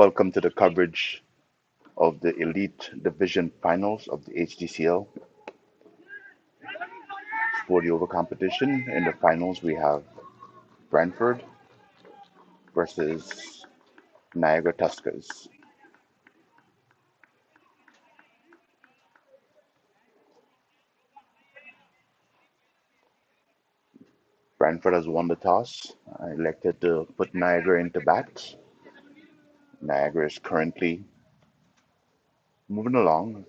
Welcome to the coverage of the Elite Division Finals of the Hdcl 40 over competition. In the finals, we have Brantford versus Niagara Tuskers. Branford has won the toss. Elected to put Niagara into bat. Niagara is currently moving along.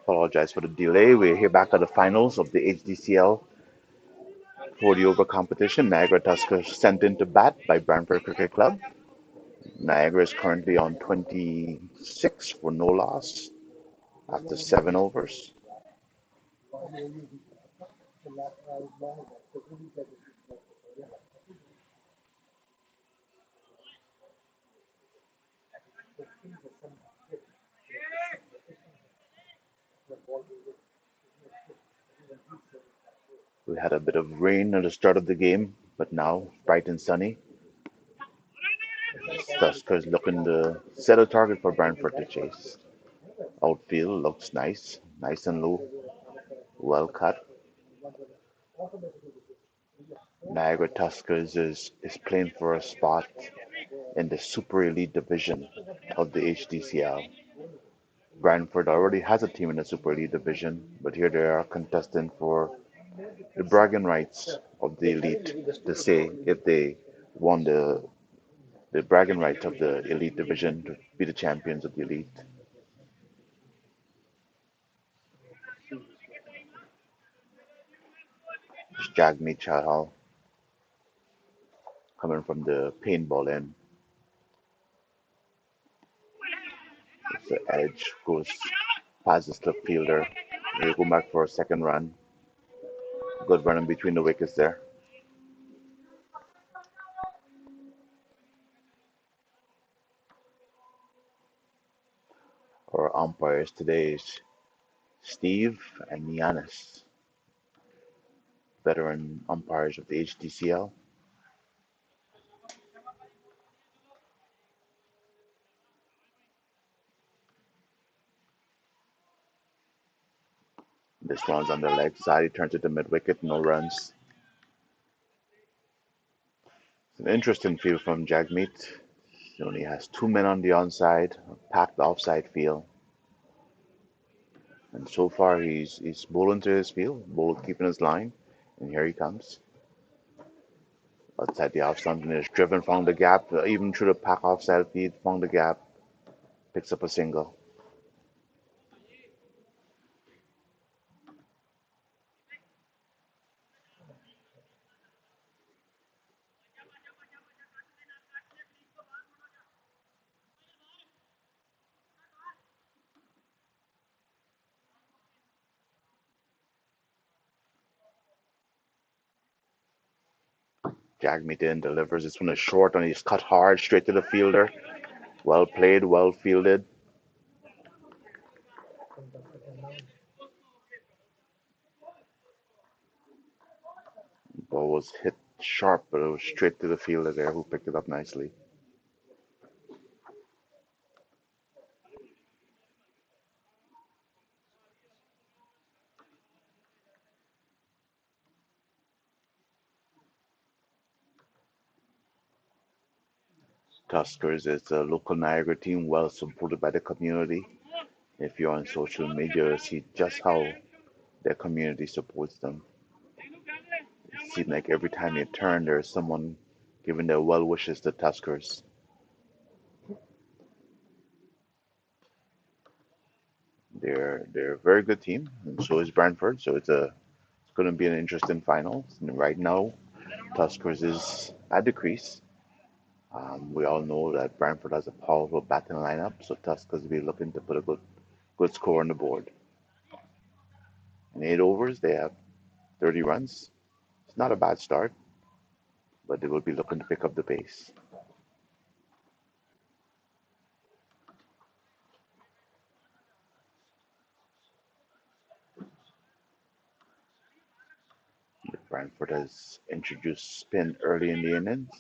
Apologize for the delay. We're here back at the finals of the Hdcl 40 over competition. Niagara Tuskers sent into bat by Brantford Cricket Club. Niagara is currently on 26 for no loss after 7 overs. We had a bit of rain at the start of the game, but now bright and sunny. Tuskers looking to set a target for Brantford to chase. Outfield looks nice, nice and low, well cut. Niagara Tuskers is playing for a spot in the Super Elite Division of the Hdcl. Branford already has a team in the Super Elite Division, but here they are contesting for the bragging rights of the elite to say if they won the bragging rights of the Elite Division to be the champions of the Elite. It's Jagmeet Chahal coming from the paintball end. It's the edge goes past the slip fielder. They go back for a second run. Good running between the wickets there. Our umpires today is Steve and Giannis, veteran umpires of the Hdcl. This one's on the leg side. He turns it to mid wicket, no runs. It's an interesting field from Jagmeet. He only has 2 men on the onside, a packed offside field. And so far he's bowling to his field, bowling keeping his line. And here he comes. Outside the off stump and is driven from the gap, even through the pack offside field, from the gap, picks up a single. Jagmeet in delivers. This one is short and he's cut hard straight to the fielder. Well played, well fielded. Ball was hit sharp, but it was straight to the fielder there who picked it up nicely. Tuskers is a local Niagara team well supported by the community. If you're on social media, you see just how their community supports them. It seems like every time you turn, there's someone giving their well wishes to Tuskers. They're a very good team, and so is Brantford. So it's going to be an interesting final. And right now, Tuskers is at the crease. We all know that Brantford has a powerful batting lineup, so Tuskers will be looking to put a good score on the board. In 8 overs, they have 30 runs. It's not a bad start, but they will be looking to pick up the pace. Brantford has introduced spin early in the innings.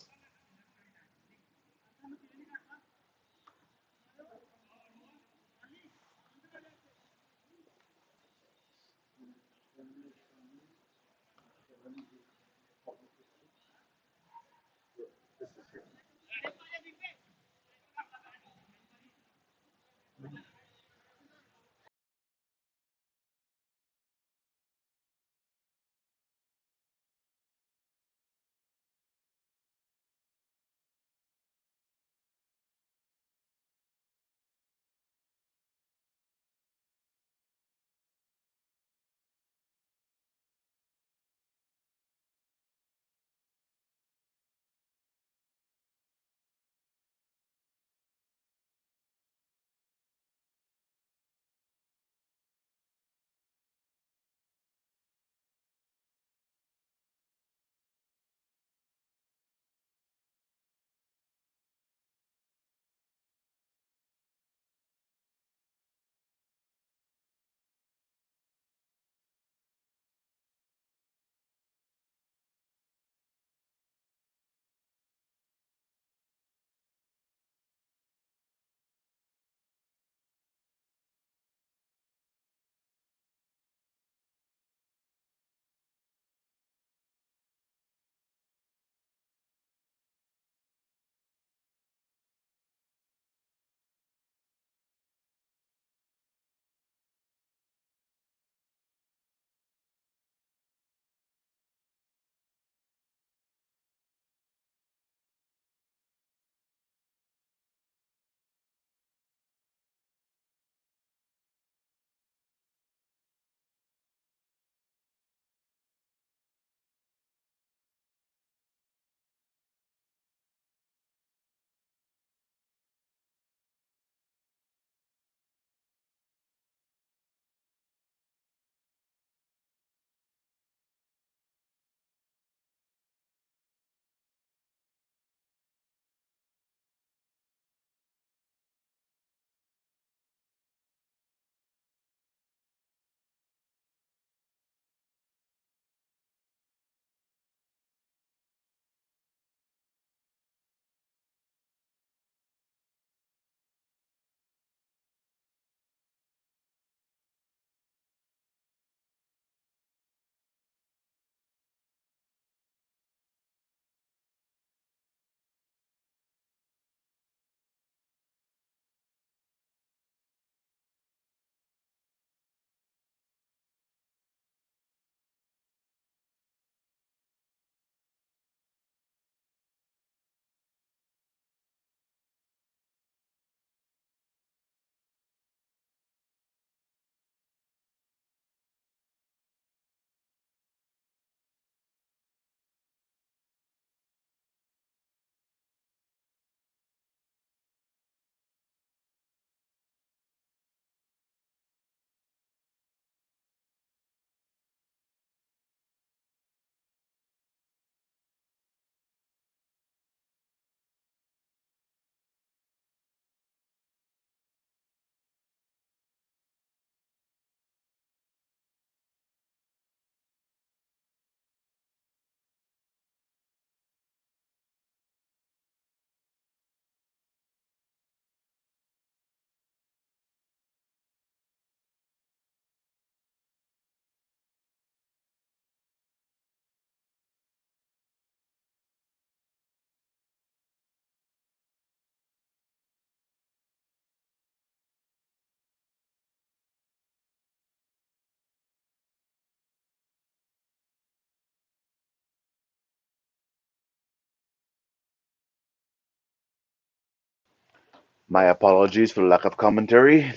My apologies for the lack of commentary.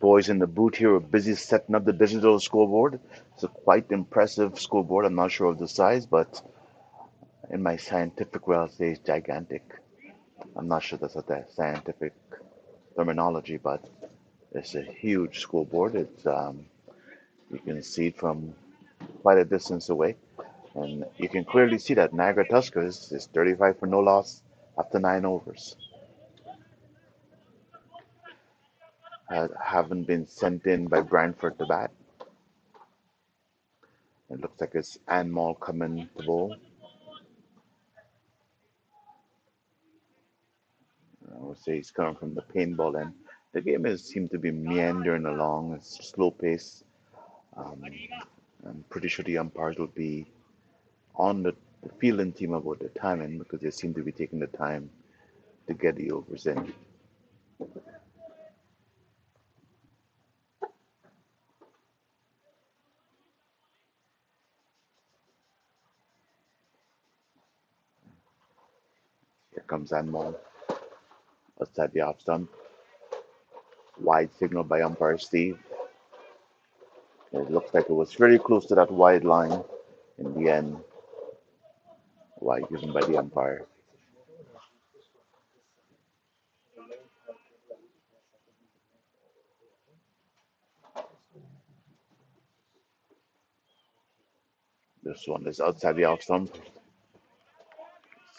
Boys in the booth here are busy setting up the digital scoreboard. It's a quite impressive scoreboard. I'm not sure of the size, but in my scientific way, I'll say it's gigantic. I'm not sure that's a scientific terminology, but it's a huge scoreboard. You can see it from quite a distance away, and you can clearly see that Niagara Tuskers is 35 for no loss after 9 overs. Haven't been sent in by Branford to bat. It looks like it's Anmol coming to bowl. I would say he's coming from the paintball end. The game is seemed to be meandering along. It's slow pace. Um, I'm pretty sure the umpires will be on the fielding team about the timing because they seem to be taking the time to get the overs in. Here comes Anmol outside the off stump. Wide signal by umpire Steve. It looks like it was very close to that wide line in the end. Wide given by the umpire. This one is outside the off stump.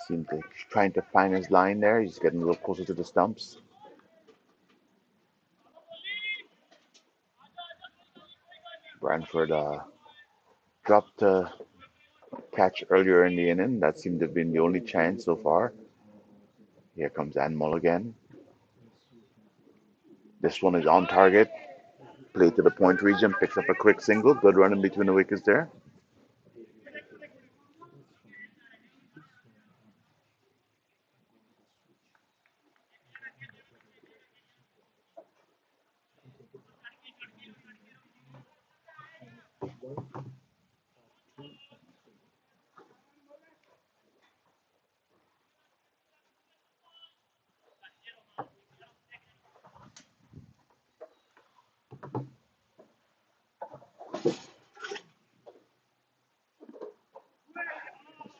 Seems to trying to find his line there. He's getting a little closer to the stumps. Branford dropped a catch earlier in the inning. That seemed to have been the only chance so far. Here comes Anmol again. This one is on target. Play to the point region. Picks up a quick single. Good run in between the wickets there.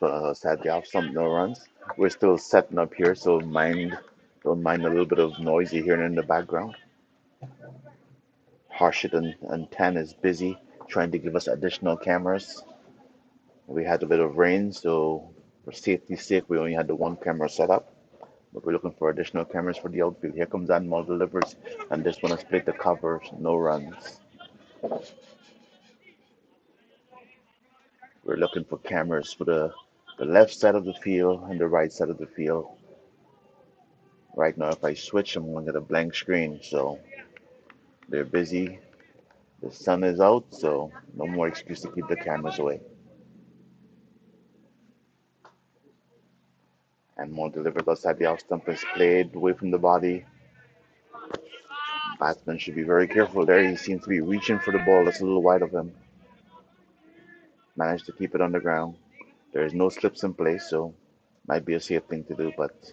So sadly off some no runs. We're still setting up here, so don't mind a little bit of noise you hearing in the background. Harshit and Tan is busy trying to give us additional cameras. We had a bit of rain, so for safety's sake, we only had the one camera set up. But we're looking for additional cameras for the outfield. Here comes Anmol delivers, and this one has split the covers, no runs. We're looking for cameras for the left side of the field and the right side of the field. Right now, if I switch, I'm going to get a blank screen. So they're busy. The sun is out, so no more excuse to keep the cameras away. Anmol delivers outside the off stump is played away from the body. Batsman should be very careful there. He seems to be reaching for the ball. That's a little wide of him. Managed to keep it on the ground. There's no slips in place, so might be a safe thing to do. But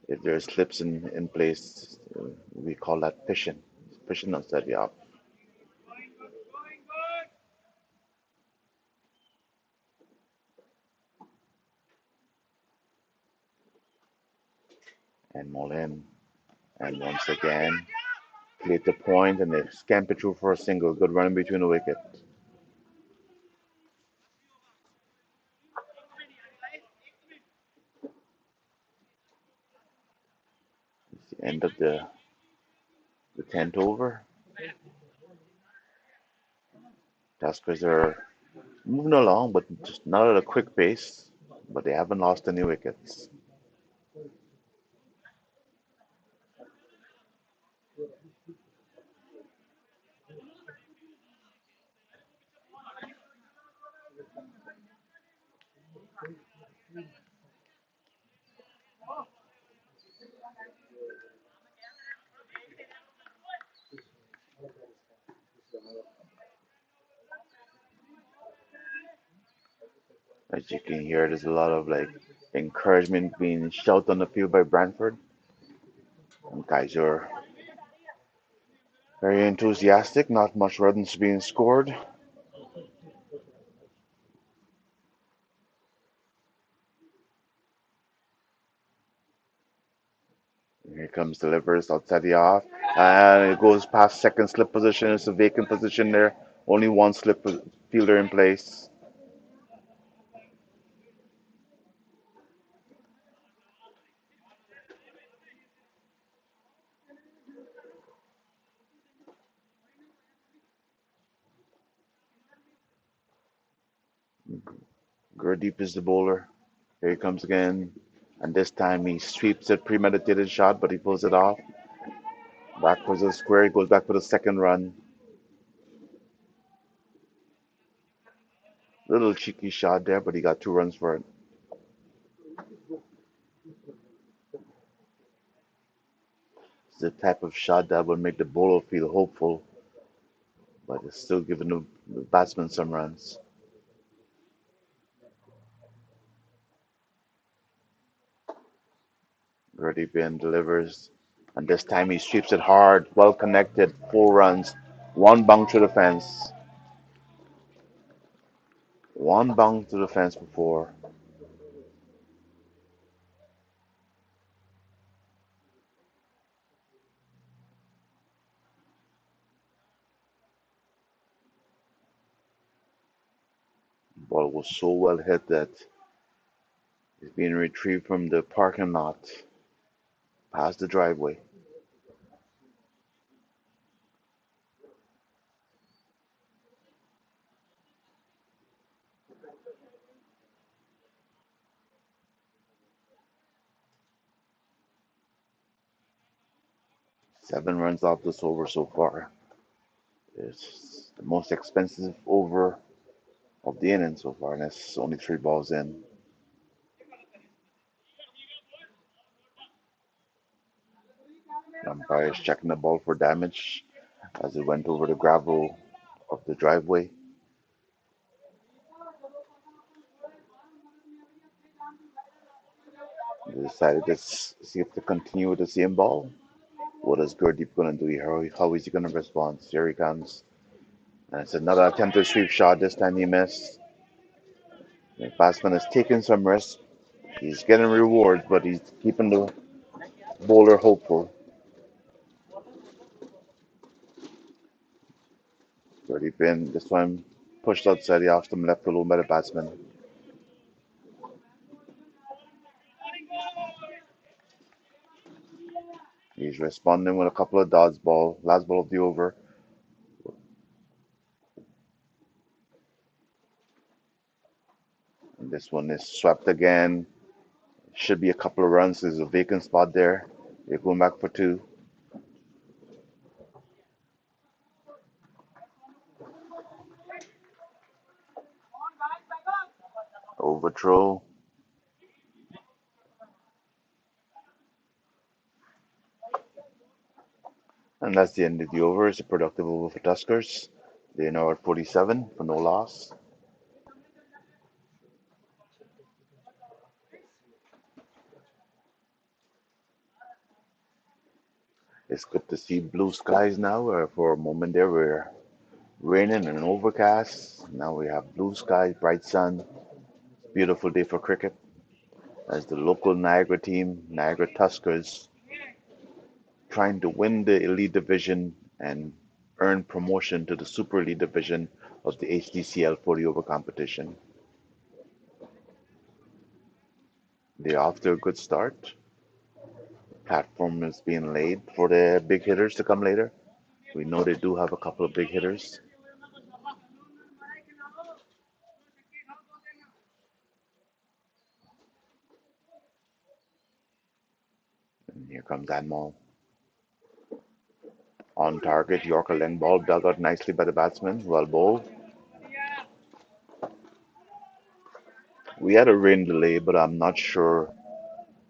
if there's slips in place, we call that fishing. Fishing outside the off. And Molin. And once again, played the point and they scamper through for a single. Good run in between the wicket. It's the end of the 10th over. Tuskers are moving along, but just not at a quick pace. But they haven't lost any wickets. As you can hear, there's a lot of like encouragement being shouted on the field by Brantford. Guys are very enthusiastic. Not much runs being scored. Here comes delivers outside the off, and it goes past second slip position. It's a vacant position there. Only one slip fielder in place. Gurdeep is the bowler. Here he comes again, and this time he sweeps it, premeditated shot, but he pulls it off. Back for the square. He goes back for the second run. Little cheeky shot there, but he got 2 runs for it. It's the type of shot that would make the bowler feel hopeful, but it's still giving the batsman some runs. Gurdeep in delivers, and this time he sweeps it hard, well connected, 4 runs, one bung to the fence. One bung to the fence before. Ball was so well hit that it's being retrieved from the parking lot past the driveway. 7 runs off this over so far. It's the most expensive over of the inning so far, and it's only 3 balls in. The umpire is checking the ball for damage as it went over the gravel of the driveway. They decided to see if to continue with the same ball. What is Gurdeep going to do here? How is he going to respond? Here he comes. And it's another attempted sweep shot. This time he missed. The batsman is taking some risks. He's getting rewards, but he's keeping the bowler hopeful. Gurdeep in. This one pushed outside the off stump left alone by the batsman. He's responding with a couple of dodge ball. Last ball of the over. And this one is swept again. Should be a couple of runs. There's a vacant spot there. They're going back for 2. Overthrow. And that's the end of the over. It's a productive over for Tuskers. They're now at 47 for no loss. It's good to see blue skies now. For a moment there, we're raining and overcast. Now we have blue skies, bright sun. Beautiful day for cricket. As the local Niagara team, Niagara Tuskers, trying to win the Elite Division and earn promotion to the Super Elite Division of the Hdcl 40 over competition. They're off to a good start. Platform is being laid for the big hitters to come later. We know they do have a couple of big hitters. And here comes Anmol. On target, Yorker length ball dug out nicely by the batsman. Well bowled. We had a rain delay, but I'm not sure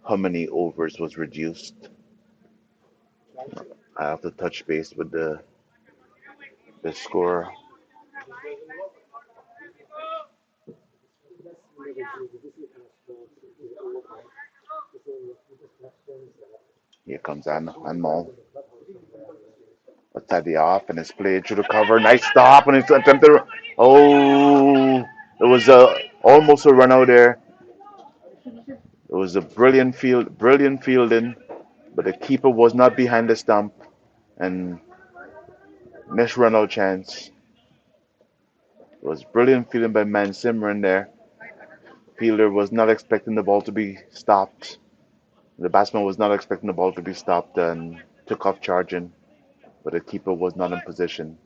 how many overs was reduced. I have to touch base with the scorer. Here comes Anmol. Outside the off, and it's played through the cover. Nice stop, and it's attempted. Oh, it was almost a run out there. It was a brilliant fielding, but the keeper was not behind the stump and missed run out chance. It was brilliant fielding by Man Simran there. Fielder was not expecting the ball to be stopped. The batsman was not expecting the ball to be stopped and took off charging, but the keeper was not in position.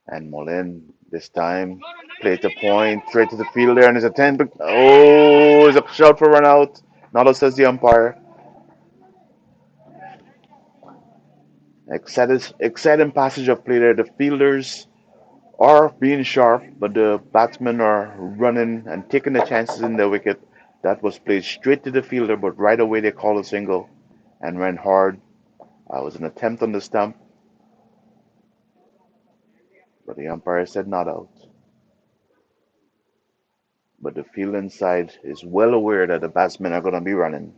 And Molin this time played the point straight to the fielder and his attempt. Oh, it's a shout for run out. Not says the umpire. Exciting passage of play there. The fielders are being sharp, but the batsmen are running and taking the chances in the wicket. That was played straight to the fielder, but right away they called a single and ran hard. It was an attempt on the stump, but the umpire said not out. But the fielding side is well aware that the batsmen are going to be running.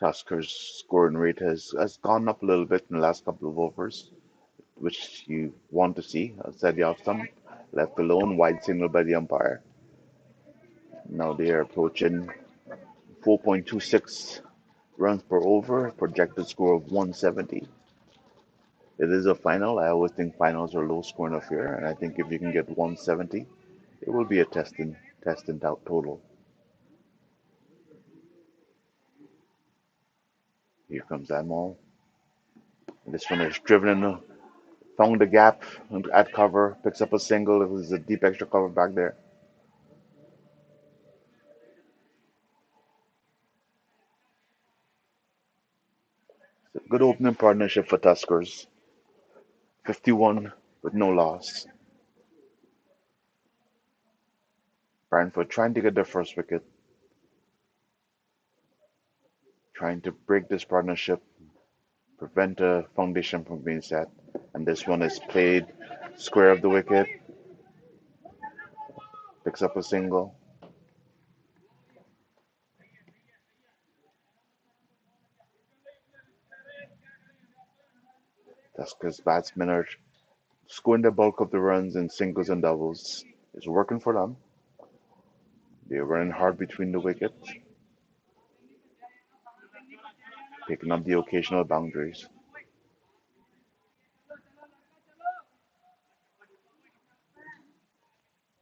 Tuskers' scoring rate has gone up a little bit in the last couple of overs, which you want to see. Outside the off stump, left alone, wide signal by the umpire. Now they are approaching 4.26 runs per over, projected score of 170. It is a final. I always think finals are low scoring affair, and I think if you can get 170, it will be a testing out total. Here comes Amal. This one is driven in, found the gap at cover, picks up a single. It was a deep extra cover back there. It's a good opening partnership for Tuskers. 51 with no loss. Brantford trying to get their first wicket, trying to break this partnership, prevent a foundation from being set. And this one is played square of the wicket, picks up a single. Tuskers batsmen are scoring the bulk of the runs in singles and doubles. It's working for them. They're running hard between the wickets, picking up the occasional boundaries.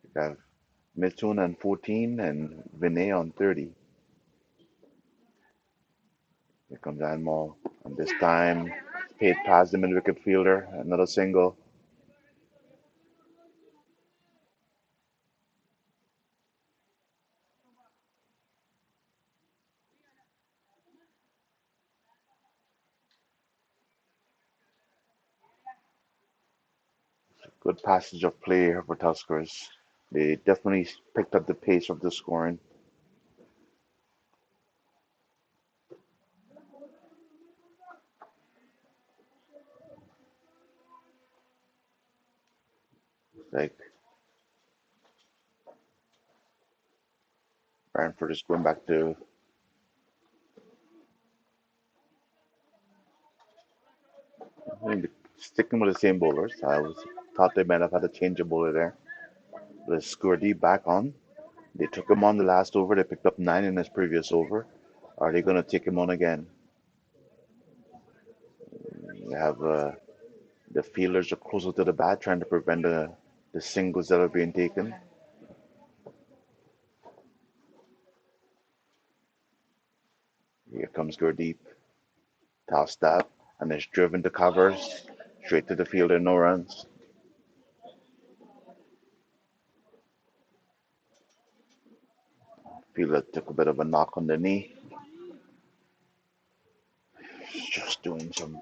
You have Mithun on 14 and Vinay on 30. Here comes Anmol. And this time, paid past the mid wicket fielder. Another single. Good passage of play here for Tuskers. They definitely picked up the pace of the scoring. Like Branford is going back to I mean, sticking with the same bowlers. I was thought they might have had a change of bowler there. But Skurdy back on. They took him on the last over. They picked up 9 in his previous over. Are they going to take him on again? They have the fielders are closer to the bat, trying to prevent the singles that are being taken. Here comes Gurdeep, tossed up, and is driven to covers, straight to the fielder, no runs. Fielder took a bit of a knock on the knee. some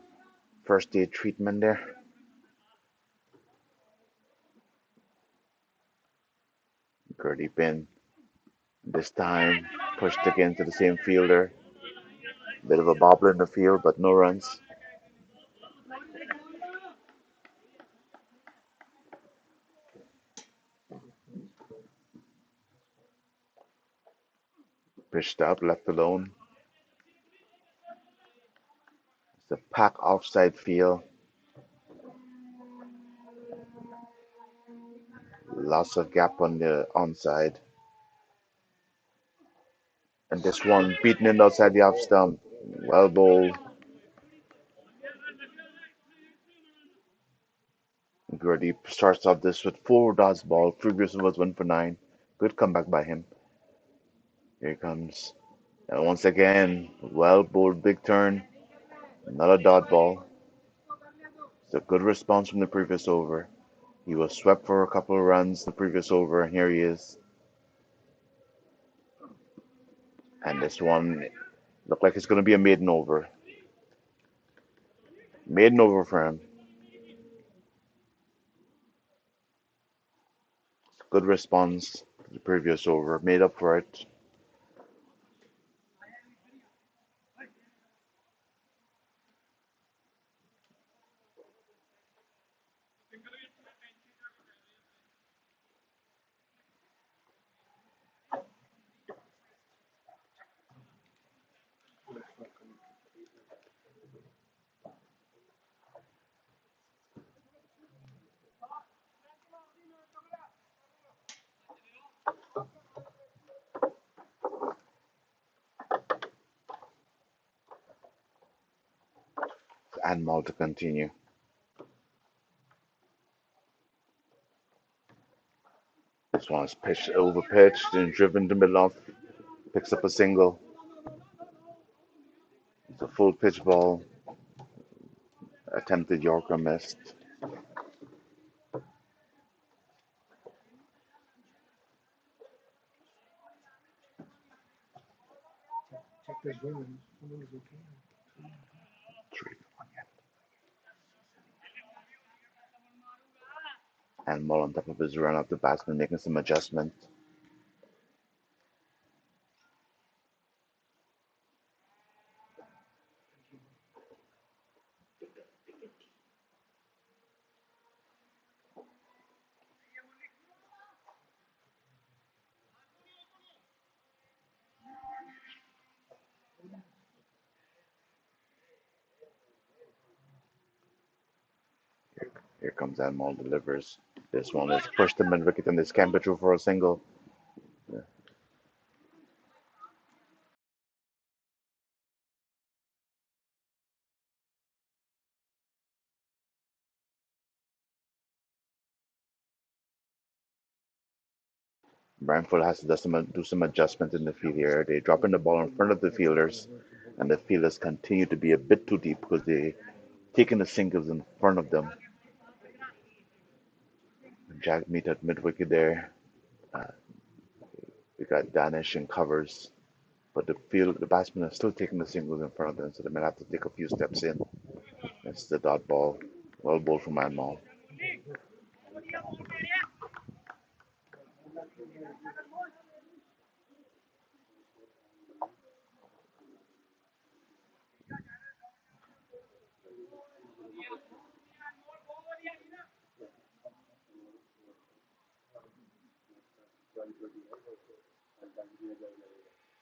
first aid treatment there. Gurdy pin. This time pushed again to the same fielder. Bit of a bobbler in the field, but no runs. Pitched up, left alone. It's a pack offside field. Lots of gap on the onside. And this one beaten in outside the off stump. Well bowled. Gurdy starts off this with four dots ball. Previous was 1 for 9. Good comeback by him. Here he comes. And once again, well bowled, big turn. Another dot ball. It's a good response from the previous over. He was swept for a couple of runs the previous over, and here he is. And this one looked like it's going to be a maiden over. Maiden over for him. Good response to the previous over. Made up for it. And Mal to continue. This one is pitched, over pitched, and driven to middle off. Picks up a single. It's a full pitch ball. Attempted Yorker missed. And Mull on top of his run up the batsman, making some adjustments. Here comes Anmol, delivers. This one is pushed to mid wicket and this can be through for a single. Branford has to do some adjustment in the field here. They drop in the ball in front of the fielders, and the fielders continue to be a bit too deep because they taking the singles in front of them. Jack meet at mid wicket there. Uh, we got Danish and covers, but the batsmen are still taking the singles in front of them, so they might have to take a few steps in. It's the dot ball, well bowled from Anmol.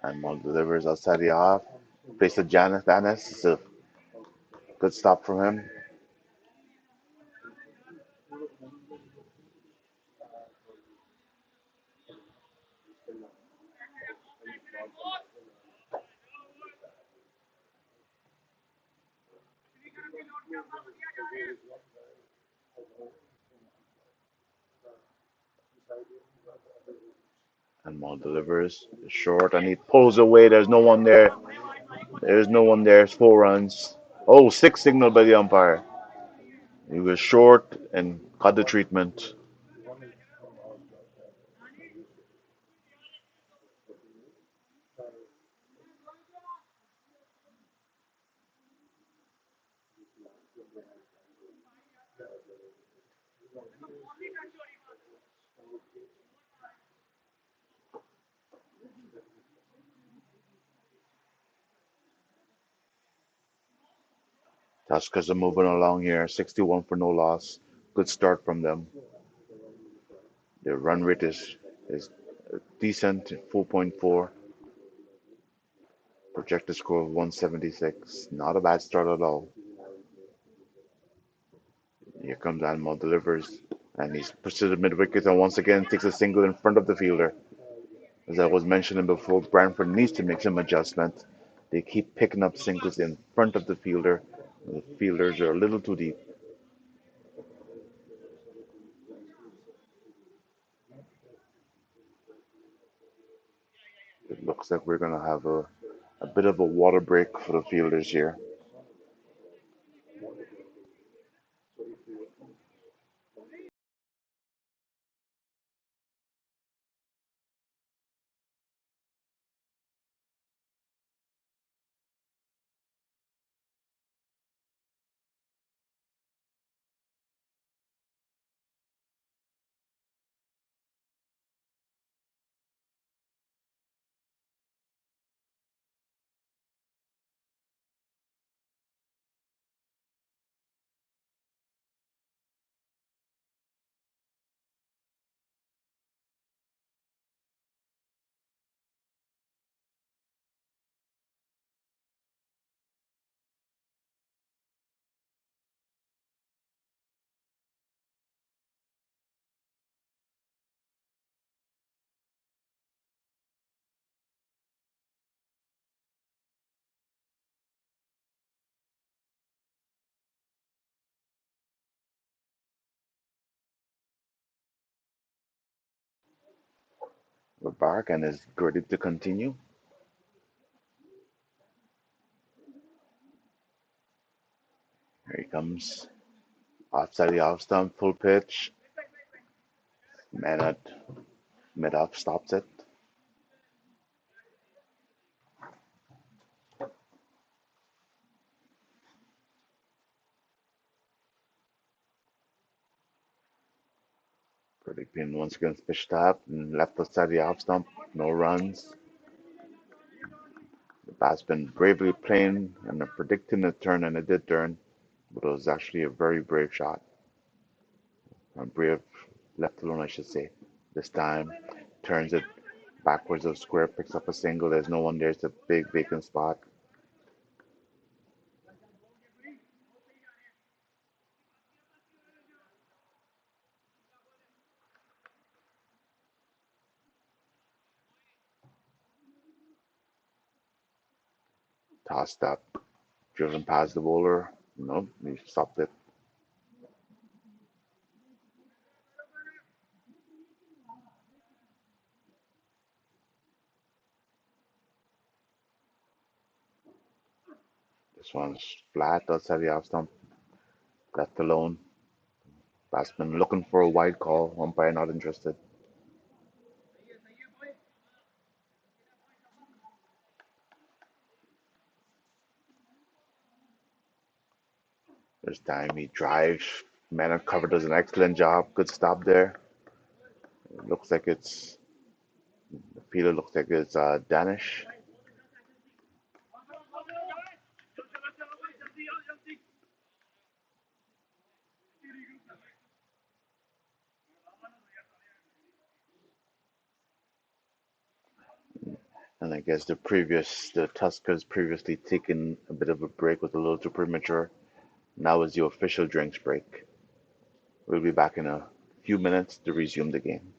Anmol delivers outside the off. Face to Janis. Danis. It's a good stop from him. Anmol delivers short and he pulls away. There's no one there. There's no one there. It's 4 runs. Oh, six signaled by the umpire. He was short and got the treatment. Tuskers are moving along here, 61 for no loss. Good start from them. Their run rate is decent, 4.4. Projected score of 176. Not a bad start at all. Here comes Animal, delivers, and he's pushed to the mid wicket and once again takes a single in front of the fielder. As I was mentioning before, Branford needs to make some adjustment. They keep picking up singles in front of the fielder. The fielders are a little too deep. It looks like we're going to have a bit of a water break for the fielders here. We're back and is ready to continue. Here he comes. Outside the off stump, full pitch. Man at mid up stops it. Pretty pin once again pitched up and left outside the off stump. No runs. The batsman bravely playing and predicting a turn, and it did turn, but it was actually a very brave shot. Brave left alone, I should say. This time turns it backwards of square, picks up a single. There's no one there. It's a big vacant spot. Tossed up, driven past the bowler. No, he stopped it. This one's flat outside the off stump, left alone. Batsman looking for a wide call. Umpire not interested. This time he drives. Man uncover does an excellent job. Good stop there. It looks like it's the fielder looks like it's Danish. And I guess the Tuskers previously taken a bit of a break was a little too premature. Now is the official drinks break. We'll be back in a few minutes to resume the game.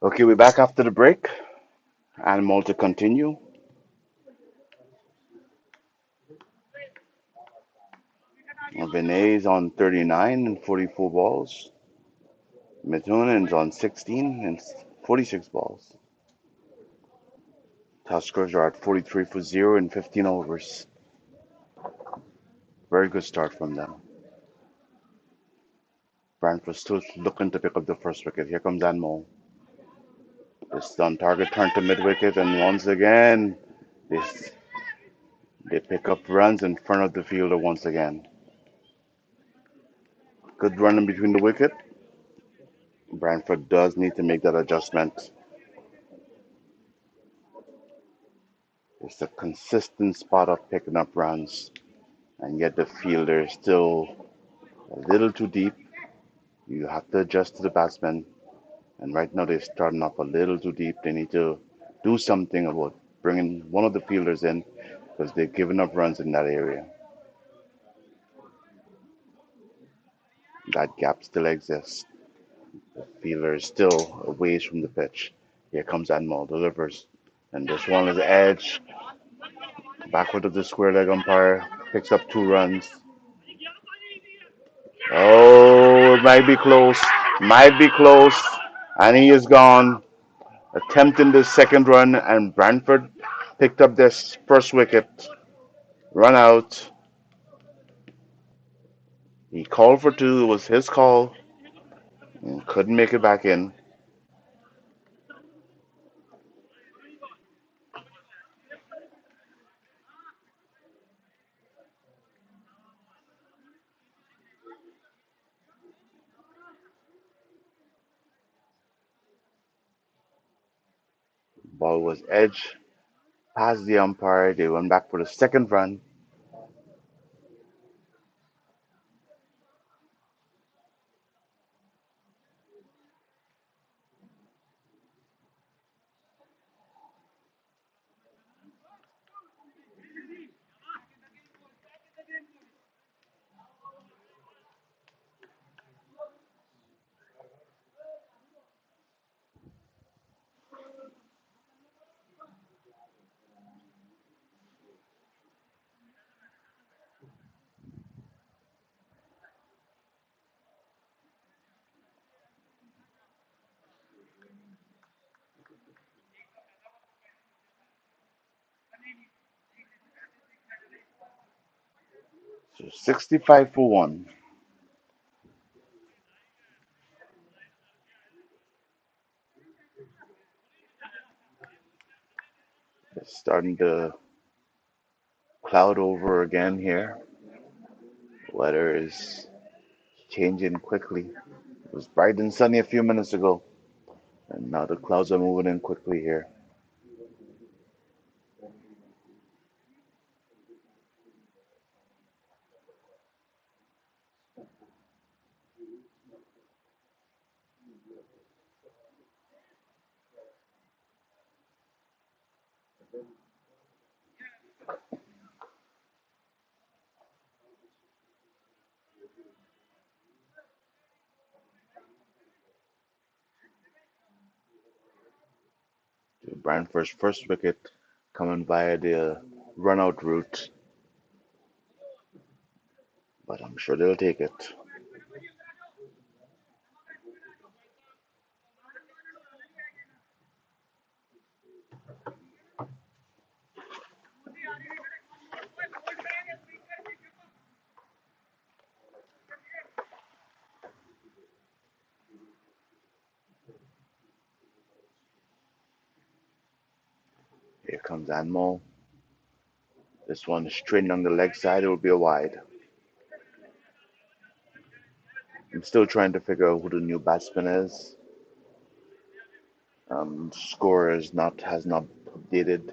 Okay, we're back after the break. Animal to continue. Vinay's on 39 and 44 balls. Mithunen's on 16 and 46 balls. Tuskers are at 43 for 0 and 15 overs. Very good start from them. Brantford still looking to pick up the first wicket. Here comes Anmol. This on target turn to mid wicket, and once again, this they pick up runs in front of the fielder once again. Good run in between the wicket. Brantford does need to make that adjustment. It's a consistent spot of picking up runs, and yet the fielder is still a little too deep. You have to adjust to the batsman, and right now they're starting off a little too deep. They need to do something about bringing one of the fielders in because they're giving up runs in that area. That gap still exists. The fielder is still a ways from the pitch. Here comes Anmol, delivers. And this one is edge. Backward of the square leg umpire. Picks up 2 runs. Oh, it might be close. Might be close. And he is gone. Attempting the second run, and Brantford picked up their first wicket. Run out. He called for two. It was his call. And couldn't make it back in. Ball was edge past the umpire. They went back for the second run. So 65 for one. It's starting to cloud over again here. Weather is changing quickly. It was bright and sunny a few minutes ago, and now the clouds are moving in quickly here. Branford's first wicket coming via the run out route, but I'm sure they'll take it. Here comes Anmol. This one is straight on the leg side. It will be a wide. I'm still trying to figure out who the new batsman is. Score is not has not updated.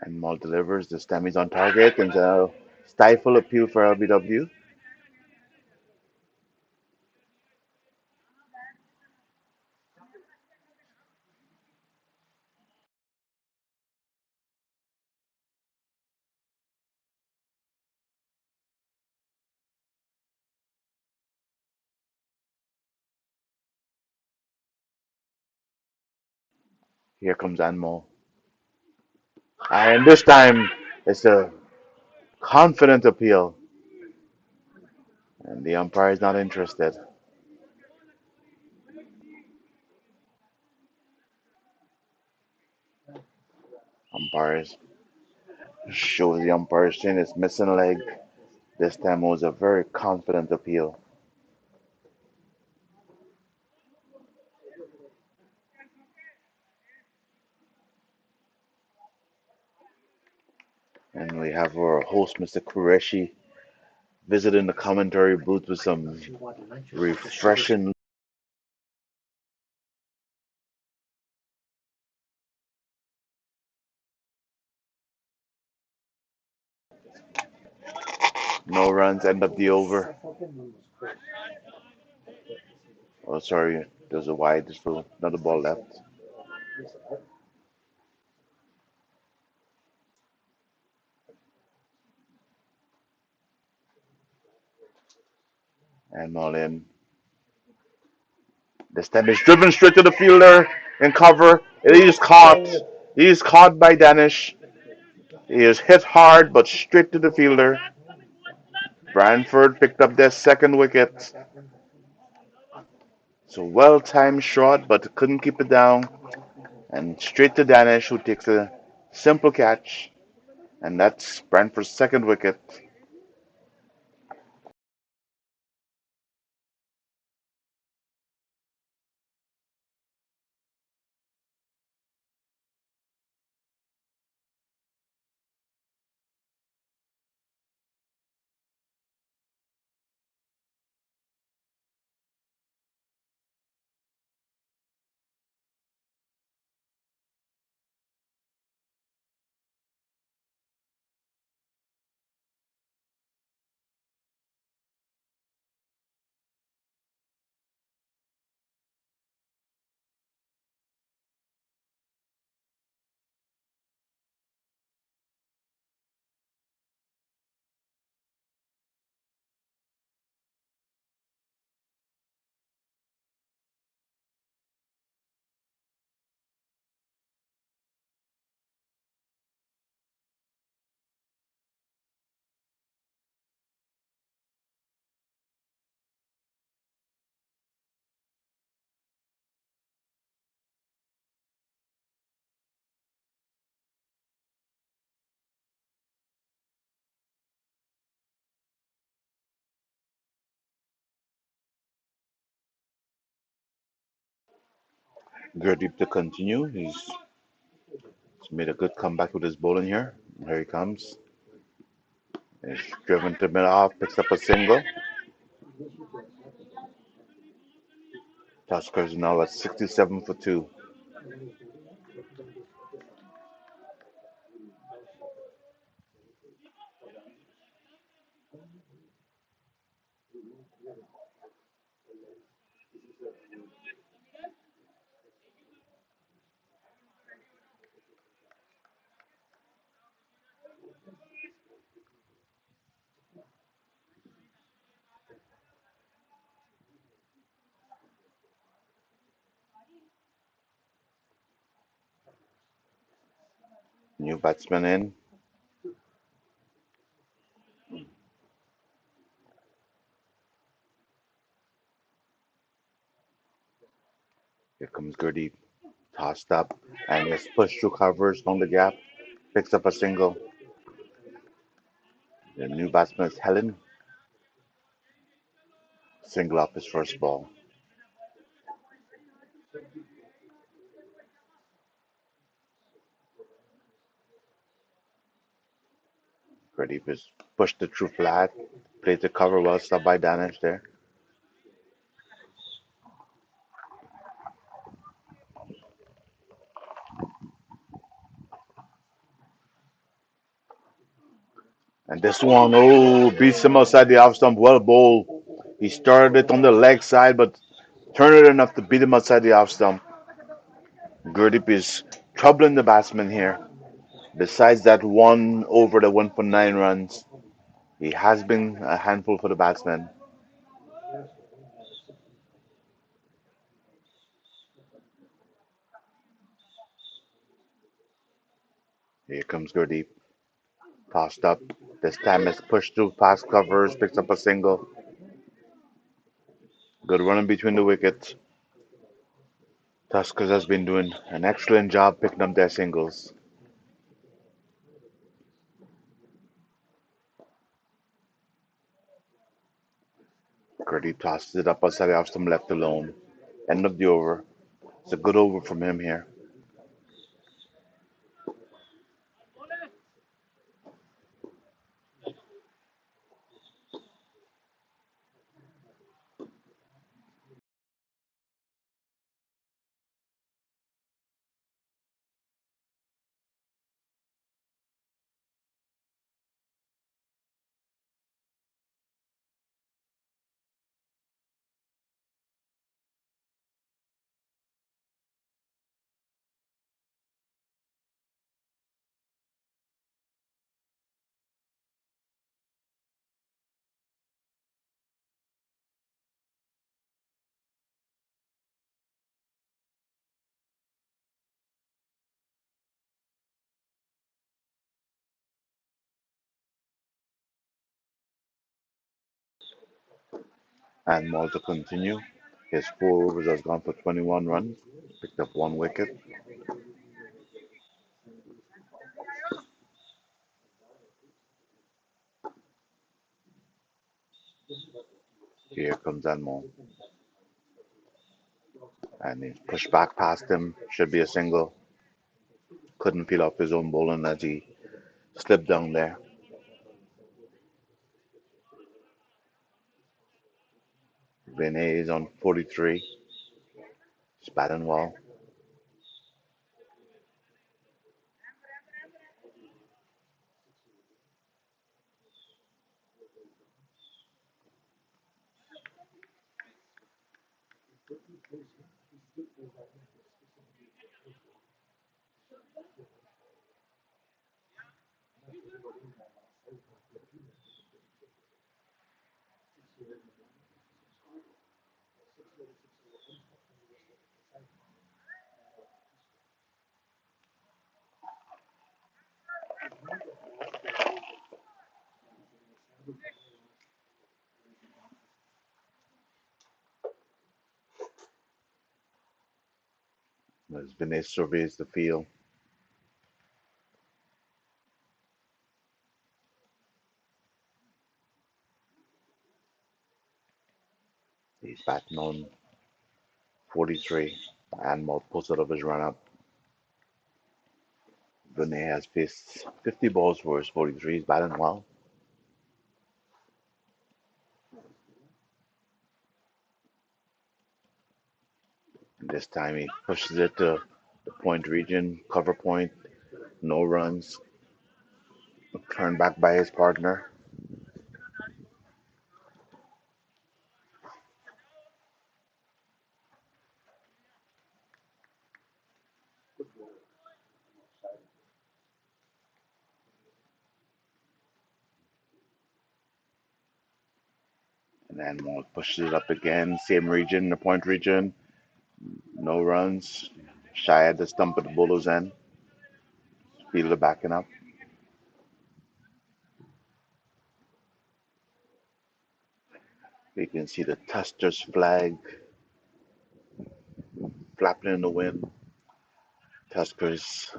And Maul delivers. This time he's on target and a stifle appeal for LBW. Here comes Anmo. And this time it's a confident appeal. And the umpire is not interested. Umpires shows the umpire's chin is missing a leg. This time it was a very confident appeal. And we have our host, Mr. Qureshi, visiting the commentary booth with some refreshing. No runs, end up the over. Oh, sorry, there's a wide, there's another ball left. And Mullen. This time it's driven straight to the fielder in cover. He is caught. He is caught by Danish. He is hit hard, but straight to the fielder. Branford picked up their second wicket. It's a well-timed shot, but couldn't keep it down. And straight to Danish, who takes a simple catch. And that's Brantford's second wicket. Gurdeep to continue. He's made a good comeback with his bowling here. Here he comes. He's driven to mid off, picks up a single. Tuskers now at 67 for 2. New batsman in. Here comes Gurdeep. Tossed up and is pushed through covers on the gap. Picks up a single. The new batsman is Helen. Single up his first ball. Gurdeep is pushed it through flat. Played the cover well, stopped by Danish there. And this one, oh, beats him outside the off stump. Well bowled. He started it on the leg side, but turned it enough to beat him outside the off stump. Gurdeep is troubling the batsman here. Besides that one over the 1.9 runs, he has been a handful for the batsman. Here comes Gurdeep. Tossed up. This time it's pushed through past covers, picks up a single. Good running between the wickets. Tuskers has been doing an excellent job picking up their singles. Gurdeep tosses it up outside off some left alone. End of the over. It's a good over from him here. And more to continue. His 4 overs has gone for 21 runs. Picked up 1 wicket. Here comes Anmol. And he's pushed back past him. Should be a single. Couldn't feel off his own bowling as he slipped down there. Vinay is on 43. He's batting well. As Vinay surveys the field, he's batting on 43. Anmol pulls out of his run up. Vinay has faced 50 balls for his 43. He's batting well. This time he pushes it to the point region, cover point, no runs, turned back by his partner. And then pushes it up again, same region, the point region, no runs. Shy at the stump of the bowler's end. Fielder backing up. You can see the Tuskers flag flapping in the wind. Tuskers,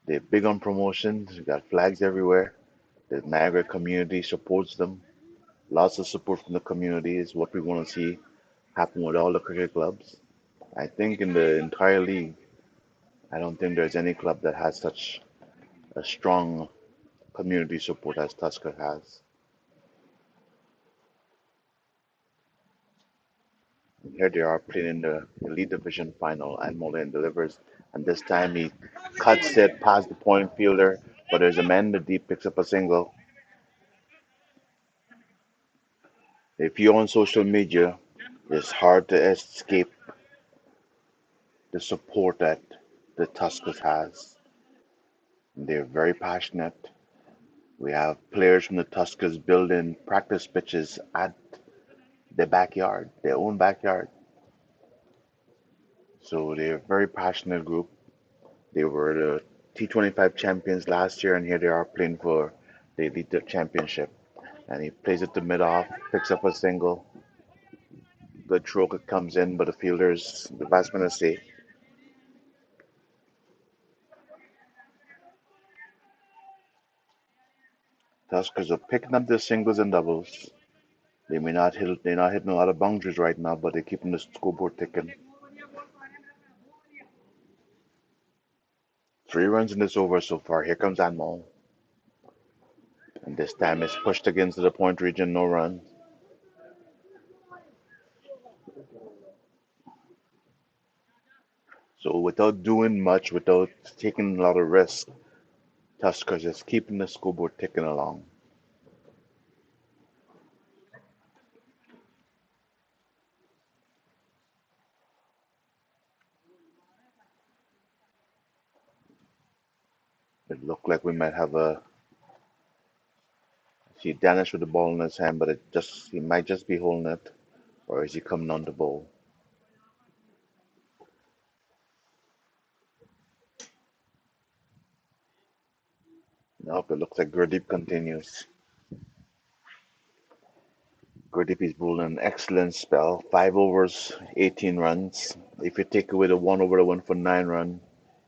they're big on promotion. They got flags everywhere. The Niagara community supports them. Lots of support from the community is what we want to see happen with all the cricket clubs. I think in the entire league, I don't think there's any club that has such a strong community support as Tusker has. And here they are playing in the Elite Division final, and Mullen delivers. And this time he cuts it past the point fielder, but there's a man in the deep, picks up a single. If you're on social media, it's hard to escape the support that the Tuskers has. They're very passionate. We have players from the Tuskers building practice pitches at their backyard, their own backyard. So they're a very passionate group. They were the T25 champions last year, and here they are playing for the Elite Championship. And he plays it to mid off, picks up a single. Good throw comes in, but the batsman is safe. Tuskers are picking up their singles and doubles. They're not hitting a lot of boundaries right now, but they're keeping the scoreboard ticking. 3 runs in this over so far. Here comes Anmol. And this time it's pushed against the point region, no run. So without doing much, without taking a lot of risk, Tuskers is keeping the scoreboard ticking along. It looked like we might have a see Danish with the ball in his hand, but he might just be holding it, or is he coming on the bowl? Nope, it looks like Gurdeep continues. Gurdeep is bowling an excellent spell. 5 overs, 18 runs. If you take away the 1 over, the one for 9 run,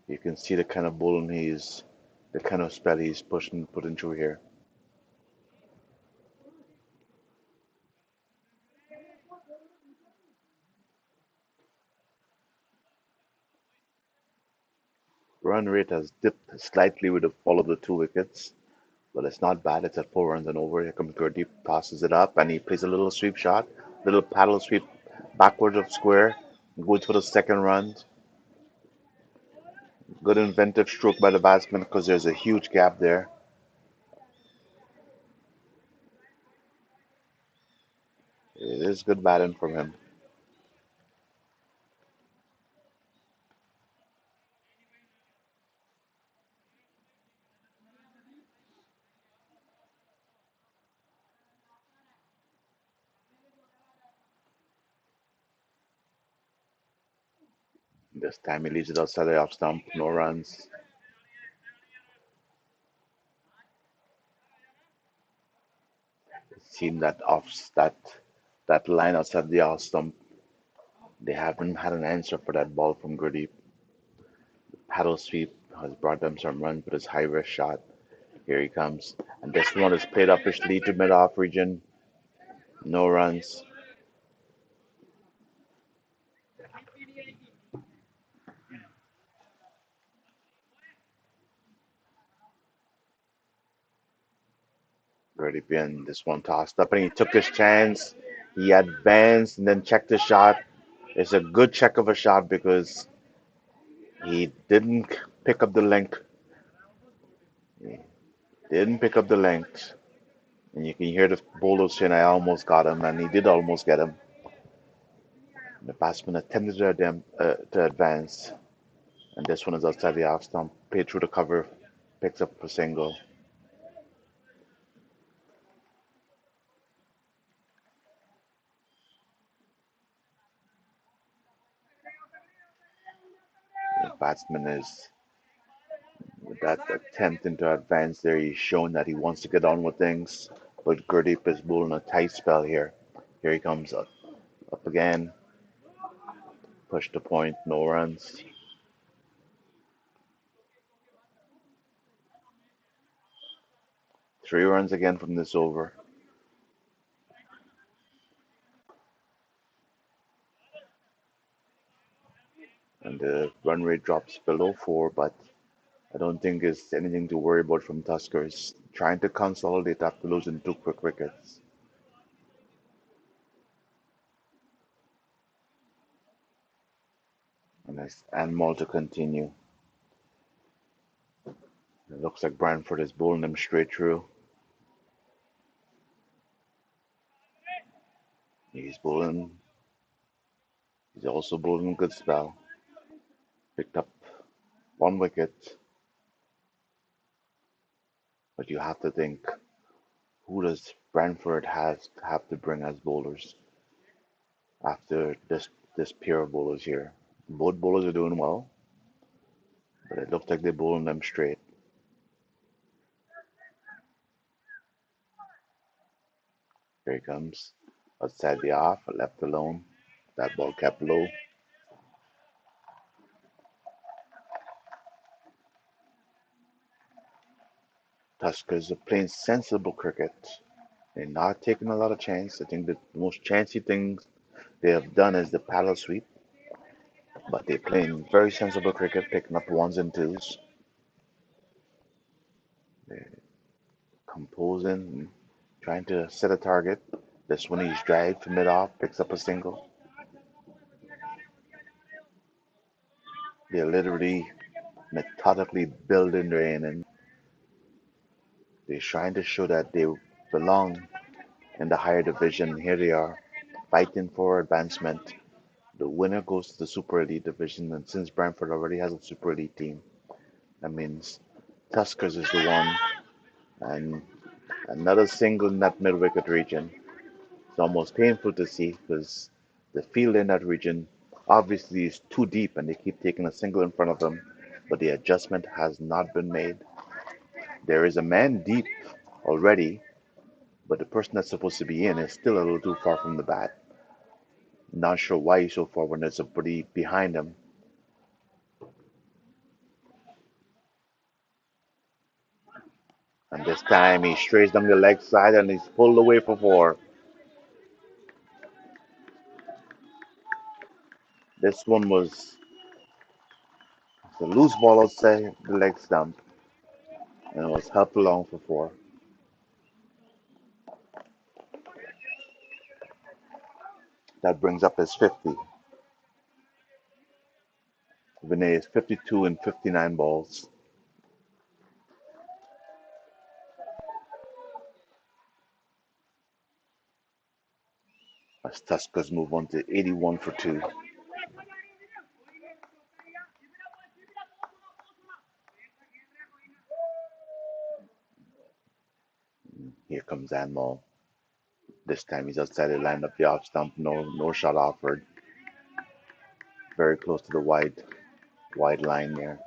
you can see the kind of spell he's putting through here. Run rate has dipped slightly with the fall of the 2 wickets, but it's not bad. It's at 4 runs and over. Here comes Gurdeep, tosses it up, and he plays a little sweep shot, little paddle sweep backwards of square, goes for the second run. Good inventive stroke by the batsman because there's a huge gap there. It is good batting from him. This time he leaves it outside the off stump, no runs. It seemed that line outside the off stump, they haven't had an answer for that ball from Gurdeep. Paddle sweep has brought them some runs, but his high risk shot. Here he comes. And this one is played up his lead to mid off region. No runs. Gurdeep in. This one tossed up and he took his chance. He advanced and then checked the shot. It's a good check of a shot because he pick up the length. He didn't pick up the length. And you can hear the bowler saying, I almost got him. And he did almost get him. The batsman attempted to advance. And this one is outside the off stump. Played through the cover. Picks up a single. The batsman is, with that attempt into advance there, he's shown that he wants to get on with things. But Gurdeep is bowling a tight spell here. Here he comes up again. Push the point. No runs. 3 runs again from this over. And the run rate drops below 4, but I don't think it's anything to worry about from Tuskers. Trying to consolidate after losing 2 quick wickets. And more to continue. It looks like Branford is bowling them straight through. He's bowling. He's also bowling a good spell. Picked up 1 wicket, but you have to think, who does Brantford have to bring as bowlers after this pair of bowlers here? Both bowlers are doing well. but it looks like they're bowling them straight. Here he comes. Outside the off, left alone. That ball kept low. Tuskers are playing sensible cricket. They're not taking a lot of chance. I think the most chancy things they have done is the paddle sweep, but they're playing very sensible cricket, picking up ones and twos. They're composing, and trying to set a target. This one he's dragged from mid off, picks up a single. They're literally methodically building their innings. They're trying to show that they belong in the higher division. Here they are, fighting for advancement. The winner goes to the Super Elite division, and since Brantford already has a Super Elite team, that means Tuskers is the one, and another single in that mid wicket region. It's almost painful to see because the field in that region obviously is too deep, and they keep taking a single in front of them, but the adjustment has not been made. There is a man deep already, but the person that's supposed to be in is still a little too far from the bat. Not sure why he's so far when there's somebody behind him. And this time he strays down the leg side and he's pulled away for four. This one was the loose ball outside the leg stump and it was helped along for four. That brings up his 50. Vinay is 52 and 59 balls as Tuskers move on to 81 for two. Here comes Anmol. This time he's outside the line of the off stump. No shot offered. Very close to the wide line there.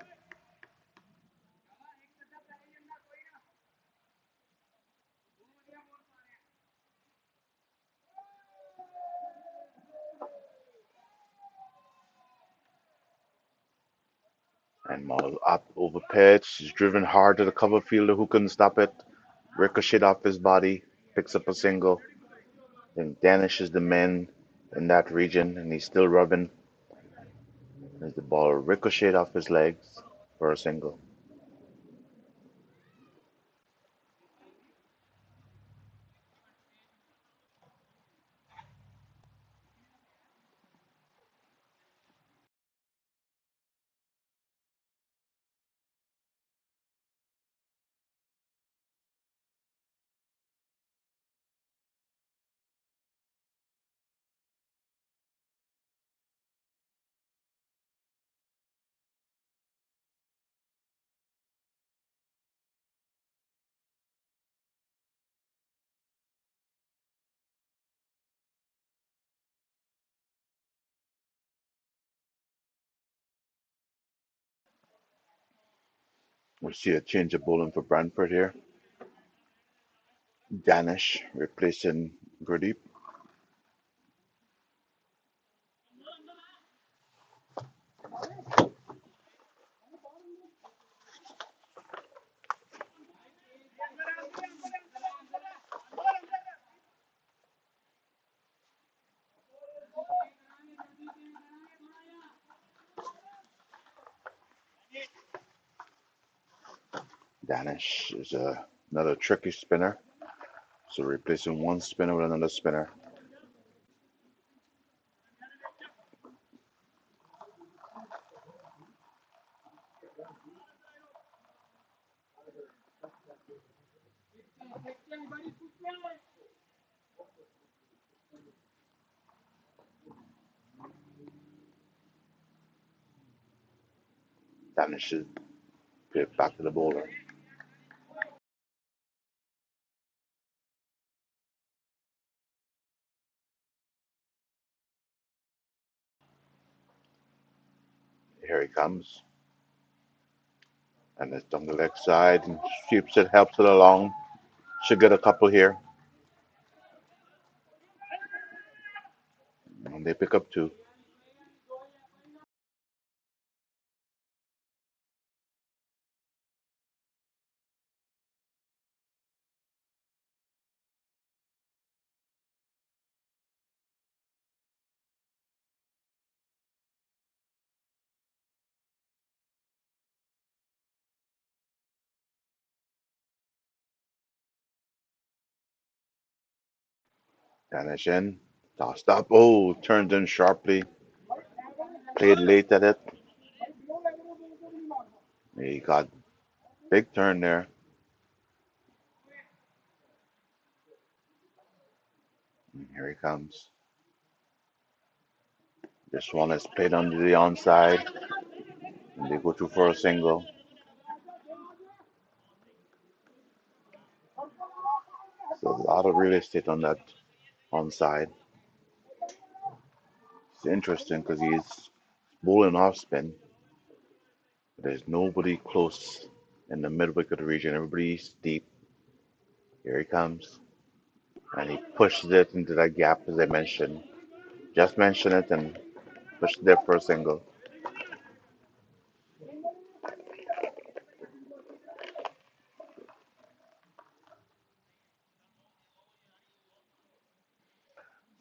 Anmol up over pitch. He's driven hard to the cover fielder who couldn't stop it. Ricochet off his body. Picks up a single. Then danishes the men in that region, and he's still rubbing as the ball ricocheted off his legs for a single. We see a change of bowling for Branford here. Danish replacing Gurdeep. Danish is another tricky spinner, so replacing one spinner with another spinner. Danish should put it back to the bowler. Here he comes. And it's on the leg side and sweeps it, helps it along. Should get a couple here. And they pick up two. Danish in. Tossed up. Oh, turned in sharply. Played late at it. He got big turn there. And here he comes. This one is played under the onside. And they go through for a single. So a lot of real estate on that onside. It's interesting because he's bowling off spin. There's nobody close in the mid wicket region. Everybody's deep. Here he comes. And he pushes it into that gap as I mentioned. Just mentioned it and pushed it there for a single.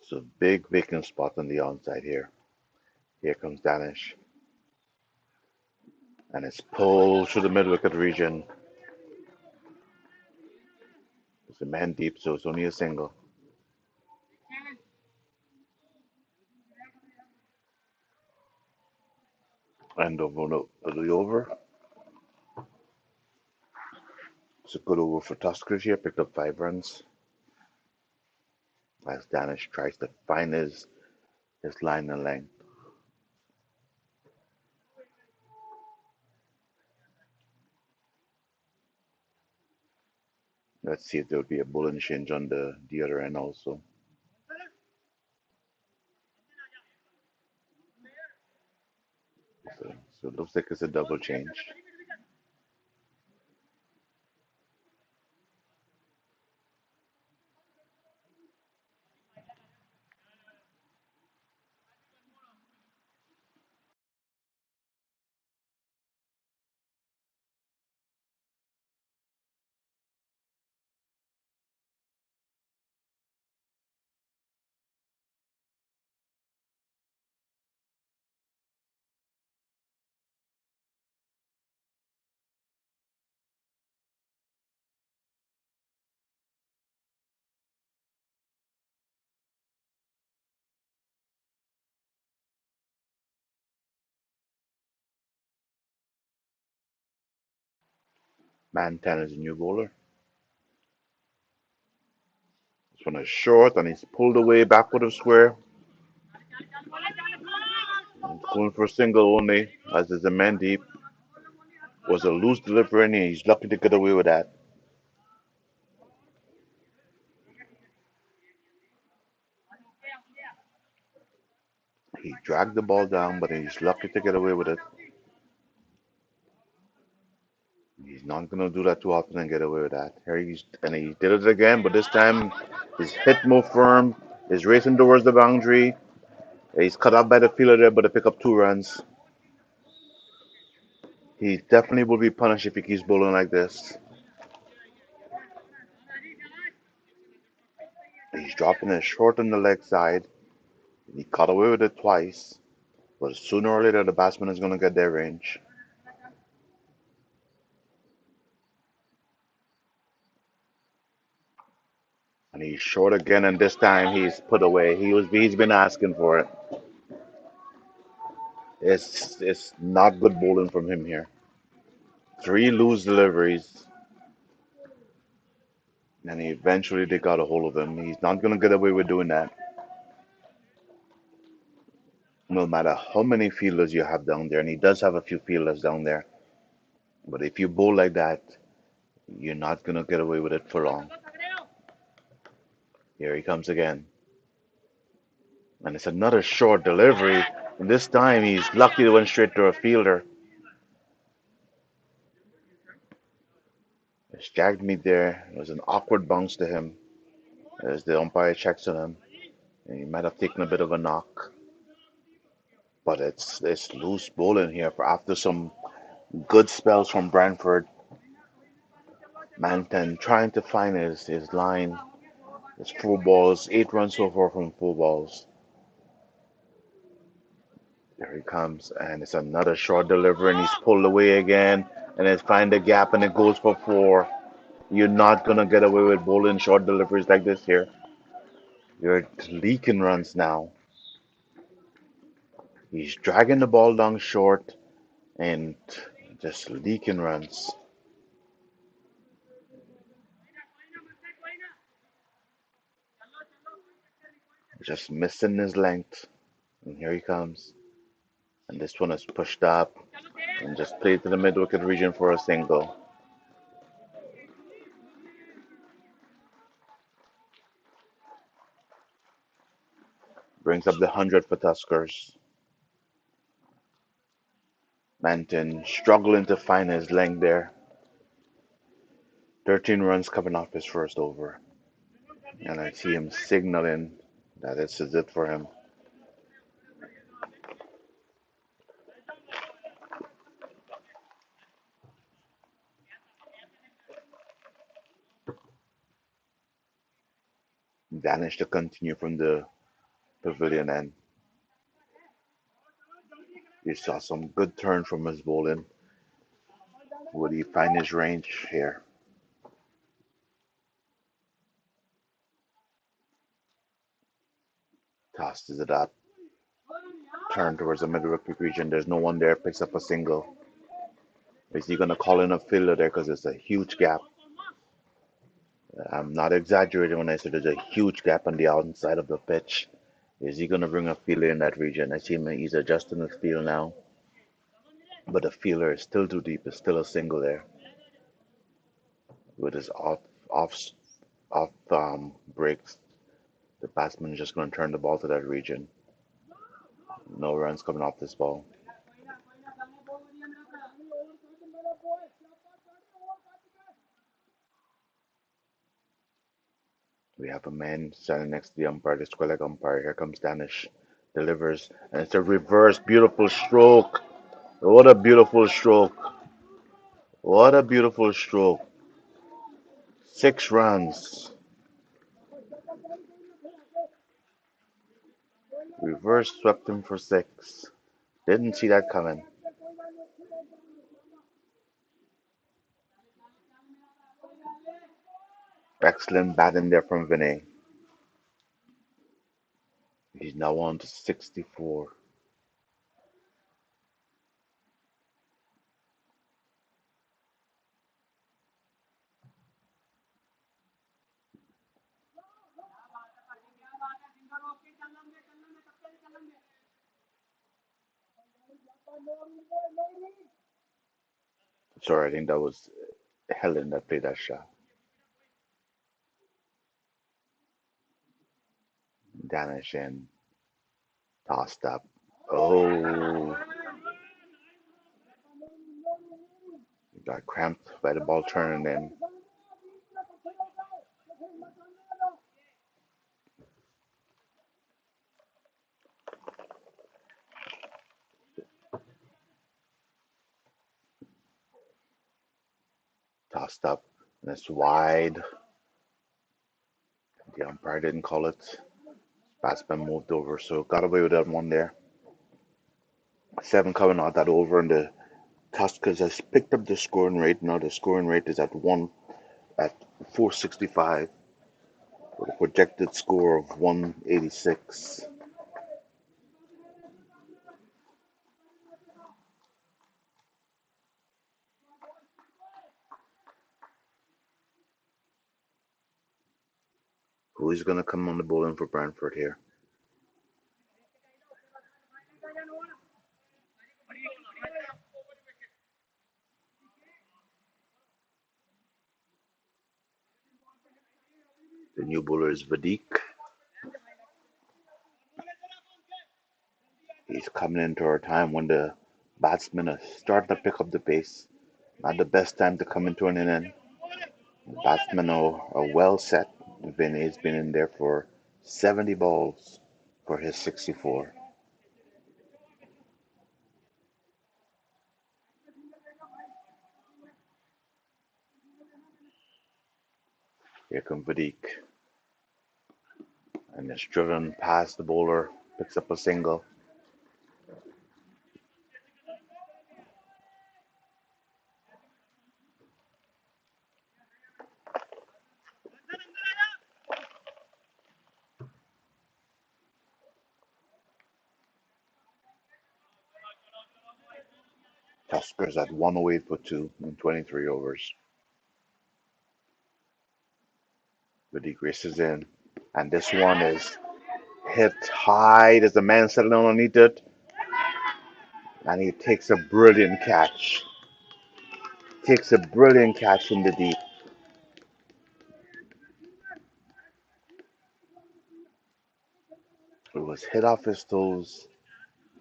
So big vacant spot on the onside here. Here comes Danish. And it's pulled through the mid wicket region. It's a man deep, so it's only a single. And over the over. It's a good over for Tuskers here. Picked up 5 runs. As Danish tries to find his line and length. Let's see if there would be a bowling change on the other end also. So it looks like it's a double change. Man 10 is a new bowler. This one is short and he's pulled away backward of square. Going for a single only, as is a man deep. Was a loose delivery and he's lucky to get away with that. He dragged the ball down, but he's lucky to get away with it. He's not gonna do that too often and get away with that. He did it again, but this time his hit more firm. He's racing towards the boundary. He's cut out by the fielder there, but to pick up 2 runs. He definitely will be punished if he keeps bowling like this. He's dropping it short on the leg side. He cut away with it twice, but sooner or later the batsman is gonna get their range. And he's short again, and this time he's put away. He's been asking for it. It's not good bowling from him here. 3 loose deliveries, and eventually they got a hold of him. He's not gonna get away with doing that. No matter how many fielders you have down there, and he does have a few fielders down there. But if you bowl like that, you're not gonna get away with it for long. Here he comes again. And it's another short delivery. And this time he's lucky to went straight to a fielder. It's jagged me there. It was an awkward bounce to him as the umpire checks on him. And he might have taken a bit of a knock. But it's loose bowling here for after some good spells from Brantford. Manton trying to find his line. It's full balls, 8 runs so far from full balls. There he comes, and it's another short delivery, and he's pulled away again, and it's find the gap, and it goes for 4. You're not gonna get away with bowling short deliveries like this here. You're leaking runs now. He's dragging the ball down short and just leaking runs, just missing his length. And here he comes, and this one is pushed up and just played to the mid wicket region for a single. Brings up the 100 for Tuskers. Manton struggling to find his length there. 13 runs coming off his first over. And I see him signaling that this is it for him. Danish to continue from the pavilion end. You saw some good turn from his bowling. Would he find his range here? Tosses it up. Turn towards the middle wicket region. There's no one there. Picks up a single. Is he going to call in a fielder there because it's a huge gap? I'm not exaggerating when I say there's a huge gap on the outside of the pitch. Is he going to bring a fielder in that region? I see him. He's adjusting his field now. But the fielder is still too deep. It's still a single there. With his off breaks, the batsman is just going to turn the ball to that region. No runs coming off this ball. We have a man standing next to the umpire, the square leg umpire. Here comes Danish. Delivers, and it's a reverse. Beautiful stroke. What a beautiful stroke. What a beautiful stroke. 6 runs. Reverse swept him for 6. Didn't see that coming. Excellent batting there from Vinay. He's now on to 64. Sorry, I think that was Helen that played that shot. Danish and tossed up. Oh, got cramped by the ball turning in. Tossed up. And it's wide. The umpire didn't call it. Batsman moved over, so got away with that one there. 7 coming out that over, and the Tuskers has picked up the scoring rate. Now the scoring rate is at 465 with a projected score of 186. Who is going to come on the bowling for Branford here? The new bowler is Vadik. He's coming into our time when the batsmen are starting to pick up the pace. Not the best time to come into an inning. Batsmen are well set. Vinny's been in there for 70 balls for his 64. Here comes Vadik, and it's driven past the bowler, picks up a single. Tuskers at 108 for 2 in 23 overs. Vadik races in, and this one is hit high. There's a man settling underneath it, and he takes a brilliant catch. Takes a brilliant catch in the deep. It was hit off his toes.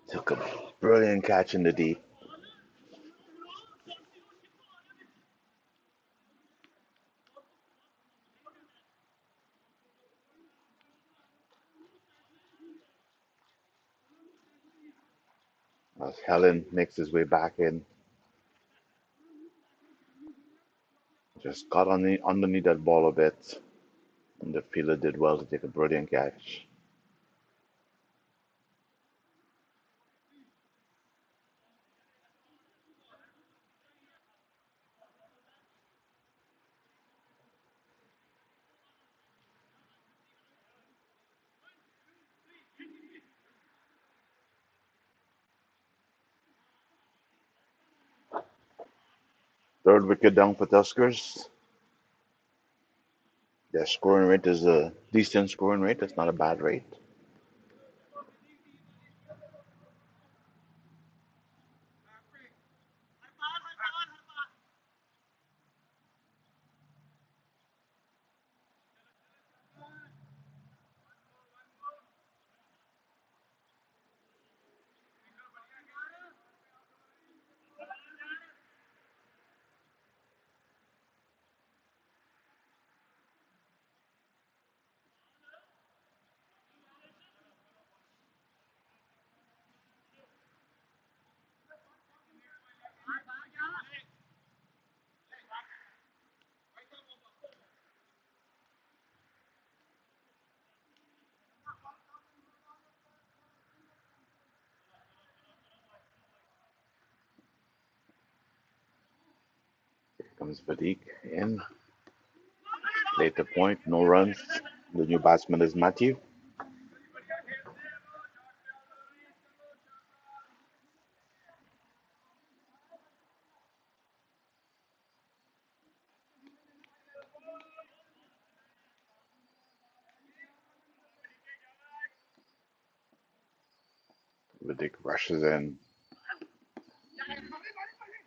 Took a brilliant catch in the deep. As Helen makes his way back in, just got on the underneath that ball a bit, and the fielder did well to take a brilliant catch. Third wicket down for Tuskers. Their scoring rate is a decent scoring rate. It's not a bad rate. Here comes Vadik in. Late the point, no runs. The new batsman is Matthew. Vadik rushes in.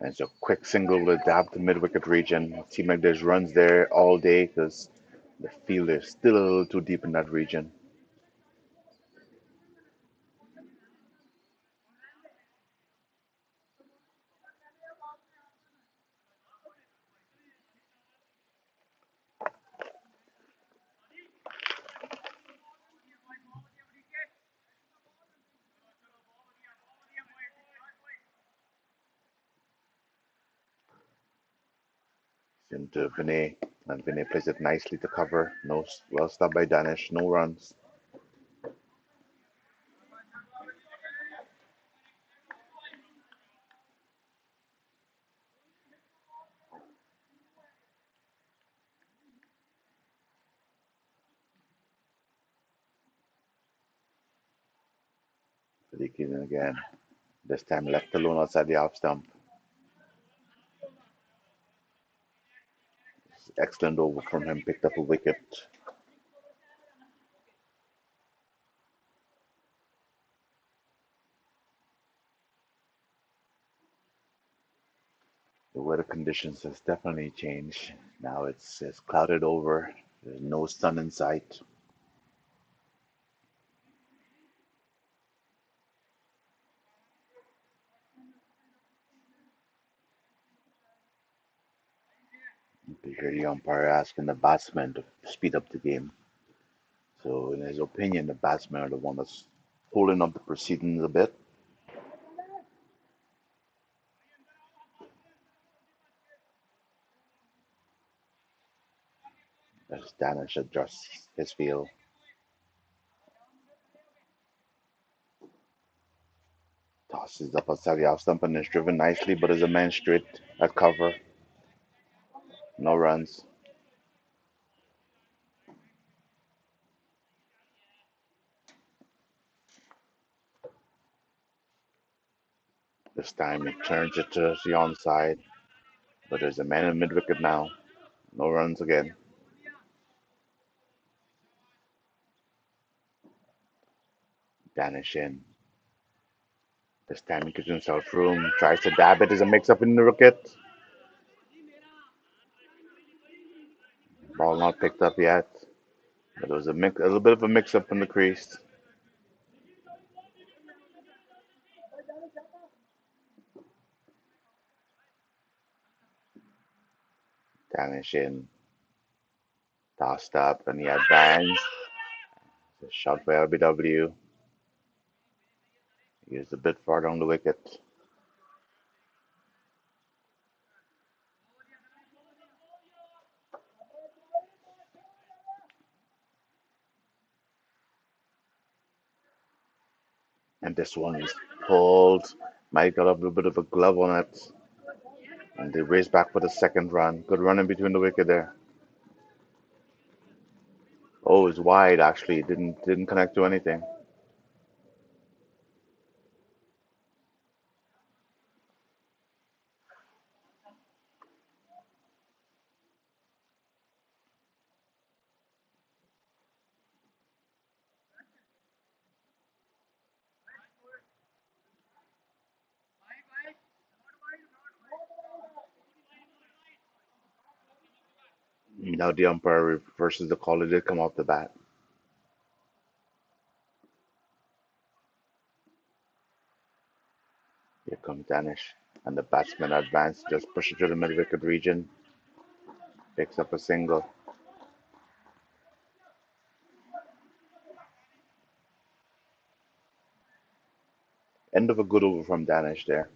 And it's a quick single to dab the mid-wicket region. It seems like there's runs there all day because the field is still a little too deep in that region. Into Vinay, and Vinay plays it nicely to cover. No, well stopped by Danish. No runs. Vadik in again. This time left alone outside the off stump. Excellent over from him. Picked up a wicket. The weather conditions has definitely changed. Now it's clouded over. There's no sun in sight. You hear the umpire asking the batsman to speed up the game. So, in his opinion, the batsmen are the one that's holding up the proceedings a bit. As Danish adjusts his field, tosses up outside the off stump and is driven nicely, but is a man straight at cover. No runs. This time he turns it to the onside, but there's a man in mid wicket now. No runs again. Danish in. This time he gives himself room, tries to dab it as a mix up in the wicket. Ball not picked up yet. But there was a little bit of a mix up in the crease. Danish in. Tossed up and he advanced. The shot by LBW. He is a bit far down the wicket. And this one is pulled. Might got a little bit of a glove on it. And they race back for the second run. Good run in between the wicket there. Oh, it's wide actually. Didn't connect to anything. Now the umpire reverses the call. It did come off the bat. Here comes Danish. And the batsman advanced, just pushes to the mid wicket region. Picks up a single. End of a good over from Danish there.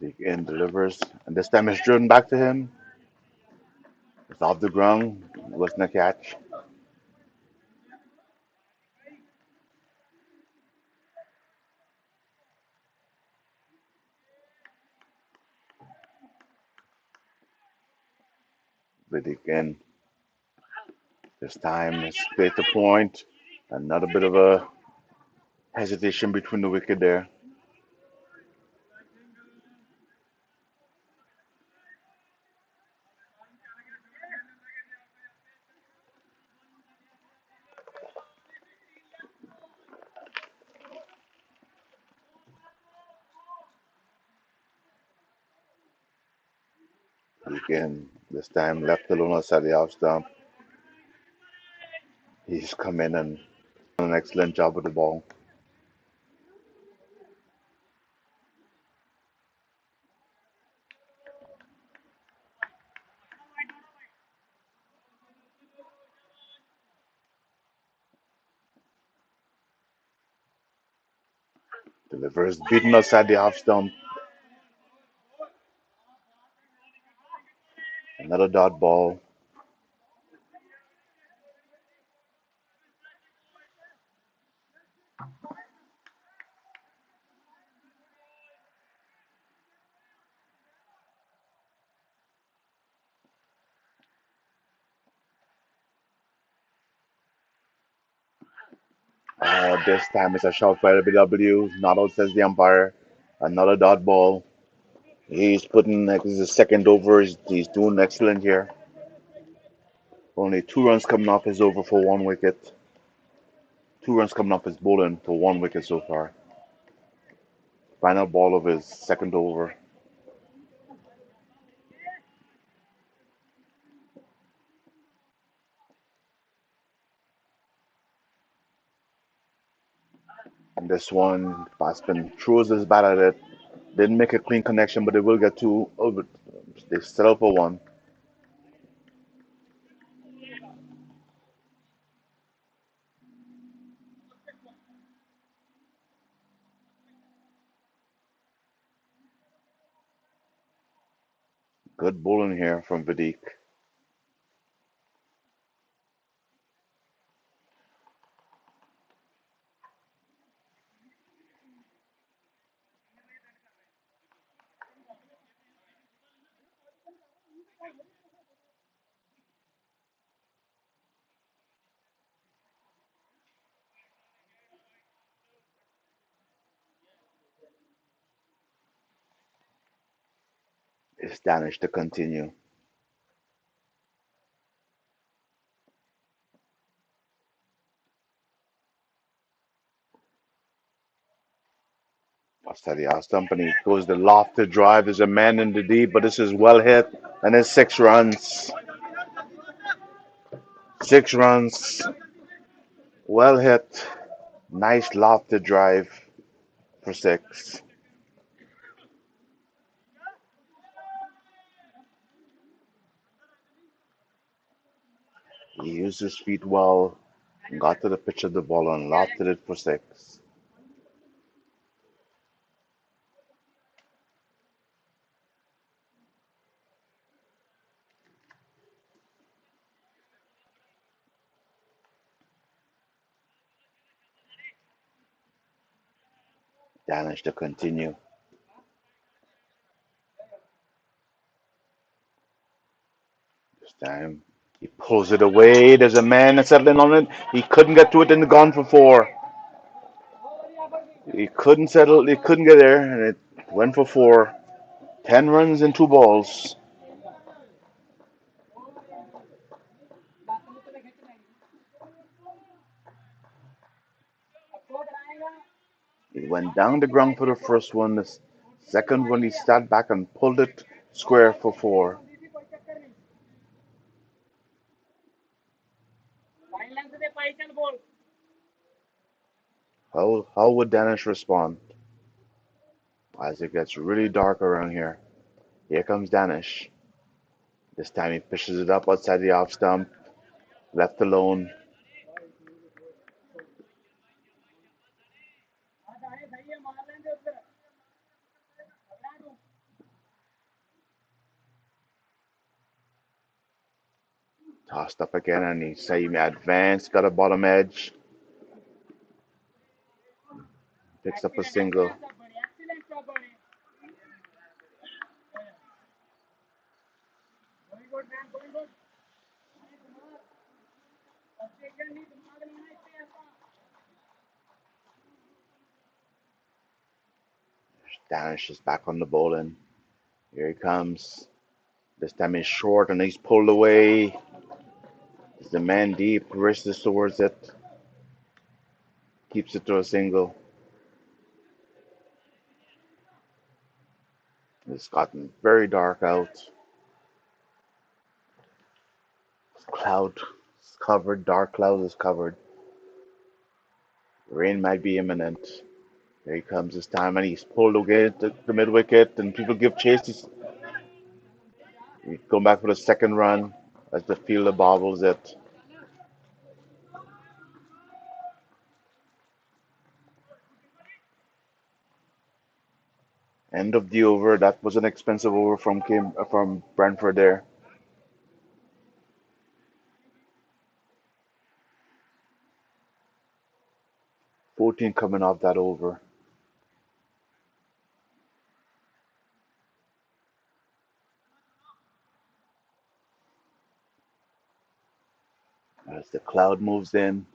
He again delivers, and this time it's driven back to him. It's off the ground. It wasn't a catch. But again, this time it's straight to point. Another bit of a hesitation between the wicket there. Again, this time left alone outside the off stump. He's come in and done an excellent job with the ball. Delivers beaten outside the off stump. Another dot ball. This time it's a shot for LBW. Not out, says the umpire. Another dot ball. He's putting like this is his second over. He's doing excellent here. Only 2 runs coming off his over for 1 wicket. 2 runs coming off his bowling for 1 wicket so far. Final ball of his second over. And this one, batsman throws his bat at it. Didn't make a clean connection, but they will get two. Oh, but they settle for one. Good bowling here from Vidic. It's Danish to continue. Steady out stump and he goes the lofted drive. There's a man in the deep, but this is well hit. And it's 6 runs. 6 runs. Well hit. Nice lofted drive for 6. He used his feet well, got to the pitch of the ball and lofted it for 6. Danish to continue. This time he pulls it away. There's a man settling on it. He couldn't get to it and gone for 4. He couldn't settle. He couldn't get there, and it went for 4. 10 runs and 2 balls. He went down the ground for the first one. The second one, he sat back and pulled it square for 4. How would Danish respond as it gets really dark around here? Here comes Danish. This time he pushes it up outside the off stump, left alone. Tossed up again, and he say he advanced, got a bottom edge, picks up a single. Danish is back on the bowling. Here he comes. This time he's short and he's pulled away. There's the man deep, races towards it, keeps it to a single. It's gotten very dark out. Cloud is covered, dark cloud is covered. Rain might be imminent. Here he comes this time, and he's pulled away to the mid wicket, and people give chase. He's going back for the second run as the fielder bobbles it. End of the over. That was an expensive over from Brantford there. 14 coming off that over. As the cloud moves in,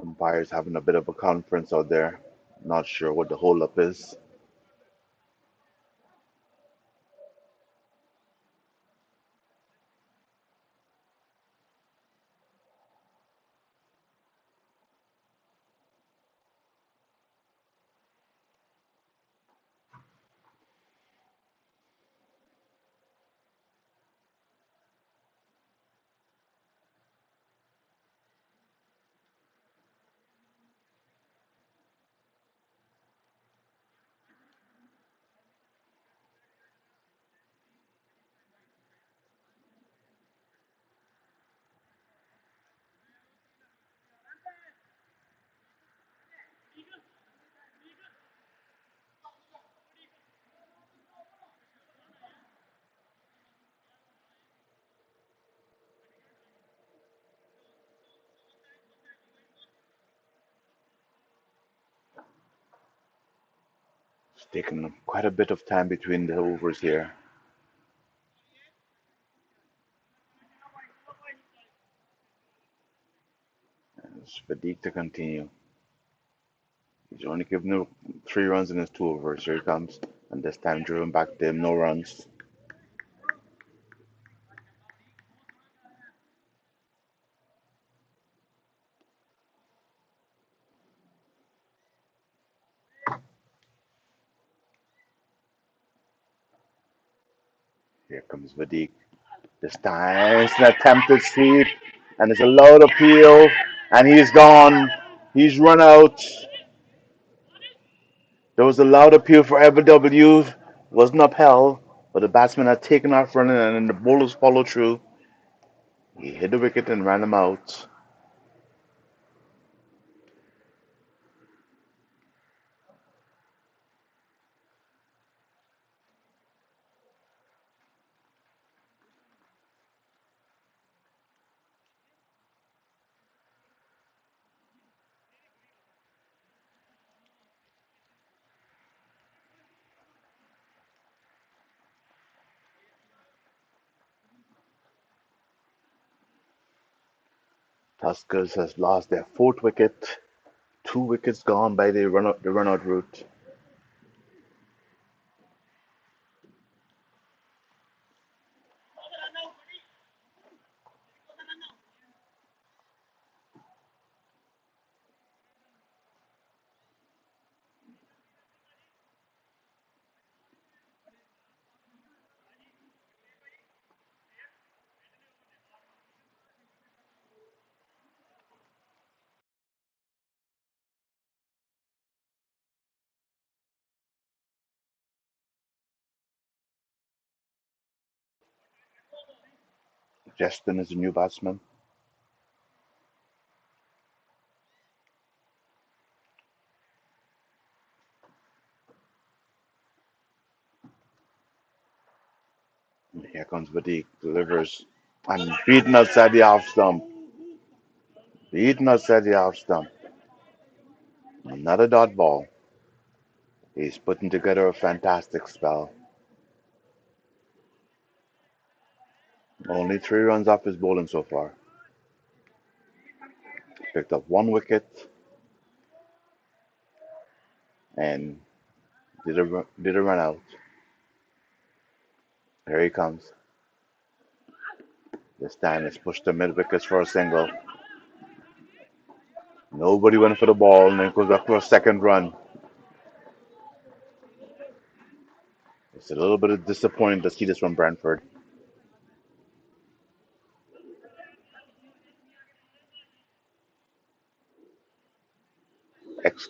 umpires having a bit of a conference out there. Not sure what the holdup is. It's taking quite a bit of time between the overs here. It's Fatigue to continue. He's only given them 3 runs in his 2 overs. Here he comes. And this time driven back to him, no runs. Here comes Vadik. This time it's an attempted sweep. And it's a loud appeal. And he's gone. He's run out. There was a loud appeal for LBW. Wasn't upheld. But the batsman had taken off running and then the bowlers followed through. He hit the wicket and ran him out. Tuskers has lost their 4th wicket. 2 wickets gone by the run out route. Justin is the new batsman. And here comes Vadik, delivers, and beaten outside the off stump. Beaten outside the off stump. Another dot ball. He's putting together a fantastic spell. Only 3 runs off his bowling so far. Picked up 1 wicket and did a run out. Here he comes. This time it's pushed to mid wickets for a single. Nobody went for the ball, and then goes back for a second run. It's a little bit disappointing to see this from Brantford.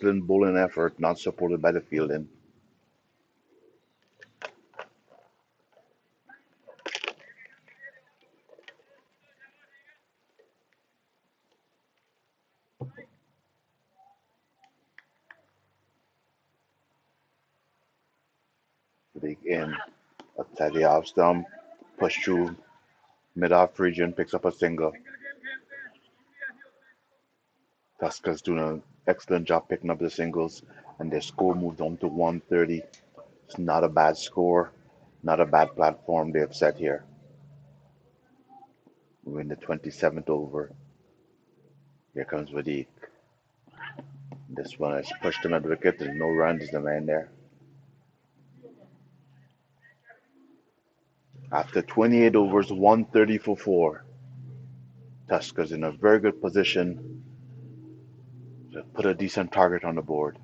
excellent bowling effort, not supported by the fielding. Dig in, outside the off stump, push through mid-off region, picks up a single. Tuskers doing an excellent job picking up the singles, and their score moved on to 130. It's not a bad score, not a bad platform they have set here. We're in the 27th over. Here comes Vadik. This one is pushed another wicket. There's no runs. The man there. After 28 overs, 130 for four. Tuskers in a very good position to put a decent target on the board.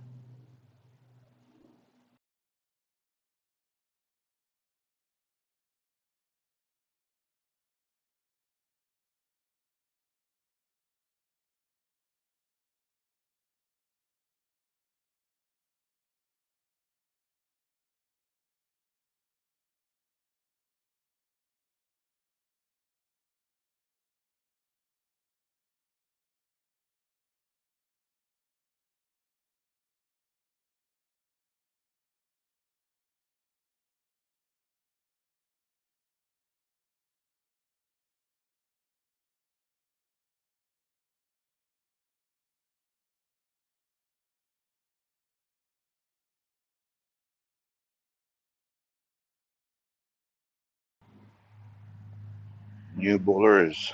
New bowler is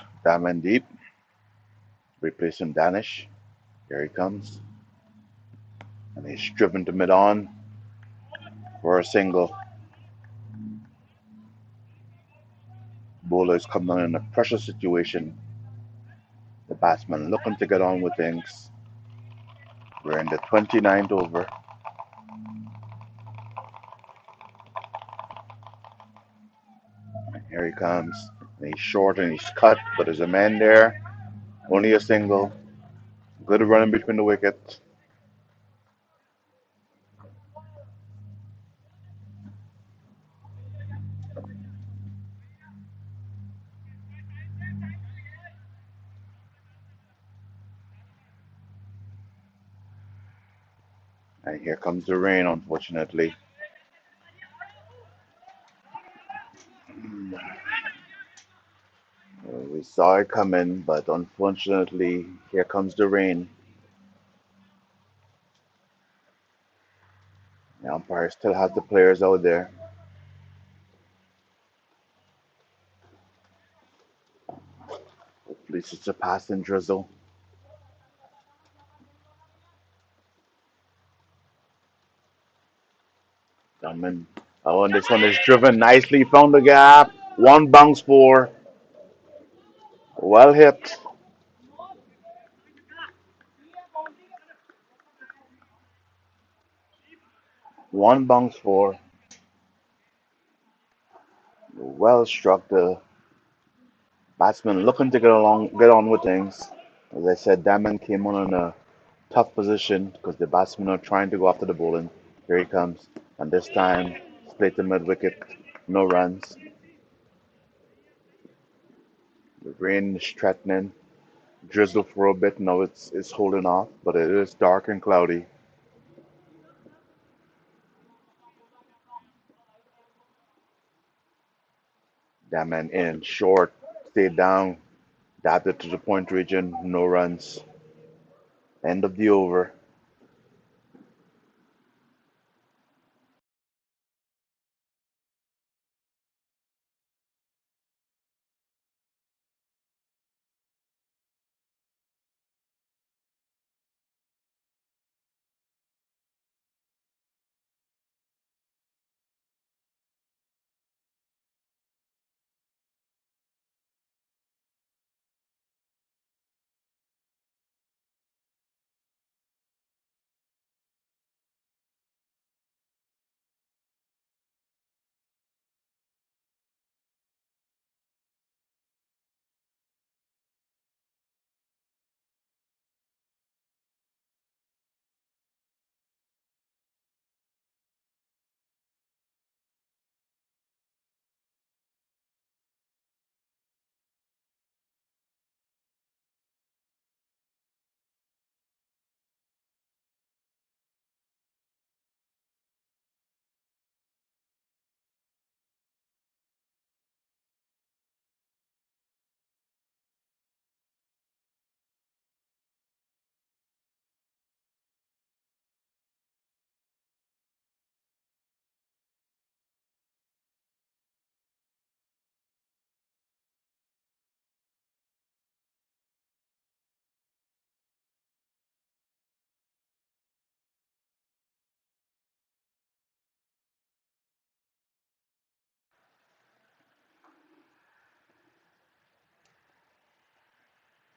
Deep, replacing Danish. Here he comes. And he's driven to mid on for a single. Bowler is coming on in a pressure situation. The batsman looking to get on with things. We're in the 29th over. Here he comes. And he's short and he's cut, but there's a man there. Only a single. Good running between the wickets. And here comes the rain, unfortunately. We saw it coming, but unfortunately, here comes the rain. The umpire still has the players out there. At least it's a passing drizzle. Dunman. Oh, and this one is driven nicely. Found the gap. One bounce for. Well hit. One bounce for. Well struck. The batsman looking to get on with things. As I said, Damon came on in a tough position because the batsmen are trying to go after the bowling. Here he comes. And this time, split the mid wicket. No runs. The rain is threatening. Drizzle for a bit. Now it's holding off, but it is dark and cloudy. Damon in short. Stayed down. Dabbed it to the point region. No runs. End of the over.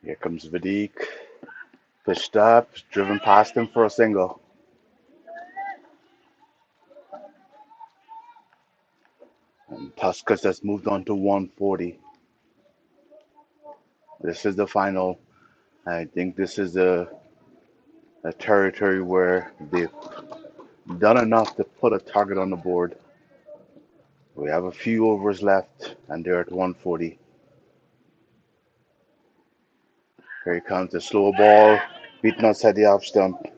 Here comes Vidic. Pitched up, driven past him for a single. And Tuskers has moved on to 140. This is the final. I think this is a territory where they've done enough to put a target on the board. We have a few overs left, and they're at 140. Here he comes, the slow ball, beaten outside the off stump.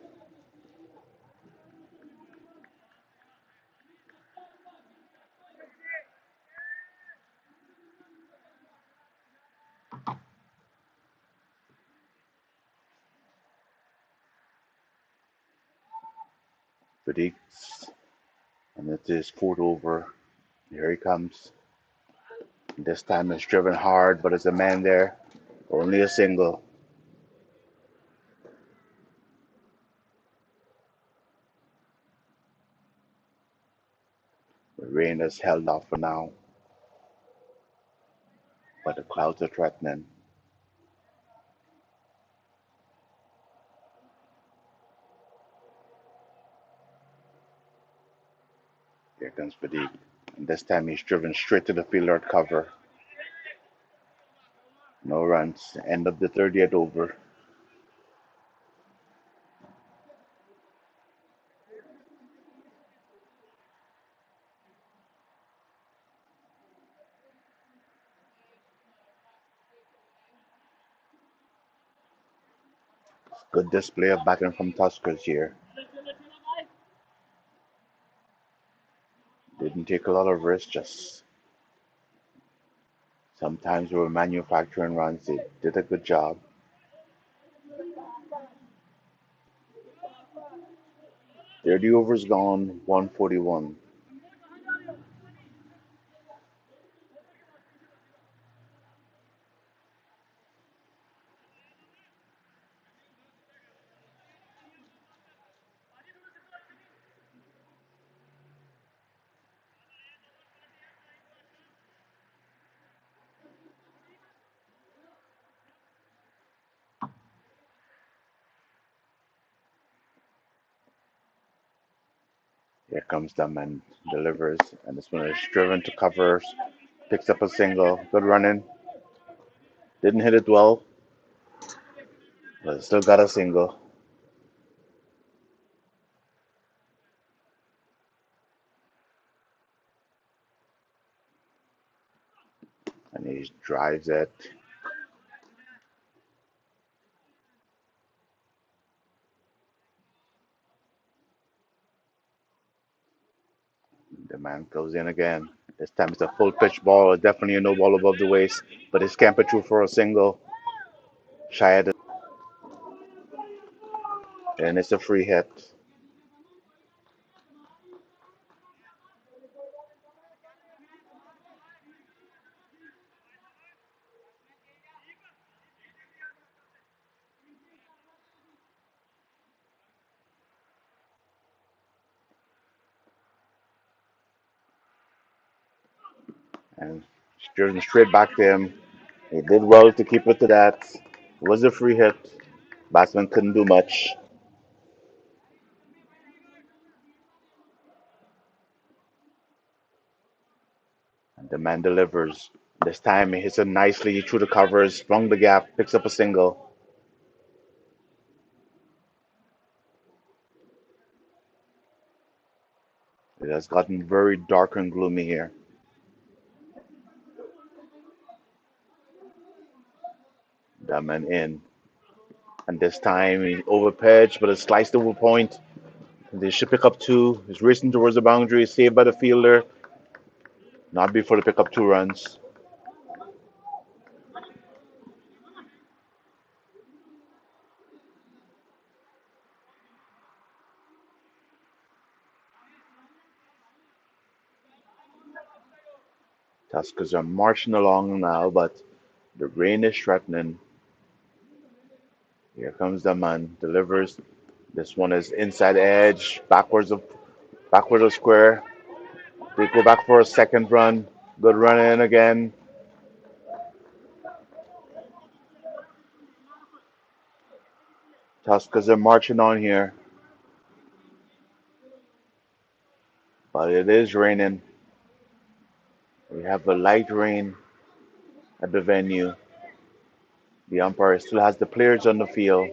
Vidic, and it is fourth over. Here he comes. This time it's driven hard, but there's a man there. Only a single. The rain has held off for now, but the clouds are threatening. Here comes Vidic. And this time he's driven straight to the fielder at cover. No runs. End of the 30th over. Good display of batting from Tuskers here. Didn't take a lot of risks, just sometimes we were manufacturing runs. They did a good job. 30 overs gone, 141. Here comes the man, delivers, and this one is driven to covers, picks up a single. Good running. Didn't hit it well, but still got a single. And he drives it. The man goes in again. This time it's a full pitch ball, definitely a no ball above the waist, but it's scampered through for a single. Shy at it, and it's a free hit. And driven straight back to him. He did well to keep it to that. It was a free hit. Batsman couldn't do much. And the man delivers. This time he hits it nicely through the covers, sprung the gap, picks up a single. It has gotten very dark and gloomy here. That man in. And this time he overpitched, but it sliced over point. They should pick up two. He's racing towards the boundary, saved by the fielder. Not before they pick up 2 runs. Tuskers are marching along now, but the rain is threatening. Here comes the man, delivers. This one is inside edge, backwards of square. They go back for a second run. Good run in again. Tuskers are marching on here, but it is raining. We have a light rain at the venue. The umpire still has the players on the field,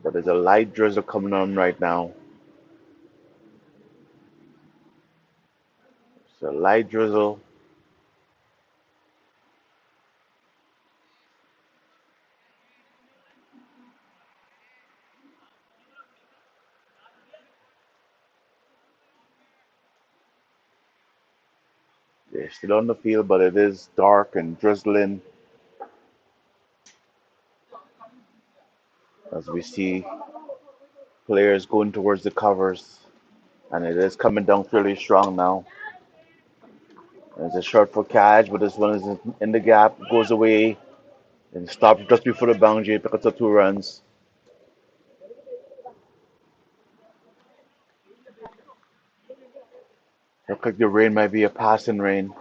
but there's a light drizzle coming on right now. It's a light drizzle. They're still on the field, but it is dark and drizzling as we see players going towards the covers, and it is coming down fairly strong now. There's a shot for catch, but this one is in the gap, goes away, and stops just before the boundary, picks up 2 runs. Looks like the rain might be a passing rain.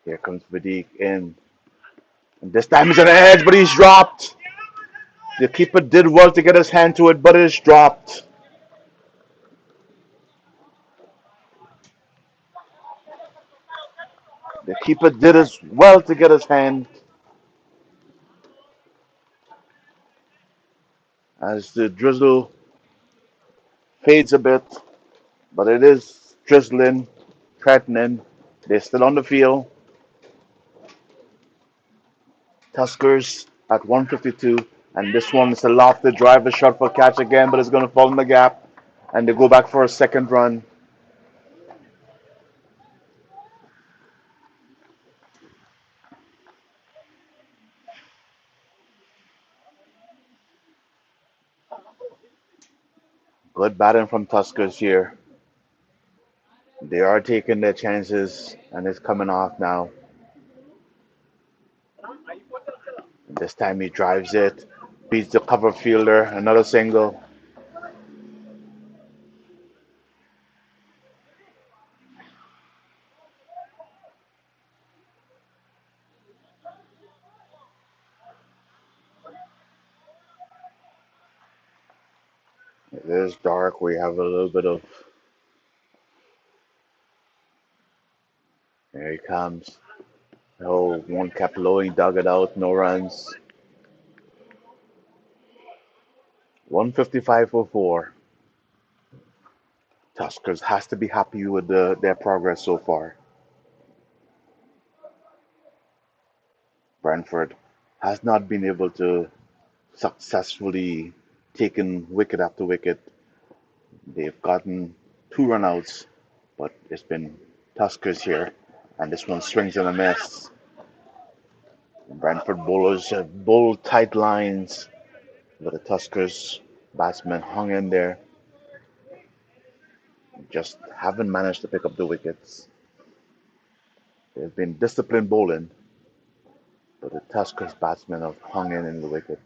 Here comes Vadik in. And this time he's on the edge, but he's dropped. The keeper did well to get his hand to it, but it's dropped. The keeper did as well to get his hand as the drizzle fades a bit, but it is drizzling, threatening. They're still on the field. Tuskers at 152, and this one is a lofted drive, a shot for catch again, but it's going to fall in the gap, and they go back for a second run. Good batting from Tuskers here. They are taking their chances, and it's coming off now. This time he drives it, beats the cover fielder, another single. It is dark. We have a little bit of. There he comes. Oh, one kept lowing, dug it out, no runs. 155 for 4. Tuskers has to be happy with their progress so far. Brantford has not been able to successfully taken wicket after wicket. They've gotten 2 runouts, but it's been Tuskers here, and this one swings and a miss. Brantford bowlers have bowled tight lines, but the Tuskers batsmen hung in there, just haven't managed to pick up the wickets. They've been disciplined bowling, but the Tuskers batsmen have hung in the wicket.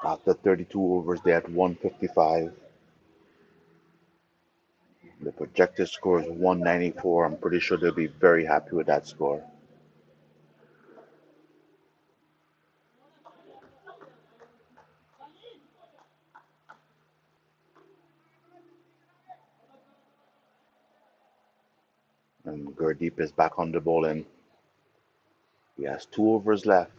After 32 overs, they're at 155. The projected score is 194. I'm pretty sure they'll be very happy with that score. And Gurdeep is back on the bowling. He has 2 overs left.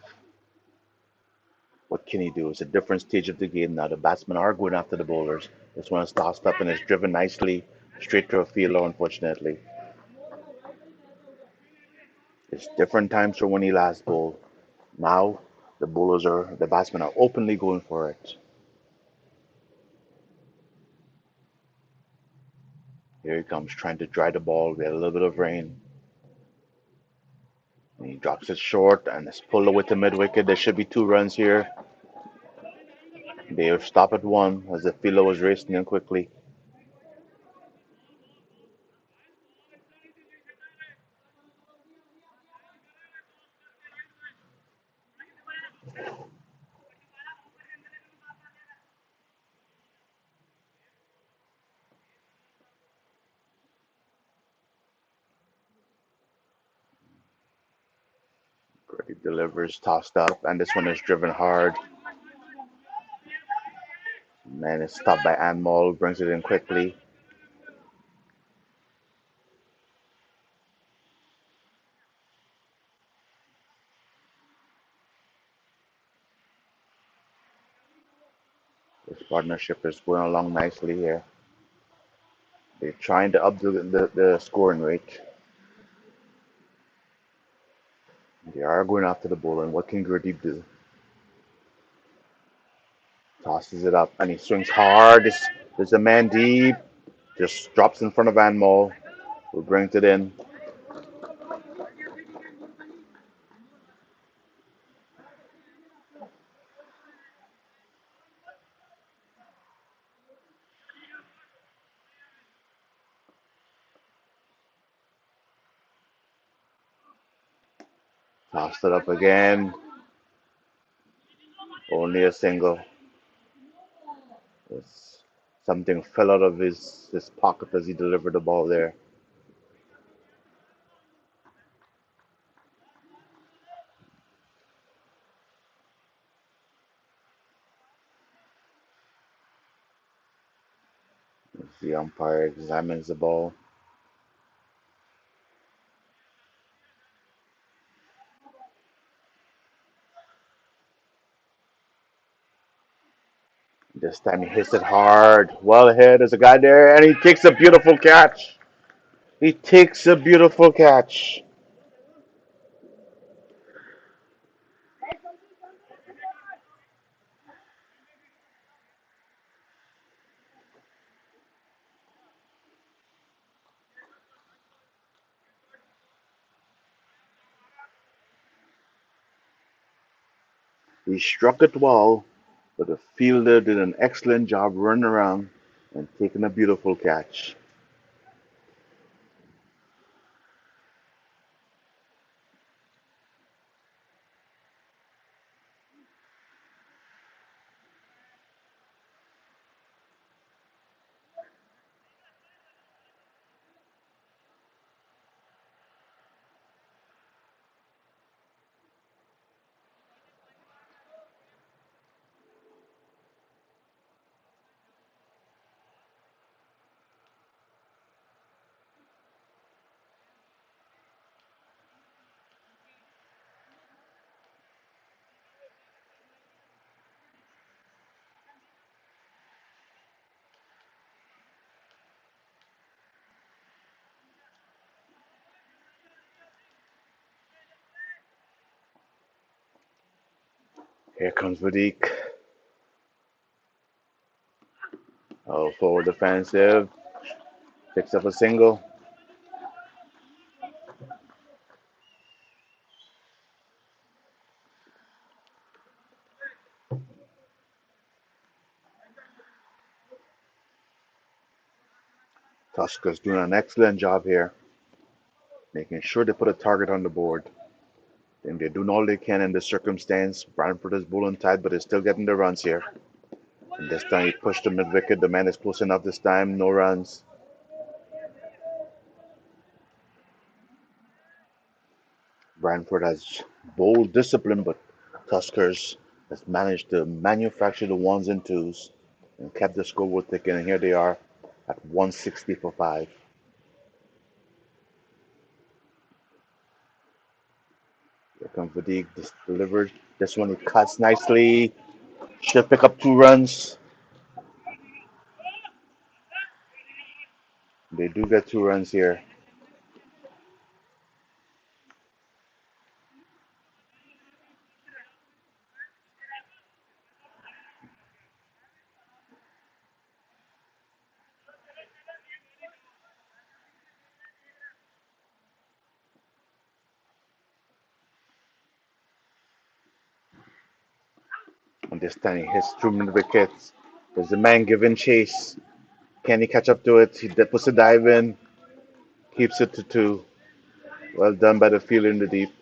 What can he do? It's a different stage of the game now. The batsmen are going after the bowlers. This one is tossed up and is driven nicely straight to a fielder, unfortunately. It's different times from when he last bowled. Now the batsmen are openly going for it. Here he comes trying to dry the ball. We had a little bit of rain. And he drops it short and it's pulled away to mid wicket. There should be 2 runs here. They stop at 1 as the fielder was racing in quickly. He delivers, tossed up, and this one is driven hard. Man is stopped by Anmol, brings it in quickly. This partnership is going along nicely here. They're trying to up the scoring rate. They are going after the ball, and what can Gurdeep do? Tosses it up, and he swings hard. There's a man deep. Just drops in front of Anmol, who brings it in. Tossed it up again. Only a single. It's, something fell out of his pocket as he delivered the ball there. The umpire examines the ball. This time he hits it hard. Well ahead. There's a guy there, and he takes a beautiful catch. He takes a beautiful catch. He struck it well, but the fielder did an excellent job running around and taking a beautiful catch. Here comes Vadik. Oh, forward defensive. Picks up a single. Tuskers doing an excellent job here, making sure they put a target on the board. And they're doing all they can in this circumstance. Brantford is bowling tight, but they're still getting the runs here. And this time he pushed the mid wicket. The man is close enough this time. No runs. Brantford has bowled discipline, but Tuskers has managed to manufacture the ones and twos and kept the scoreboard ticking. And here they are at 160 for 5. Here comes Vadik. This delivered. This one he cuts nicely. Should pick up 2 runs. They do get 2 runs here. And this time he hits through mid wickets. There's the man giving chase. Can he catch up to it? He puts a dive in. Keeps it to 2. Well done by the fielder in the deep.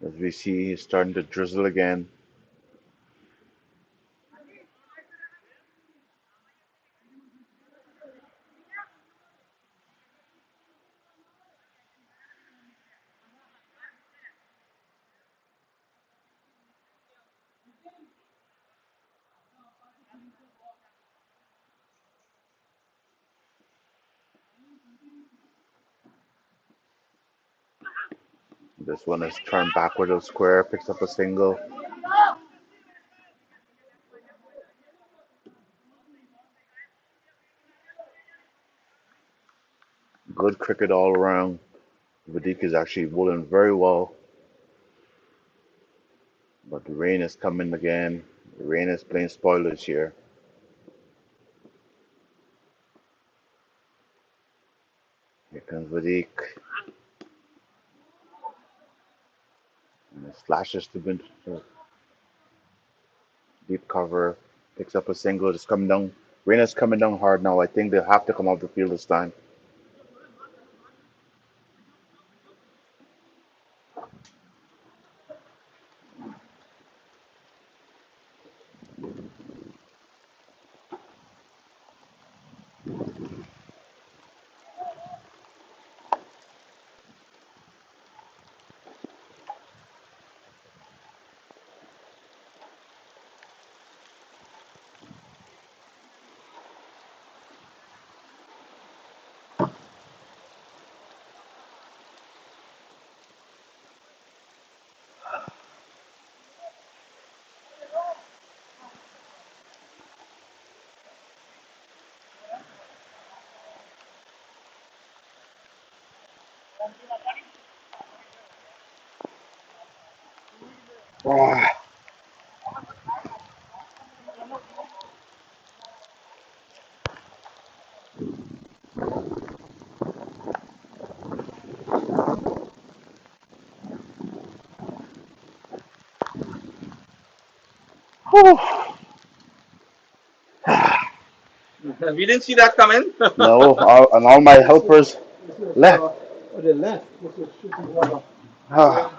As we see, he's starting to drizzle again. This one is turned backward of square, picks up a single. Good cricket all around. Vadik is actually bowling very well, but the rain is coming again. The rain is playing spoilers here. Here comes Vadik. And it slashes to deep cover. Picks up a single. It's coming down. Rain is coming down hard now. I think they'll have to come off the field this time. Ah. Whew. We didn't see that coming. No, and all my helpers left. Ah.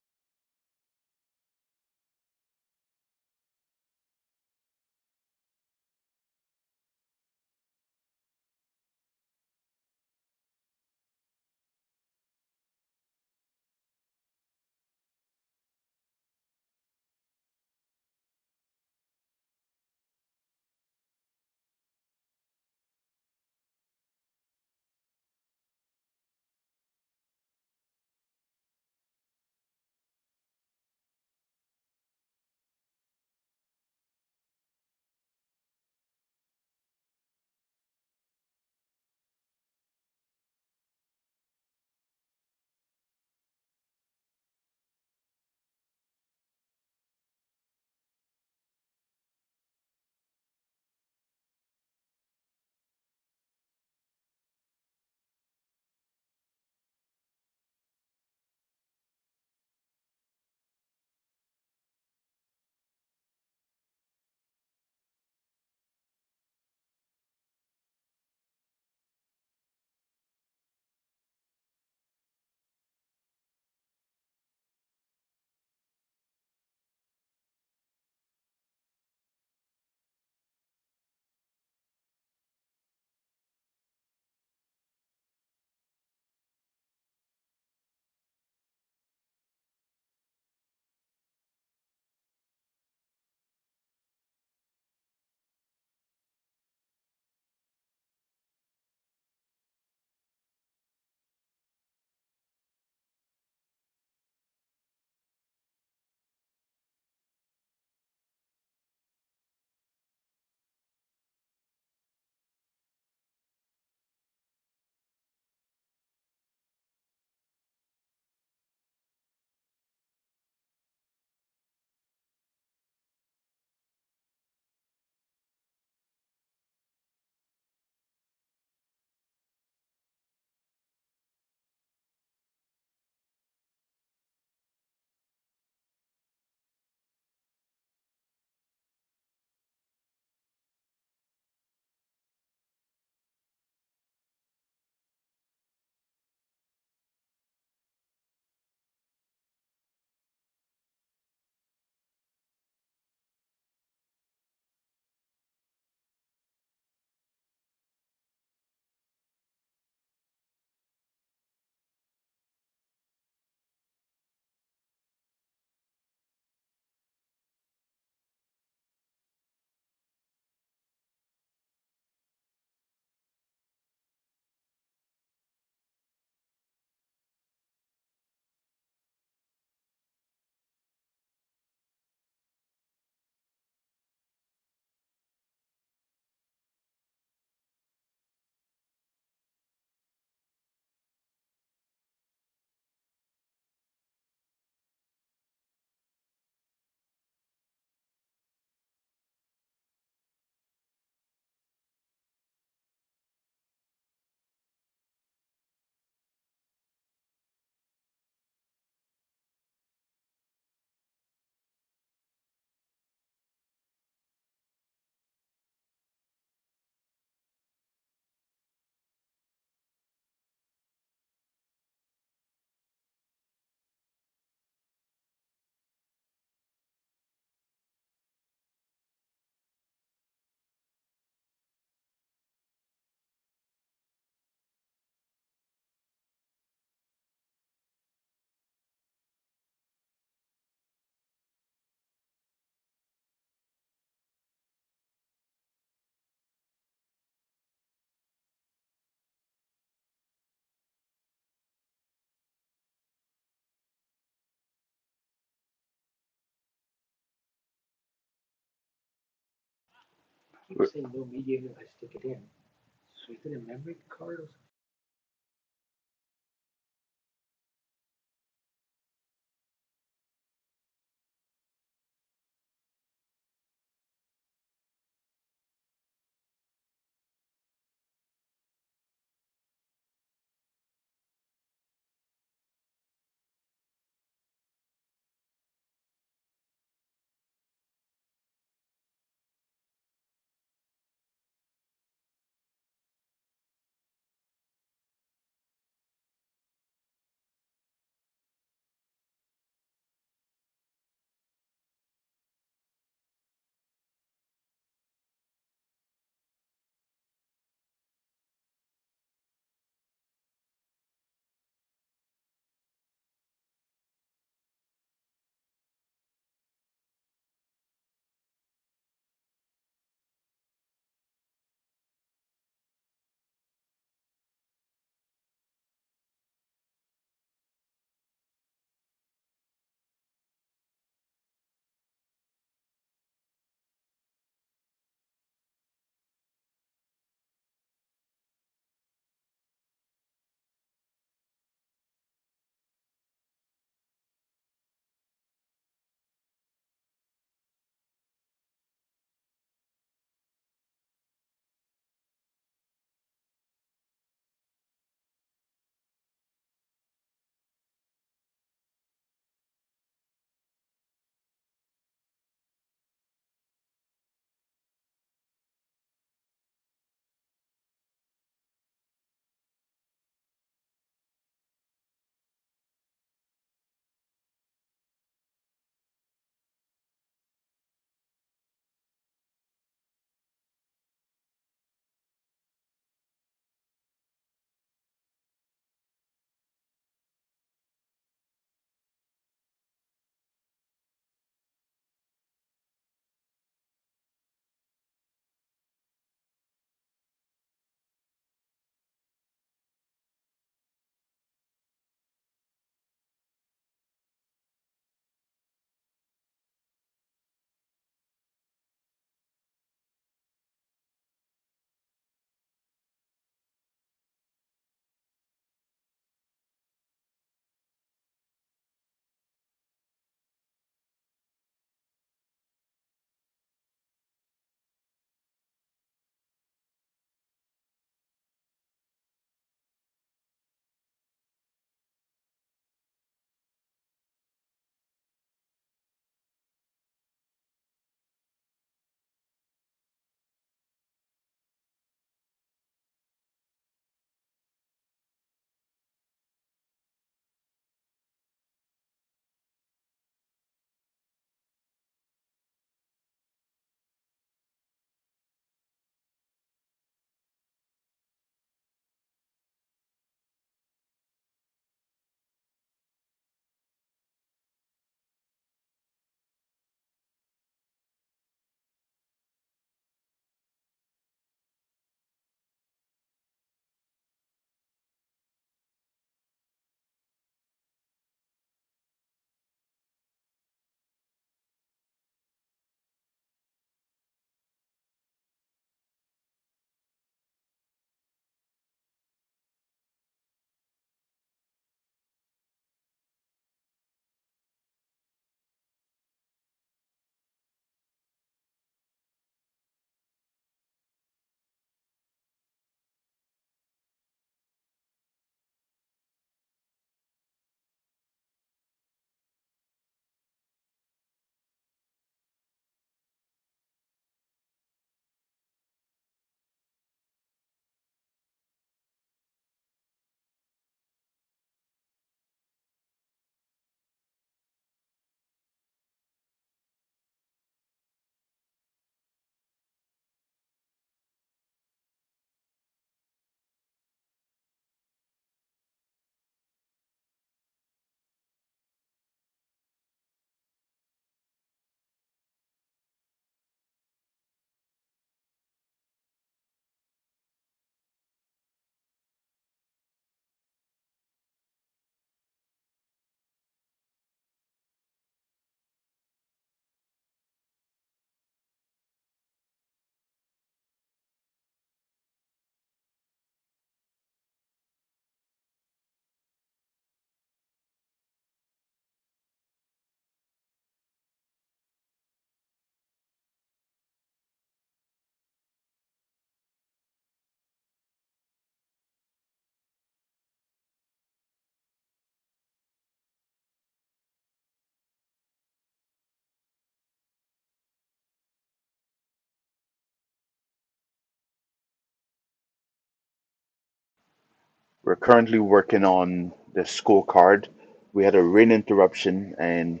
We're currently working on the scorecard. We had a rain interruption, and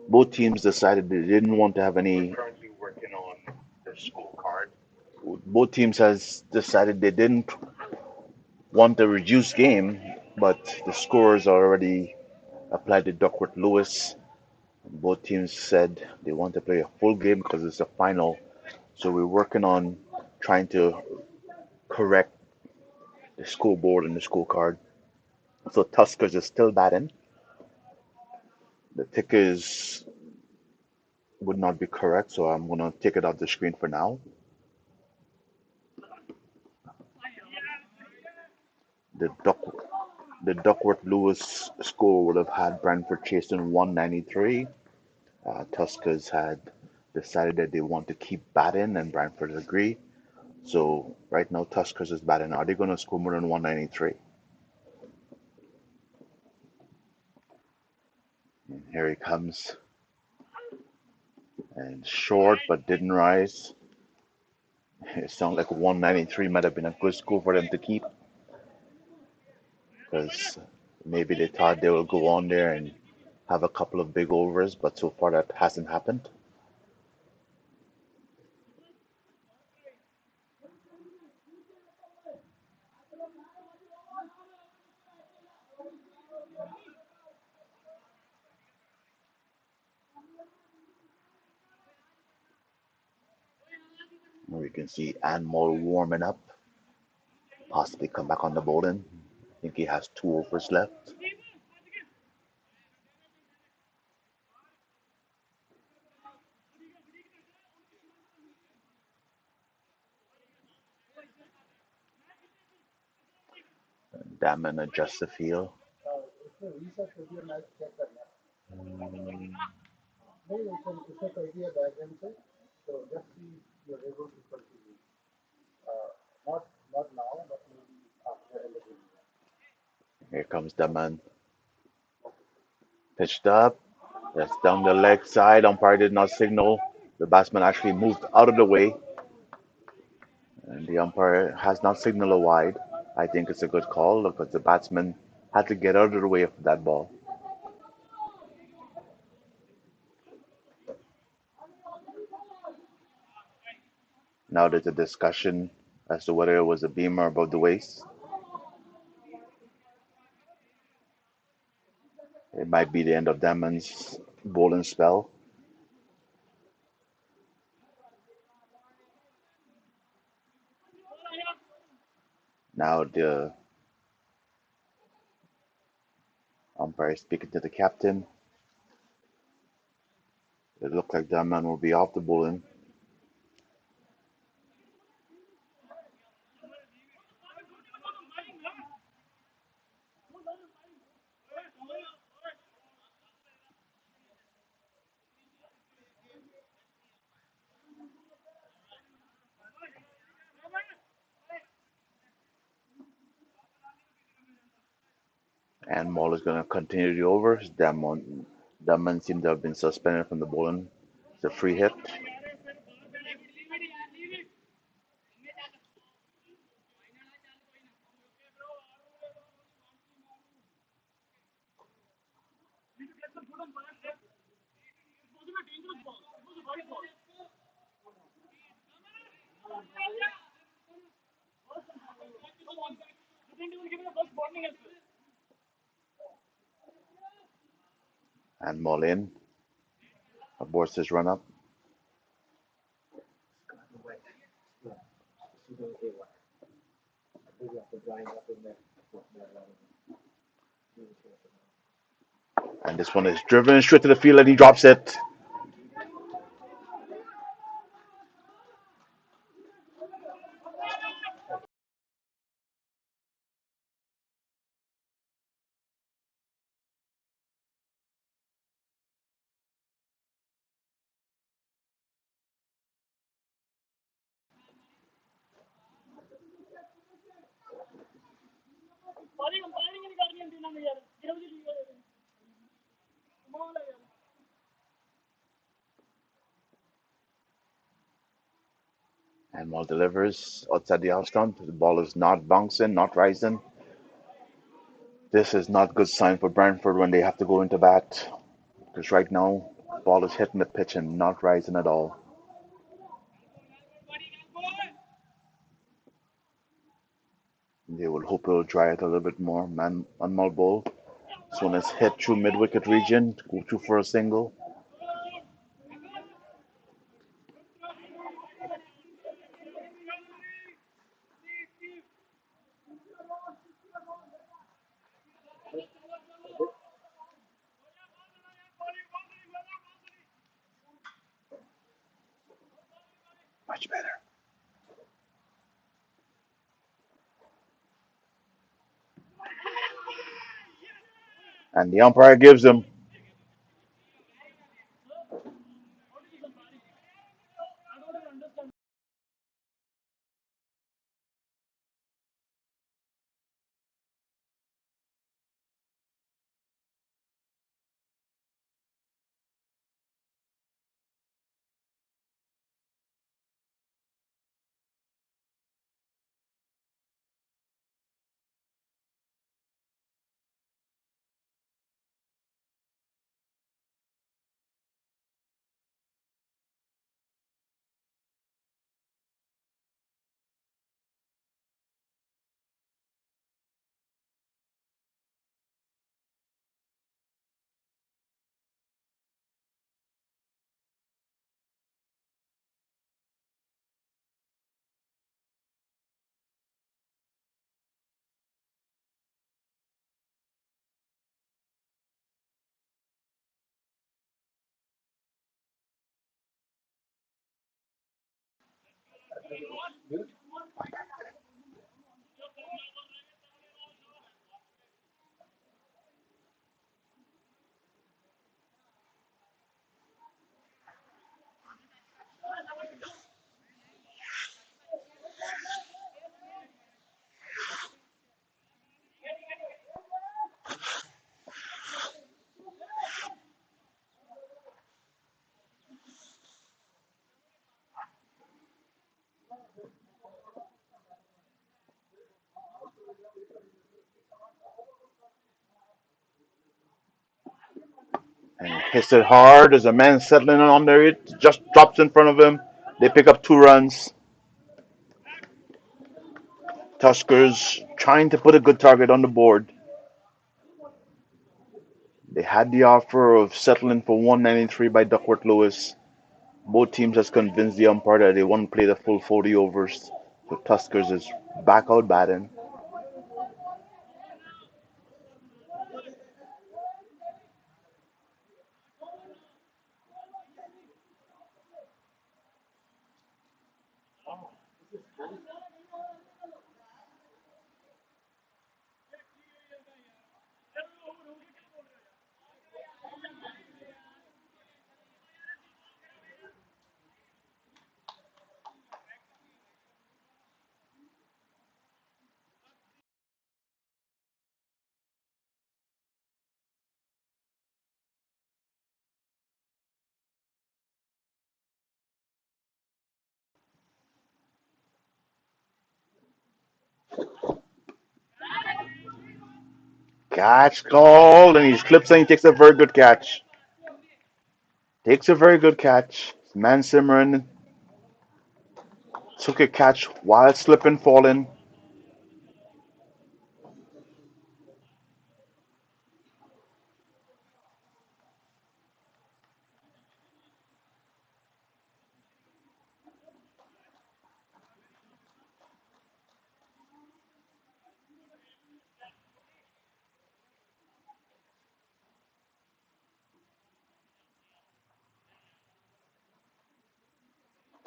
both teams decided they didn't want to have any. Currently working on the scorecard. Both teams has decided they didn't want a reduced game, but the scores are already applied to Duckworth Lewis. Both teams said they want to play a full game because it's a final. So we're working on trying to correct the scoreboard and the scorecard. So Tuskers is still batting. The tickers would not be correct, so I'm gonna take it off the screen for now. The Duck the Duckworth Lewis score would have had Brantford chasing 193. Tuskers had decided that they want to keep batting, and Brantford agree. So right now, Tuskers is batting. Are they going to score more than 193? And here he comes, and short but didn't rise. It sounds like 193 might have been a good score for them to keep because maybe they thought they would go on there and have a couple of big overs, but so far that hasn't happened. We can see Anmol warming up, possibly come back on the bowling. I think he has two overs left. Damon adjusts the field. Here comes Damon. Pitched up. That's down the leg side. Umpire did not signal. The batsman actually moved out of the way, and the umpire has not signaled a wide. I think it's a good call because the batsman had to get out of the way of that ball. Now there's a discussion as to whether it was a beamer above the waist. It might be the end of Damon's bowling spell. Now the umpire is speaking to the captain. It looked like Damon will be off the bowling. And Maul is going to continue the overs. Damon seemed to have been suspended from the bowling. It's a free hit. And Maul in. Aborts his run up. And this one is driven straight to the field and he drops it. And Maul delivers outside the off stump. The ball is not bouncing, not rising. This is not good sign for Brantford when they have to go into bat. Because right now, ball is hitting the pitch and not rising at all. They will hope it'll dry it a little bit more. Man on ball. This one is hit through mid wicket region. Go through for a single. Much better. And the umpire gives him. And he hits it hard. There's a man settling on there. It just drops in front of him. They pick up 2 runs. Tuskers trying to put a good target on the board. They had the offer of settling for 193 by Duckworth Lewis. Both teams has convinced the umpire that they won't play the full 40 overs. So Tuskers is back out batting. Catch called, and he clips and he takes a very good catch. Takes a very good catch. Man Simran took a catch while slipping, falling.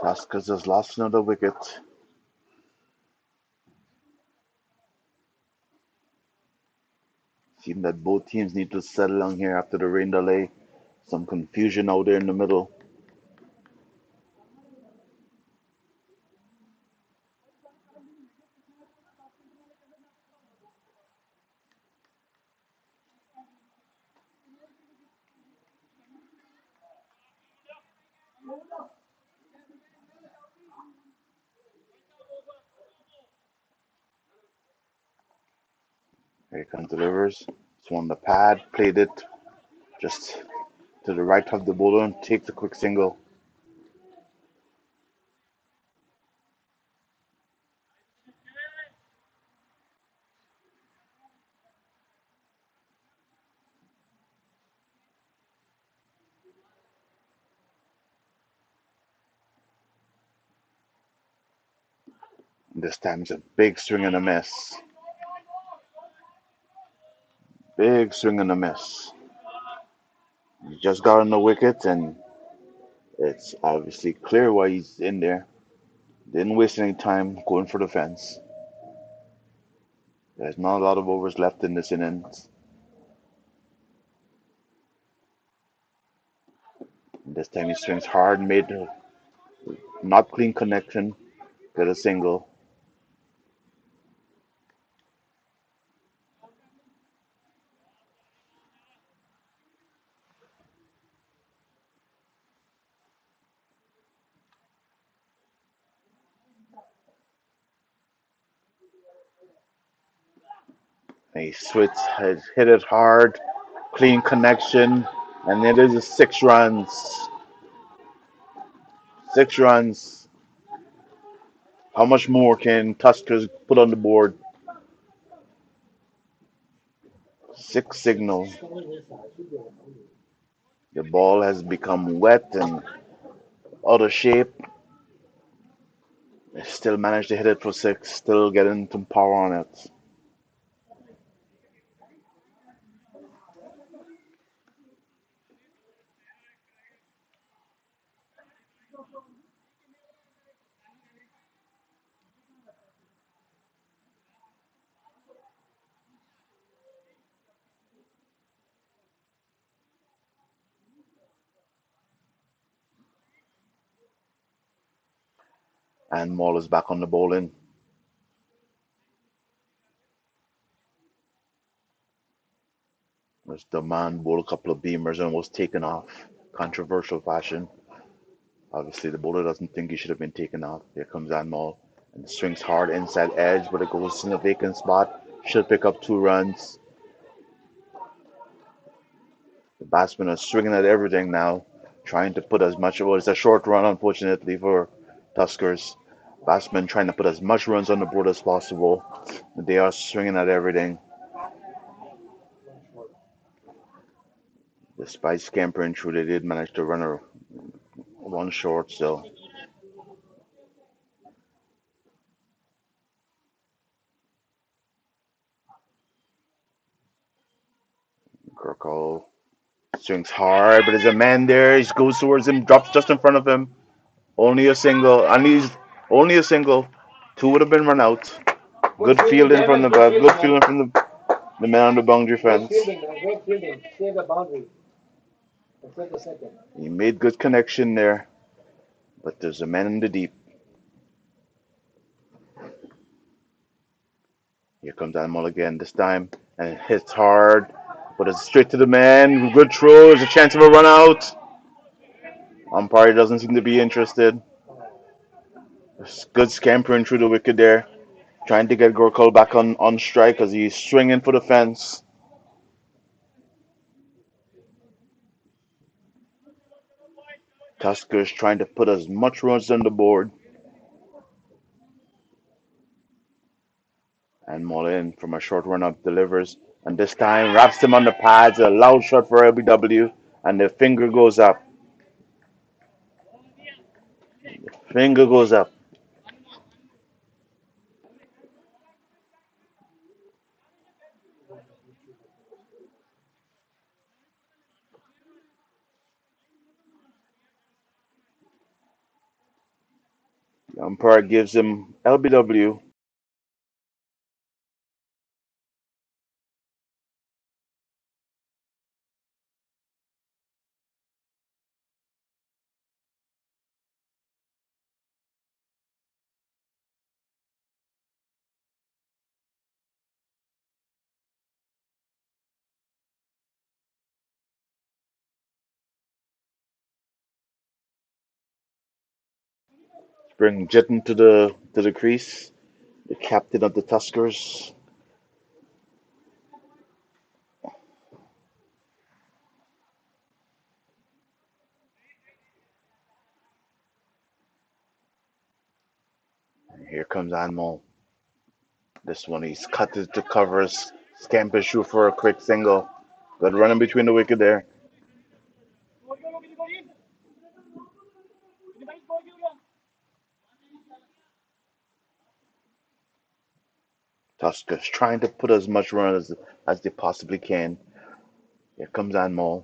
Tuskers has lost another wicket. Seems that both teams need to settle down here after the rain delay. Some confusion out there in the middle. Here comes delivers. Swung the pad, played it just to the right of the bowler and takes a quick single. This time it's a big swing and a miss. Big swing and a miss. He just got on the wicket and it's obviously clear why he's in there. Didn't waste any time going for the fence. There's not a lot of overs left in this innings. This time he swings hard, made a not clean connection, get a single. And he has hit it hard, clean connection, and it is a 6 runs. 6 runs. How much more can Tuskers put on the board? Six signal. The ball has become wet and out of shape. They still managed to hit it for six, still getting some power on it. And Maul is back on the bowling. As the man bowled a couple of beamers and was taken off. Controversial fashion. Obviously, the bowler doesn't think he should have been taken off. Here comes Anmol and swings hard inside edge, but it goes in a vacant spot. Should pick up 2 runs. The batsmen are swinging at everything now, trying to put as much. Well, it's a short run, unfortunately, for Tuskers. Batsmen trying to put as much runs on the board as possible. They are swinging at everything. Despite scampering through, they did manage to run a one short, so Gurkle swings hard, but there's a man there. He goes towards him, drops just in front of him. Only a single, and he's only a single. Two would have been run out. Good fielding from the good fielding from the man on the boundary fence. He made good connection there, but there's a man in the deep. Here comes Animal again this time, and it hits hard, but it's straight to the man. Good throw. There's a chance of a run out. Umpire doesn't seem to be interested. Good scampering through the wicket there, trying to get Gorkal back on strike as he's swinging for the fence. Tuskers trying to put as much runs on the board. And Mullen from a short run up delivers. And this time wraps him on the pads. A loud shot for LBW. And the finger goes up. Finger goes up. The umpire gives him LBW. Bring Jitten to the crease. The captain of the Tuskers. Here comes Anmol. This one he's cut it to covers. Scamper shoot for a quick single. Good running between the wicket there. Tuskers trying to put as much run as they possibly can. Here comes Anmol.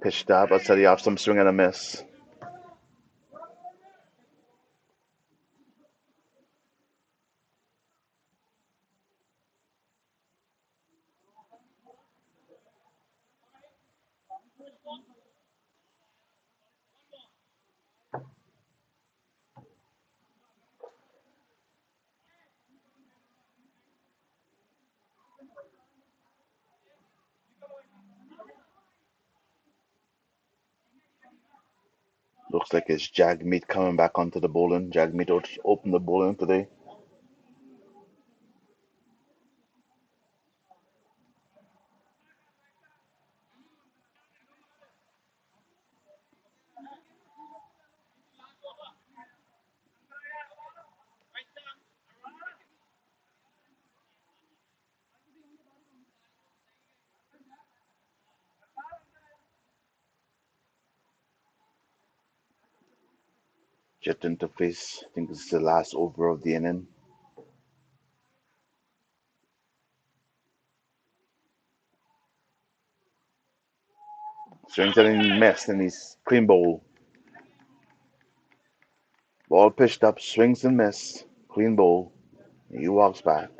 Pitched up, outside the off some swing and a miss. Looks like it's Jagmeet coming back onto the bowling. Jagmeet opened the bowling today. Jet into face. I think this is the last over of the inning. Swings and he missed and he's clean bowl. Ball pitched up, swings and miss. Clean bowl. He walks back.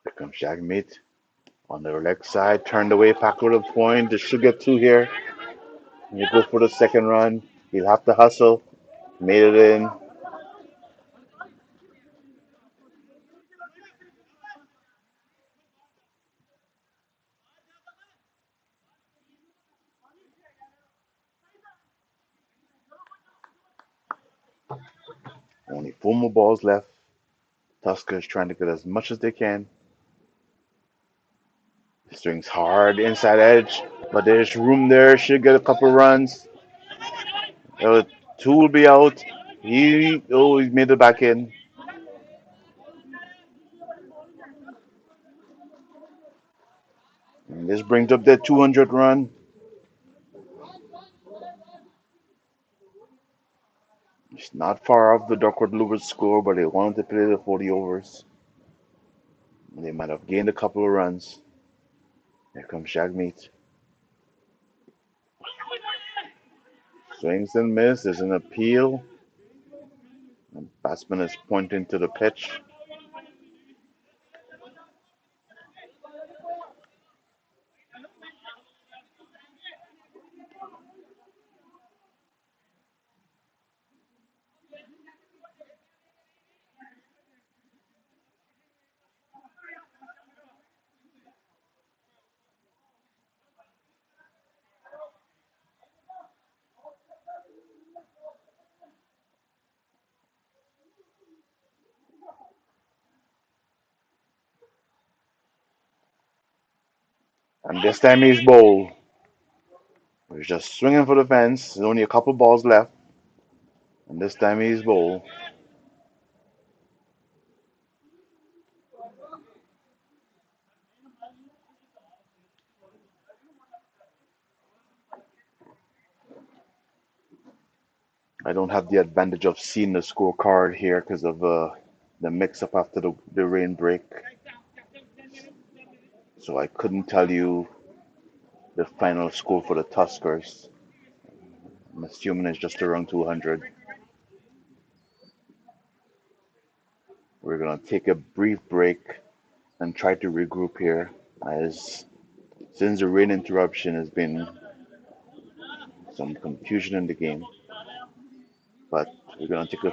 Here comes Jagmeet on the leg side, turned away, back to the point. They should get two here. You go for the second run. He'll have to hustle. Made it in. Only four more balls left. Tuskers trying to get as much as they can. Swings hard inside edge, but there's room there. Should get a couple runs. Two will be out. He made it back in. And this brings up their 200 run. It's not far off the Duckworth Lewis score, but they wanted to play the 40 overs. They might have gained a couple of runs. Here comes Jagmeet. Swings and misses. There's an appeal. The batsman is pointing to the pitch. And this time he's bowled. He's just swinging for the fence. There's only a couple balls left. And this time he's bowled. I don't have the advantage of seeing the scorecard here because of the mix-up after the rain break, so I couldn't tell you the final score for the Tuskers. I'm assuming it's just around 200. We're gonna take a brief break and try to regroup here, as since the rain interruption has been some confusion in the game. But we're gonna take a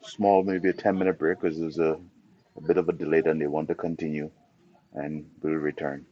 small, maybe a 10-minute break because there's a bit of a delay, then they want to continue, and we'll return.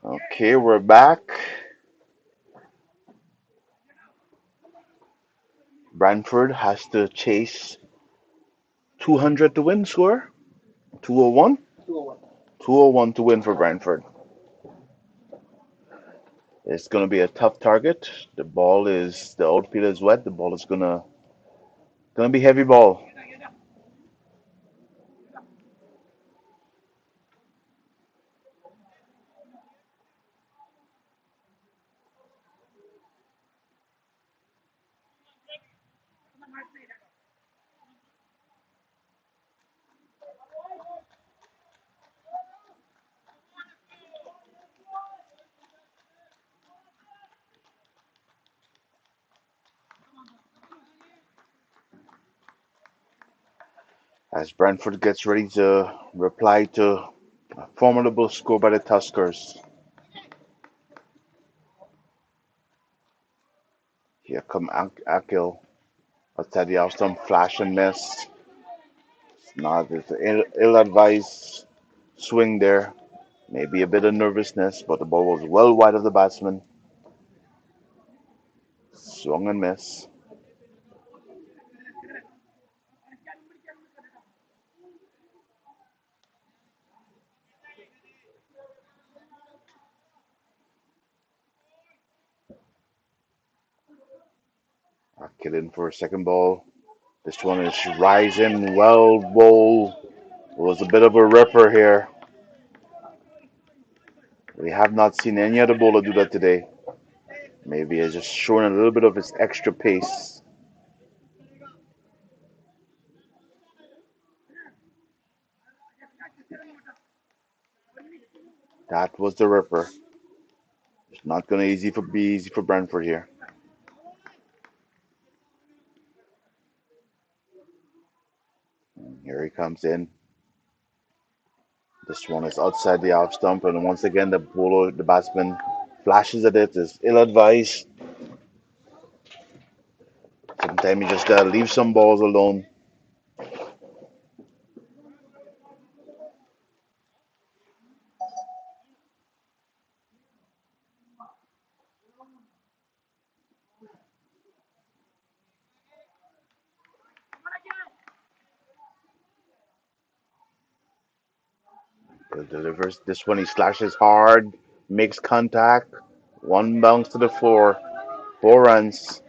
Okay, we're back. Brantford has to chase 200 to win score. 201? 201 to win for Brantford. It's going to be a tough target. The outfield is wet. The ball is gonna be heavy ball. As Brantford gets ready to reply to a formidable score by the Tuskers. Here come Akil. Outside the off stump, flash and miss. Not it's an ill-advised swing there. Maybe a bit of nervousness, but the ball was well wide of the batsman. Swung and miss. Akil in for a second ball. This one is rising, well bowled. It was a bit of a ripper here. We have not seen any other bowler do that today. Maybe he's just showing a little bit of his extra pace. That was the ripper. It's not going to be easy for Brantford here. And here he comes in. This one is outside the off stump, and once again the batsman flashes at it. Is ill advised. Sometimes you just gotta leave some balls alone. He delivers this one. He slashes hard, makes contact. One bounce to the floor. 4 runs.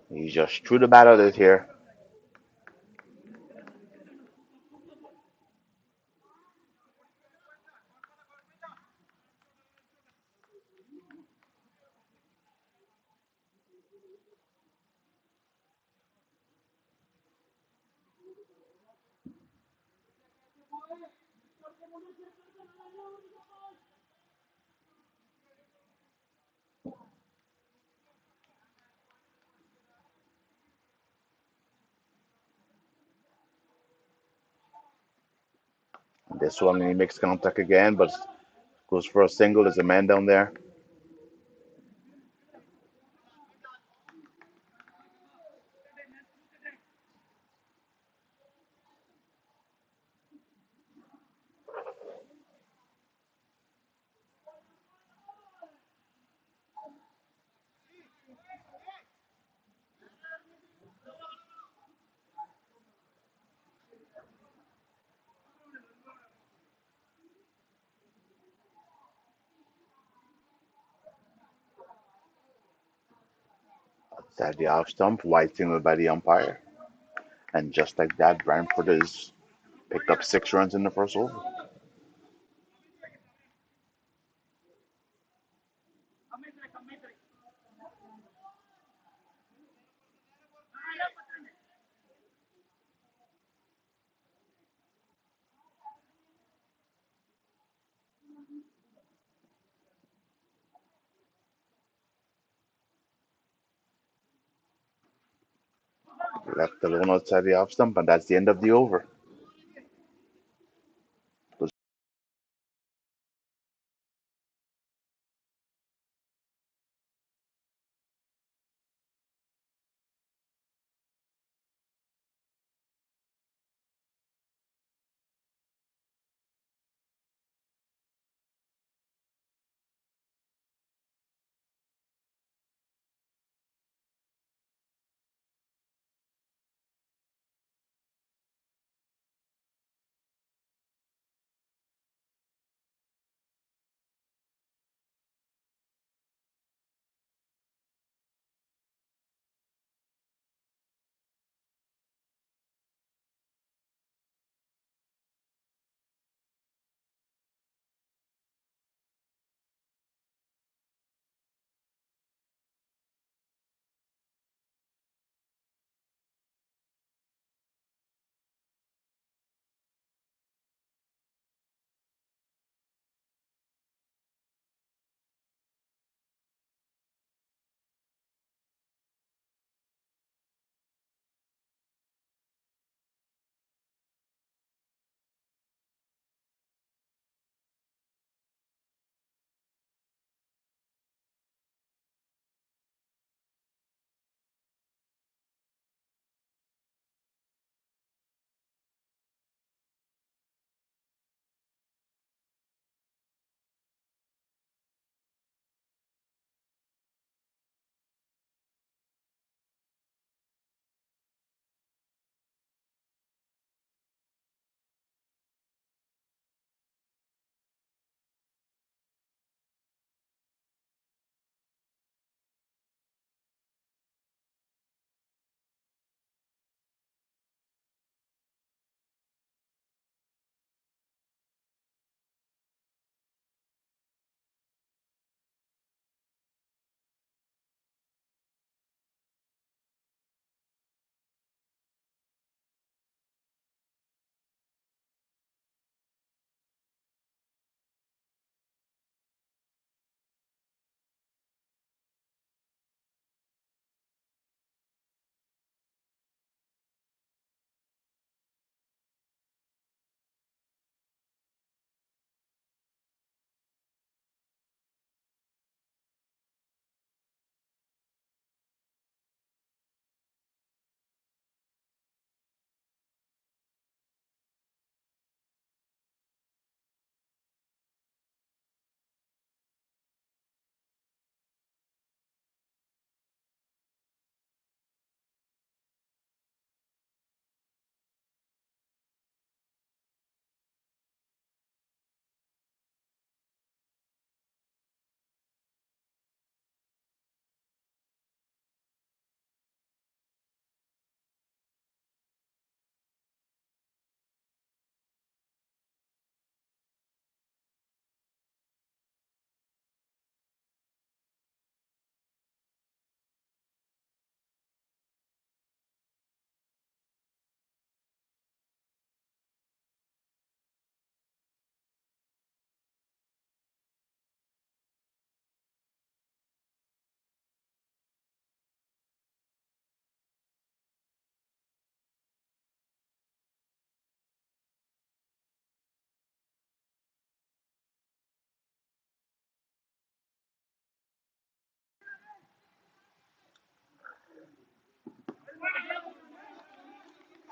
He just threw the bat at it here. This one he makes contact again, but goes for a single. There's a man down there. Outside the off stump, wide single by the umpire. And just like that, Branford has picked up 6 runs in the first over. Left alone outside the off stump, and that's the end of the over.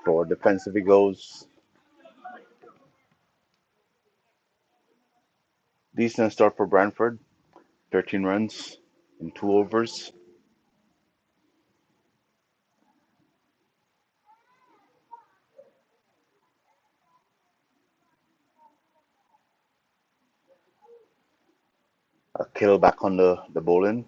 For defensive, he goes. Decent start for Brantford. 13 runs in 2 overs. A kill back on the bowling.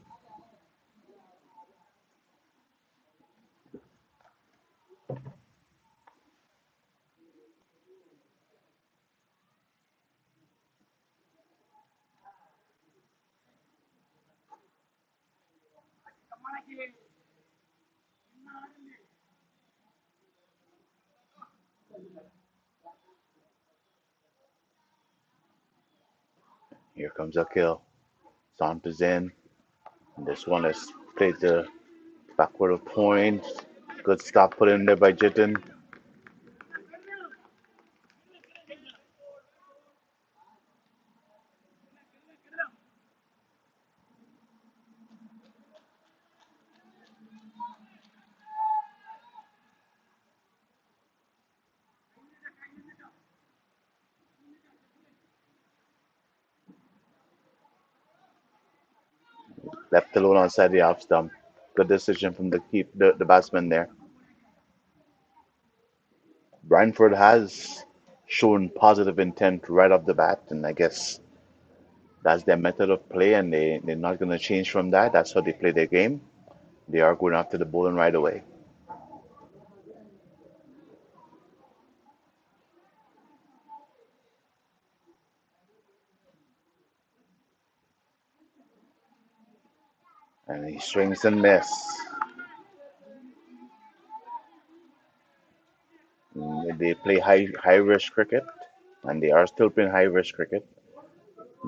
Here comes a kill. Saunters in. And this one is played the backward of point. Good stop put in there by Jitten. Left alone outside the off stump. Good decision from the batsman there. Branford has shown positive intent right off the bat, and I guess that's their method of play, and they're not going to change from that. That's how they play their game. They are going after the bowling right away. And he swings and miss. They play high risk cricket, and they are still playing high risk cricket.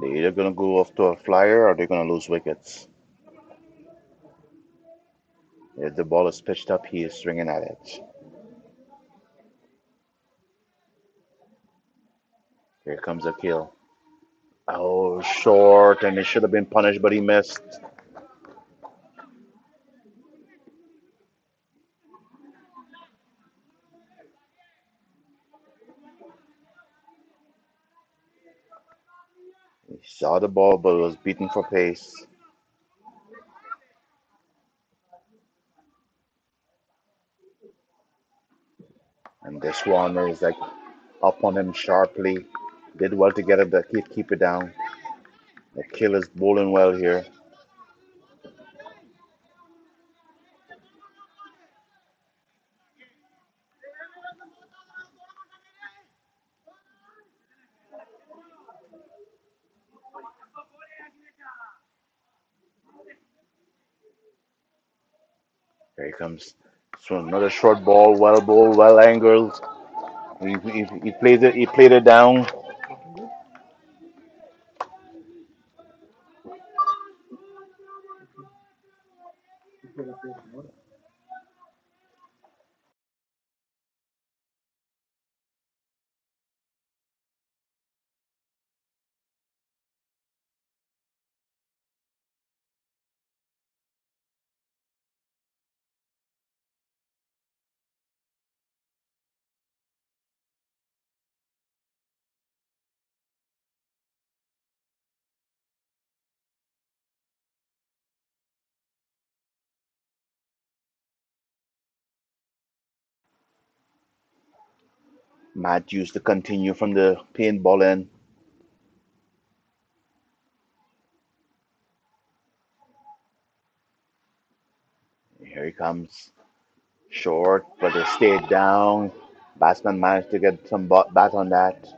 They're either going to go off to a flyer or they're going to lose wickets. If the ball is pitched up, he is swinging at it. Here comes a kill. Oh, short, and he should have been punished, but he missed. He saw the ball, but was beaten for pace. And this one is like up on him sharply. Did well to get it, to keep it down. The kill is bowling well here. Here he comes. So another short ball, well bowled, well angled. He played it. He played it down. Matthews to continue from the paintball end. Here he comes. Short, but it stayed down. Batsman managed to get some bat on that.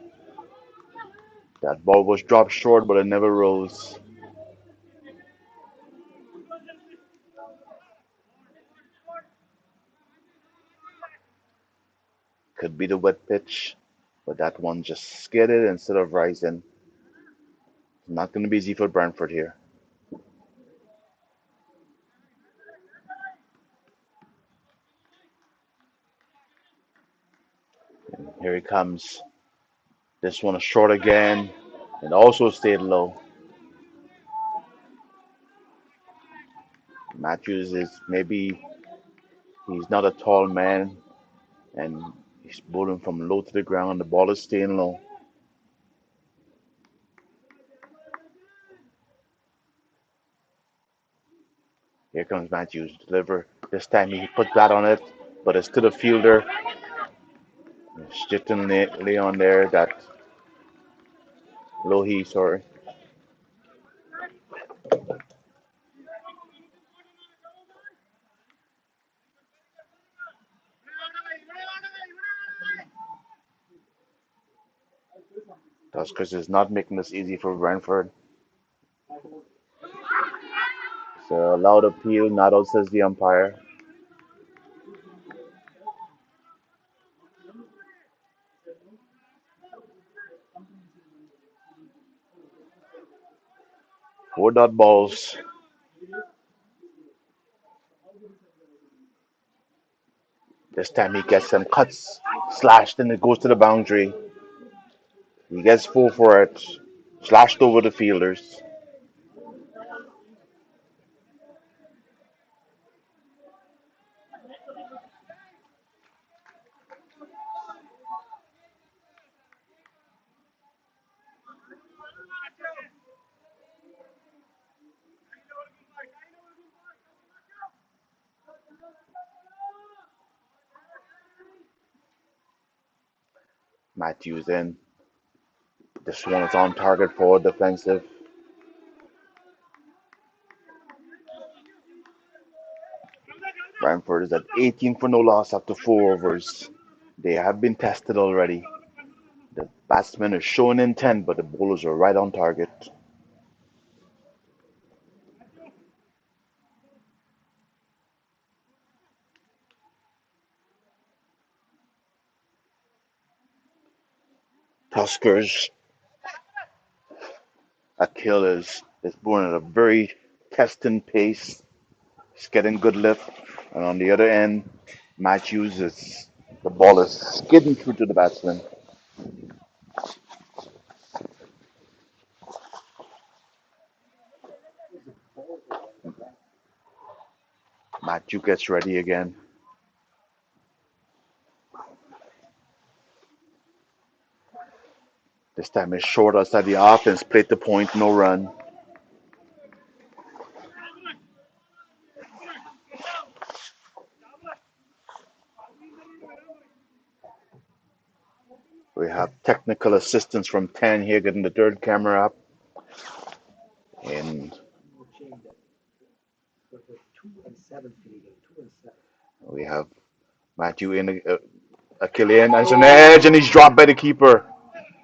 That ball was dropped short, but it never rose. Could be the wet pitch, but that one just skidded instead of rising. Not going to be easy for Brantford here. Here he comes. This one is short again, and also stayed low. Matthews is maybe he's not a tall man, and He's bowling from low to the ground. The ball is staying low. Here comes Matthews. Deliver. This time he puts that on it, but it's to the fielder. Shifting Leon there. That Lohi, sorry. Tuskers is not making this easy for Brantford. So a loud appeal, not out, says the umpire. Four dot balls. This time he gets some cuts, slashed, and it goes to the boundary. He gets full for it, slashed over the fielders. Matthews in. This one is on target for defensive. Branford is at 18 for no loss after 4 overs. They have been tested already. The batsmen are showing intent, but the bowlers are right on target. Tuskers, Hdcl is born at a very testing pace. He's getting good lift. And on the other end, Matthews is the ball is skidding through to the batsman. Matthew gets ready again. This time it's short outside the offense, played the point, no run. We have technical assistance from 10 here, getting the third camera up. And we have Matthew in a Killian as an edge, and he's dropped by the keeper.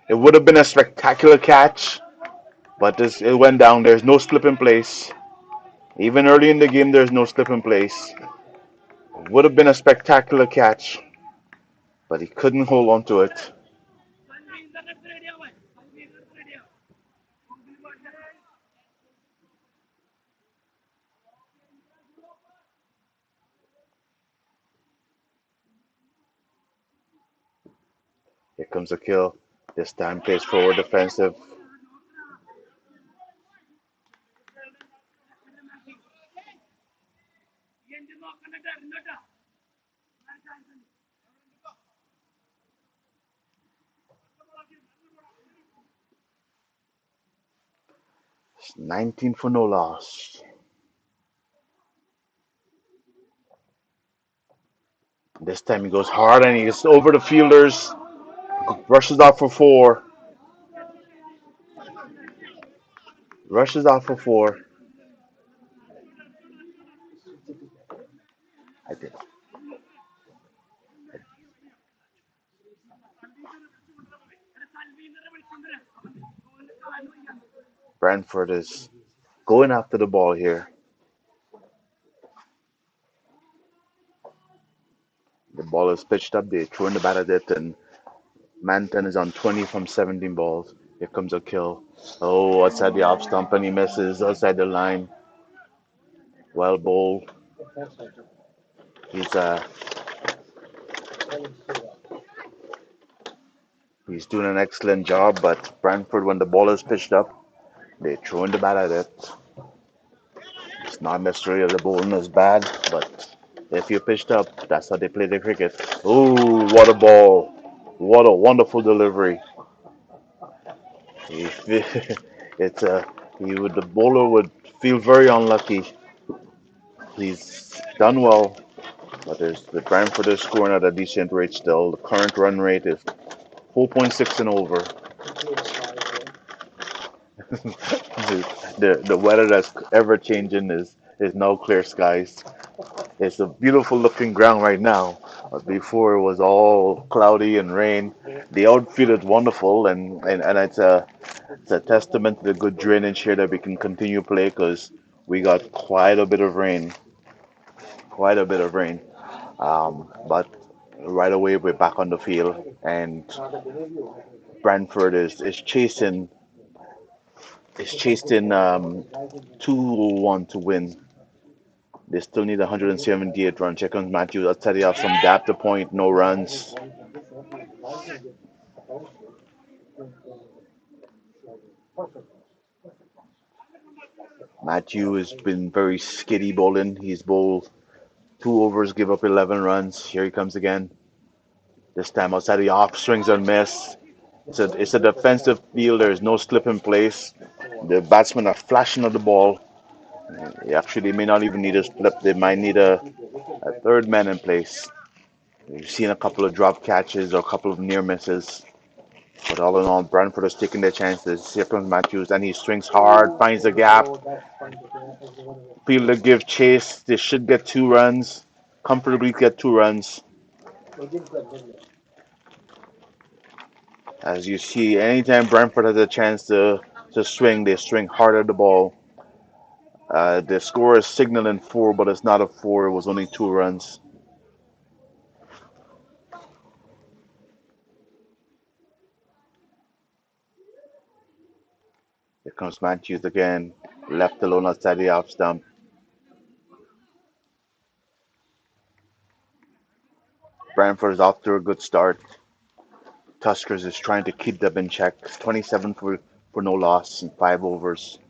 It would have been a spectacular catch, but it went down. There's no slip in place. Even early in the game, there's no slip in place. It would have been a spectacular catch, but he couldn't hold on to it. Here comes a kill. This time plays forward defensive. It's 19 for no loss. This time he goes hard and he gets over the fielders, rushes out for four. Rushes out for four. I did. Brantford is going after the ball here. The ball is pitched up. They throw in the bat at it, and Manton is on 20 from 17 balls. Here comes a kill. Oh, outside the off stump, and he misses outside the line. Well bowled. He's uh he's doing an excellent job, but Brantford, when the ball is pitched up, they throw in the bat at it. It's not necessarily the bowling is bad, but If you're pitched up, that's how they play the cricket. Ooh, what a ball! What a wonderful delivery. He, it's a the bowler would feel very unlucky. He's done well, but there's the Branford is scoring at a decent rate still. The current run rate is 4.6 and over. The weather that's ever changing is now clear skies. It's a beautiful looking ground right now. Before it was all cloudy and rain. The outfield is wonderful, and it's a testament to the good drainage here that we can continue play because we got quite a bit of rain, quite a bit of rain. But right away we're back on the field, and Brantford is chasing 2-1 to win. They still need 178 runs. Here comes Matthews. I'll tell you off some dap to point, no runs. Matthew has been very skitty bowling. He's bowled 2 overs, give up 11 runs. Here he comes again. This time outside the off, swings and miss. It's a defensive field. There's no slip in place. The batsmen are flashing at the ball. Actually, they may not even need a slip. They might need a third man in place. We've seen a couple of drop catches or a couple of near misses. But all in all, Brantford is taking their chances. Here comes Matthews, and he swings hard, finds the gap. Fielder give chase. They should get 2 runs. Comfortably get 2 runs. As you see, anytime Brantford has a chance to swing, they swing hard at the ball. The score is signaling 4, but it's not a 4. It was only 2 runs. Here comes Matthews again. Left alone outside the off stump. Brantford is off to a good start. Tuskers is trying to keep them in check. 27 for no loss in 5 overs.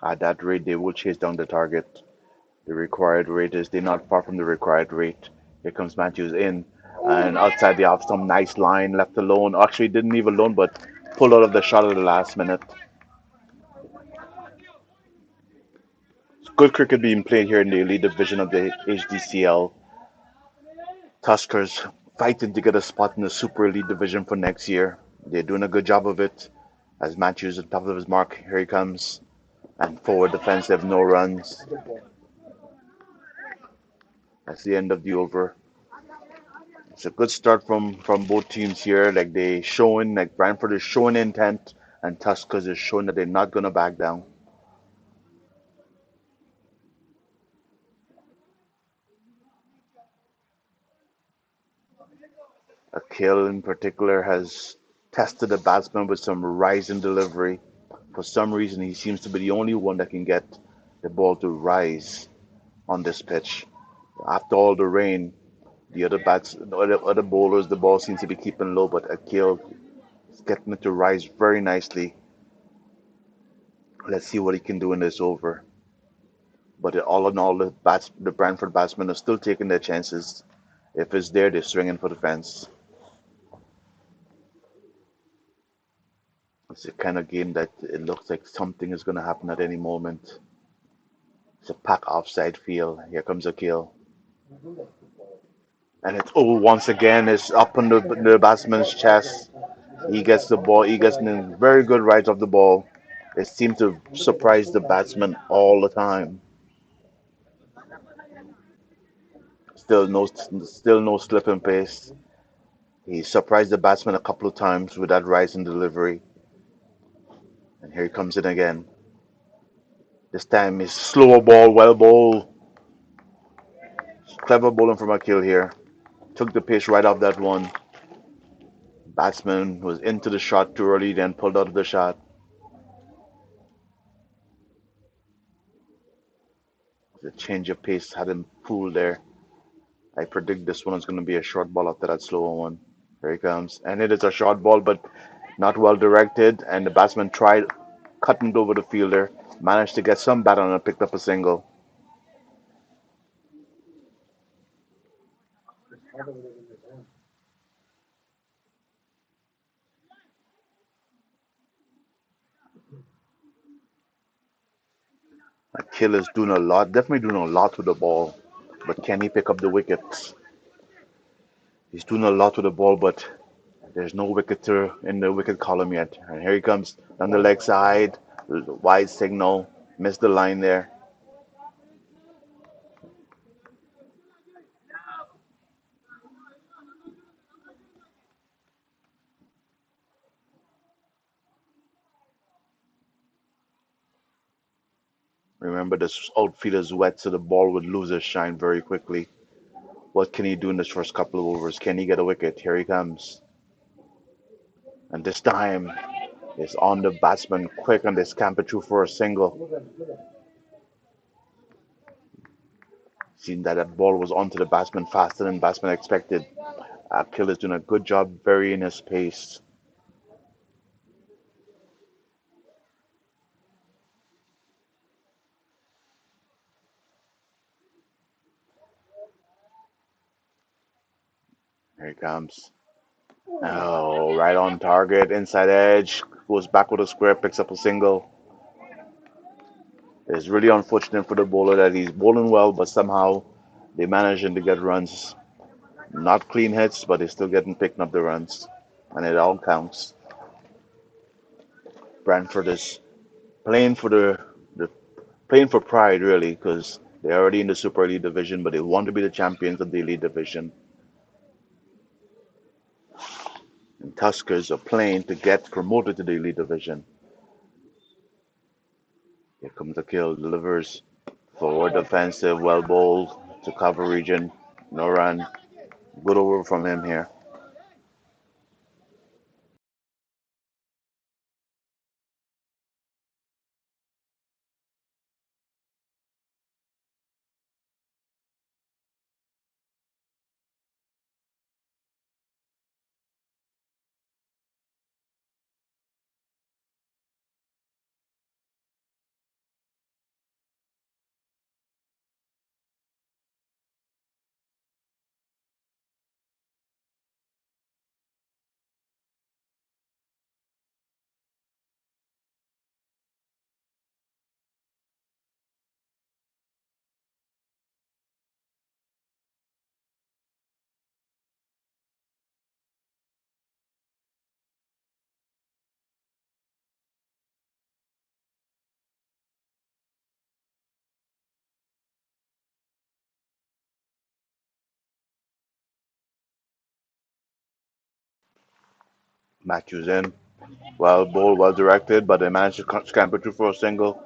At that rate, they will chase down the target. The required rate is they're not far from the required rate. Here comes Matthews in. And outside the off stump, nice line, left alone. Actually, didn't leave alone, but pulled out of the shot at the last minute. It's good cricket being played here in the elite division of the Hdcl. Tuskers fighting to get a spot in the super elite division for next year. They're doing a good job of it. As Matthews at the top of his mark, here he comes. And forward defensive, no runs. That's the end of the over. It's a good start from both teams here. Like Brantford is showing intent, and Tuskers is showing that they're not gonna back down. Akil in particular has tested the batsman with some rising delivery. For some reason, he seems to be the only one that can get the ball to rise on this pitch. After all the rain, the other bowlers, the ball seems to be keeping low, but Akil is getting it to rise very nicely. Let's see what he can do in this over. But all in all, the Brantford batsmen are still taking their chances. If it's there, they're swinging for the fence. It's the kind of game that it looks like something is going to happen at any moment. It's a pack offside field. Here comes Akil. And it's once again it's up on the batsman's chest. He gets the ball. He gets a very good right of the ball. It seemed to surprise the batsman all the time. Still no slip and pace. He surprised the batsman a couple of times with that rise in delivery. And here he comes in again. This time is slower ball, well ball. Clever bowling from Akil here. Took the pace right off that one. Batsman was into the shot too early, then pulled out of the shot. The change of pace had him fooled there. I predict this one is going to be a short ball after that slower one. Here he comes. And it is a short ball, but not well directed. And the batsman tried. cutting over the fielder, managed to get some bat on and picked up a single. Kill is doing a lot, definitely doing a lot with the ball, but can he pick up the wickets? He's doing a lot with the ball, but there's no wicketer in the wicket column yet. And here he comes down the leg side, wide signal, missed the line there. Remember, this outfielder's wet, so the ball would lose its shine very quickly. What can he do in this first couple of overs? Can he get a wicket? Here he comes. And this time, it's on the batsman quick, and they scamper through for a single. Seeing that that ball was onto the batsman faster than batsman expected. Akil is doing a good job varying his pace. Here he comes. Oh, right on target, inside edge, goes back with a square, picks up a single. It's really unfortunate for the bowler that he's bowling well, but somehow they managing to get runs. Not clean hits, but they're still getting picking up the runs, and it all counts. Brantford is playing for the playing for pride really, because they're already in the Super Elite division, but they want to be the champions of the Elite division. And Tuskers are playing to get promoted to the Elite division. Here comes the kill, delivers forward defensive, well bowled to cover region, no run. Good over from him here. Matthews in. Well bowled, well directed, but they managed to scamper through for a single.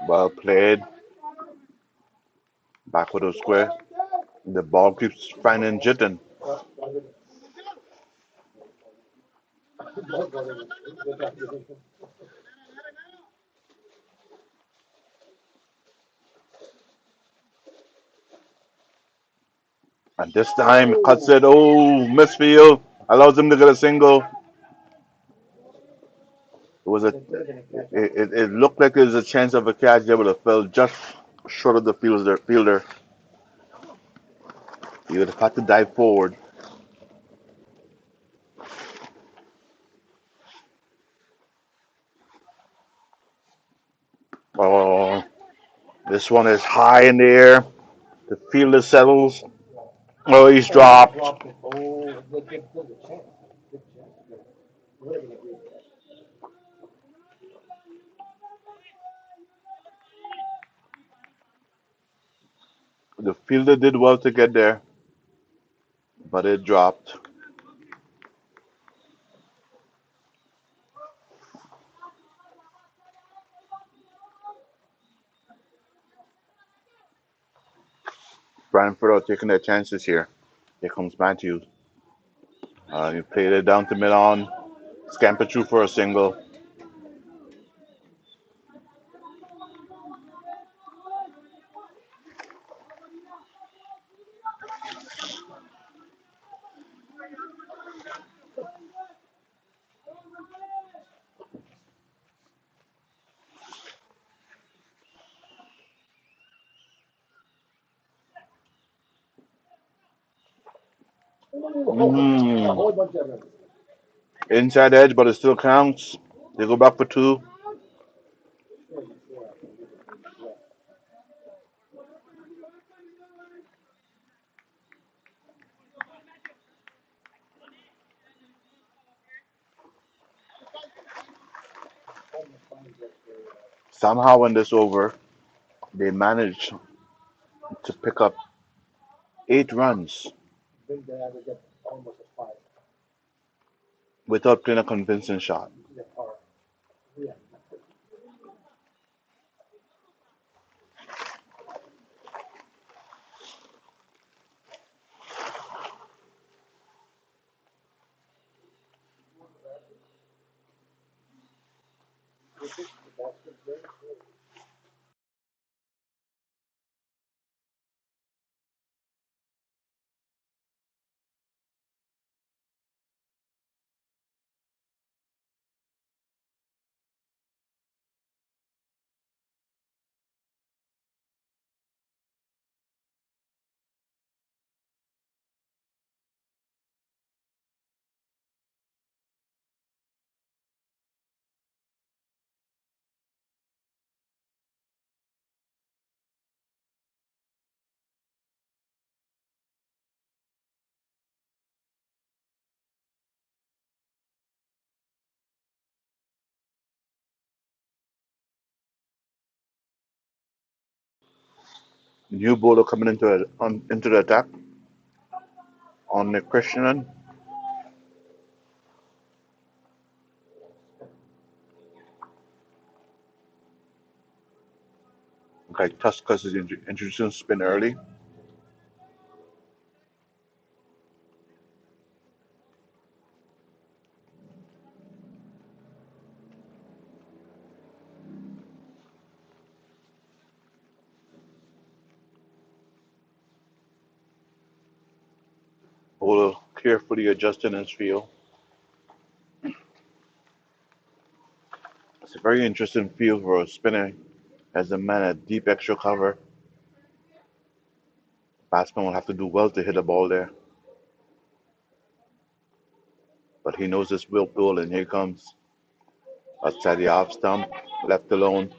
Well played. Back with a square. The ball keeps finding Jitten. And this time, cuts it. Oh, misfield. Allows him to get a single. It was a. It looked like there was a chance of a catch there, but it fell just short of the fielder. He would have had to dive forward. Oh, this one is high in the air. The fielder settles. Oh, he's dropped. The fielder did well to get there, but it dropped. Brantford are taking their chances here. Here comes Matthews. He played it down to mid on. Scamper through for a single. Mm. Inside edge, but it still counts. They go back for two. Somehow in this over, they managed to pick up 8 runs without playing a convincing shot. New bowler coming into the attack on the Christian. Okay, Tuskers is introducing spin early. Bowler carefully adjusting his field. It's a very interesting field for a spinner as the man at deep extra cover. Batsman will have to do well to hit a ball there, but he knows this will pull, and here comes outside the off stump, left alone.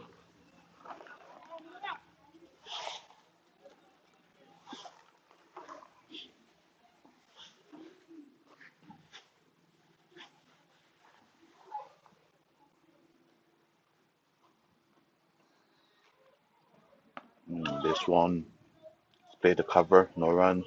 This one played the cover, no runs.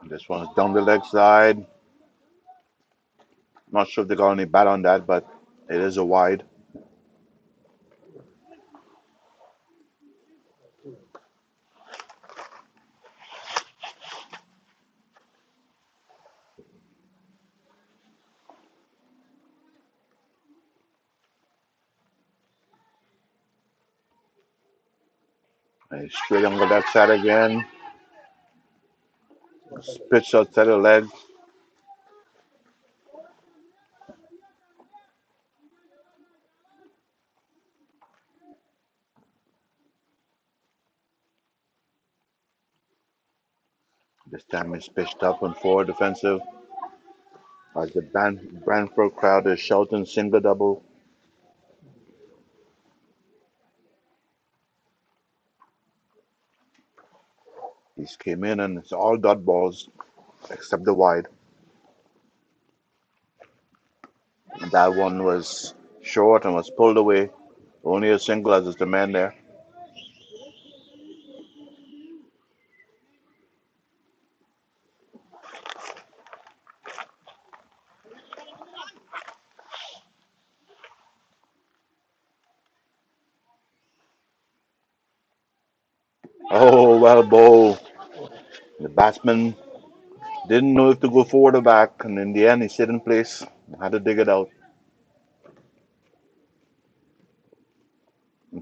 This one's down the leg side. Not sure if they got any bat on that, but it is a wide. And straight on the left side again. Spits outside the leg. This time it's pitched up and forward defensive as the Branford crowd is shouting single double. These came in and it's all dot balls except the wide. And that one was short and was pulled away. Only a single as is the man there. well ball. The batsman didn't know if to go forward or back, and in the end, he stayed in place. Had to dig it out.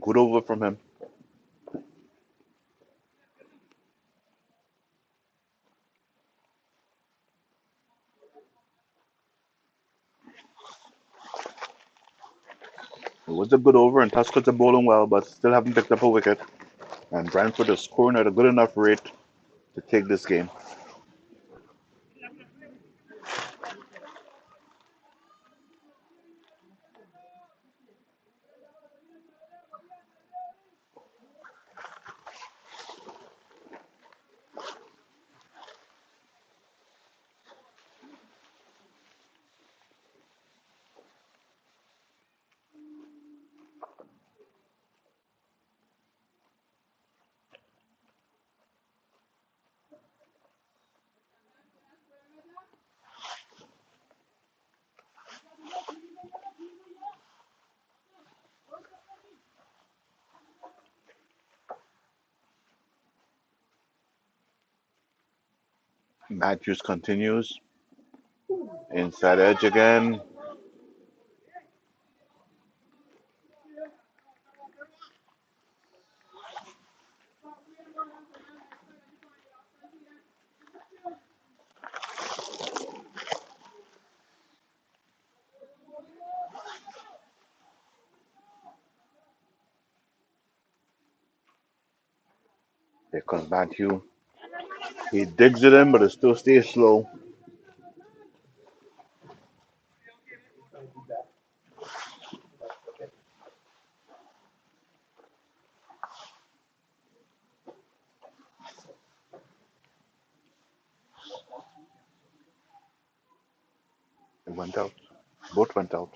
Good over from him. It was a good over, and Tuskers are bowling well, but still haven't picked up a wicket. And Brantford is scoring at a good enough rate to take this game. Matthews continues. Inside edge again. Here comes Matthew. He digs it in, but it still stays slow. It went out. Both went out.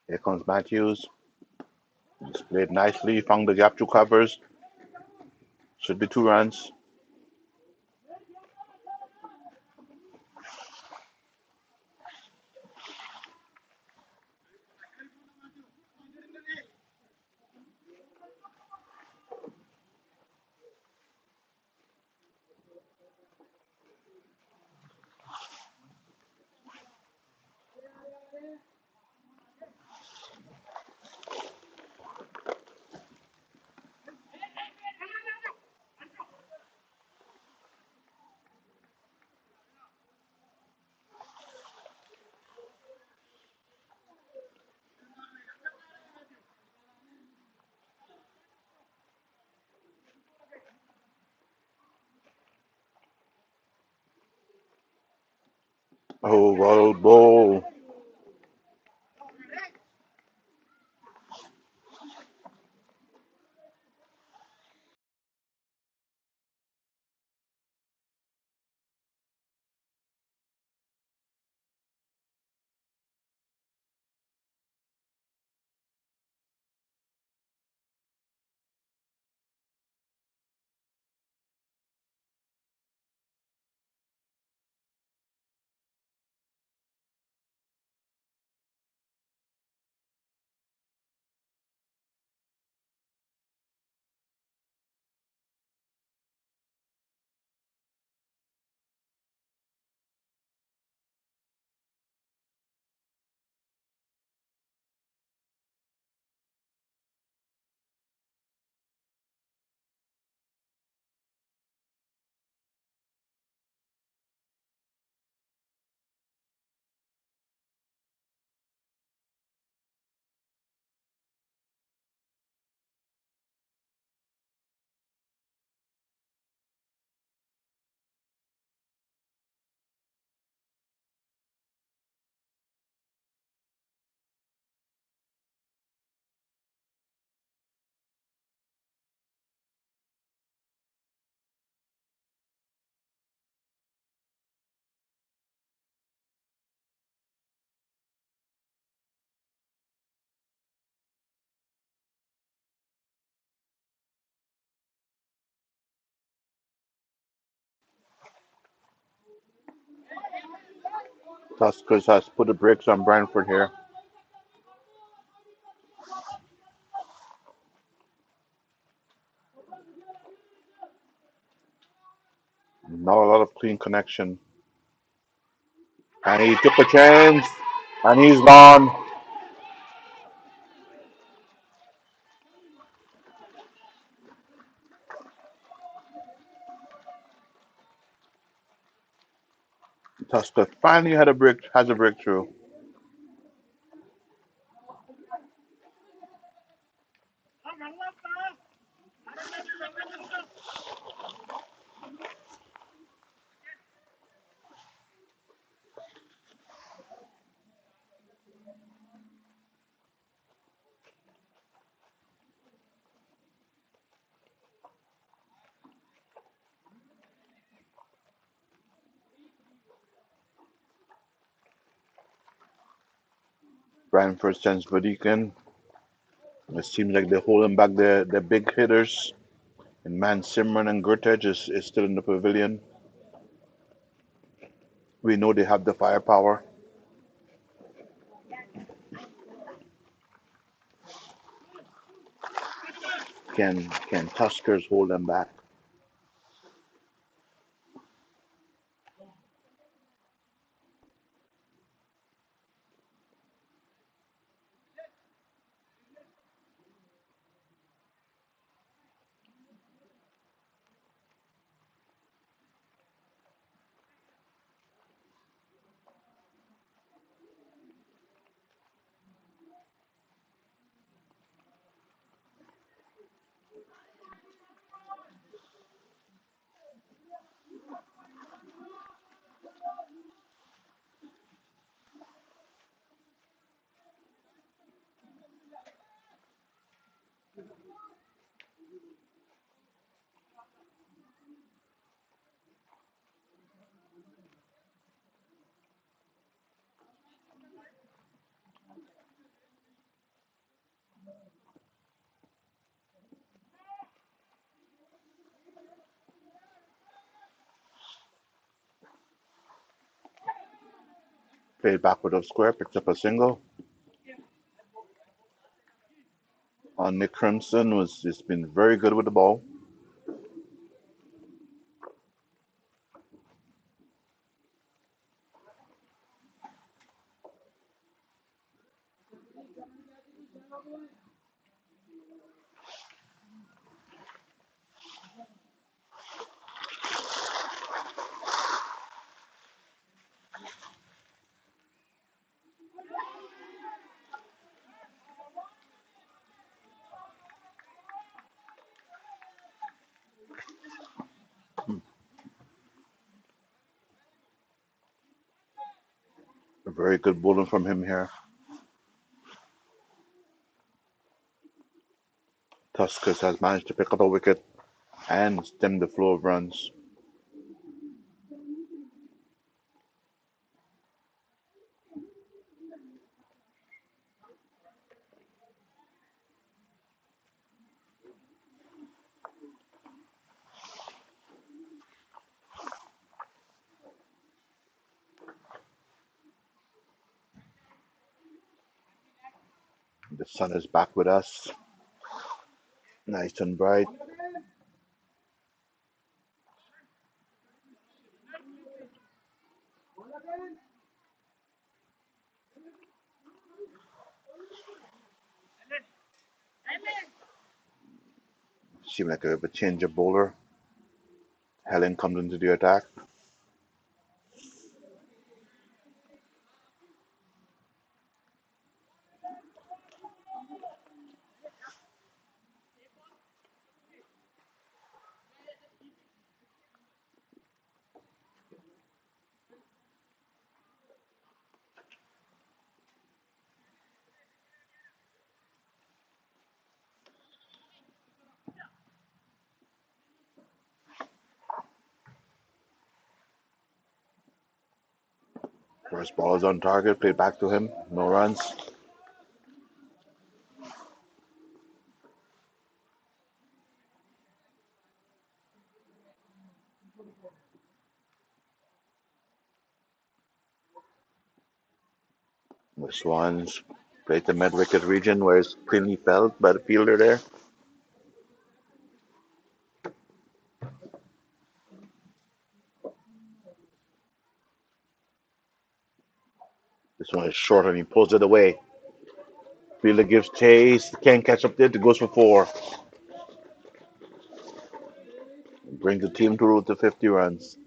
Here comes Matthews. He's played nicely, found the gap through covers. Should be 2 runs. Oh, wild ball. Tuskers has put the brakes on Brantford here. Not a lot of clean connection. And he took a chance. And he's gone. Tusker finally has a breakthrough. Brantford sends Vadikin. It seems like they're holding back their big hitters. And man, Simran and Gurtej is still in the pavilion. We know they have the firepower. Can Tuskers hold them back? Played backward of square, picks up a single. Nick Crimson was has been very good with the ball. A very good bowling from him here. Tuskers has managed to pick up a wicket and stem the flow of runs. The sun is back with us, nice and bright. Seem like a change of bowler. Helen comes into the attack. First ball is on target, played back to him. No runs. This one's played the mid-wicket region where it's cleanly felt by the fielder there. This one is short and he pulls it away. Fielder gives chase, can't catch up there, it goes for four. Brings the team to 50 runs.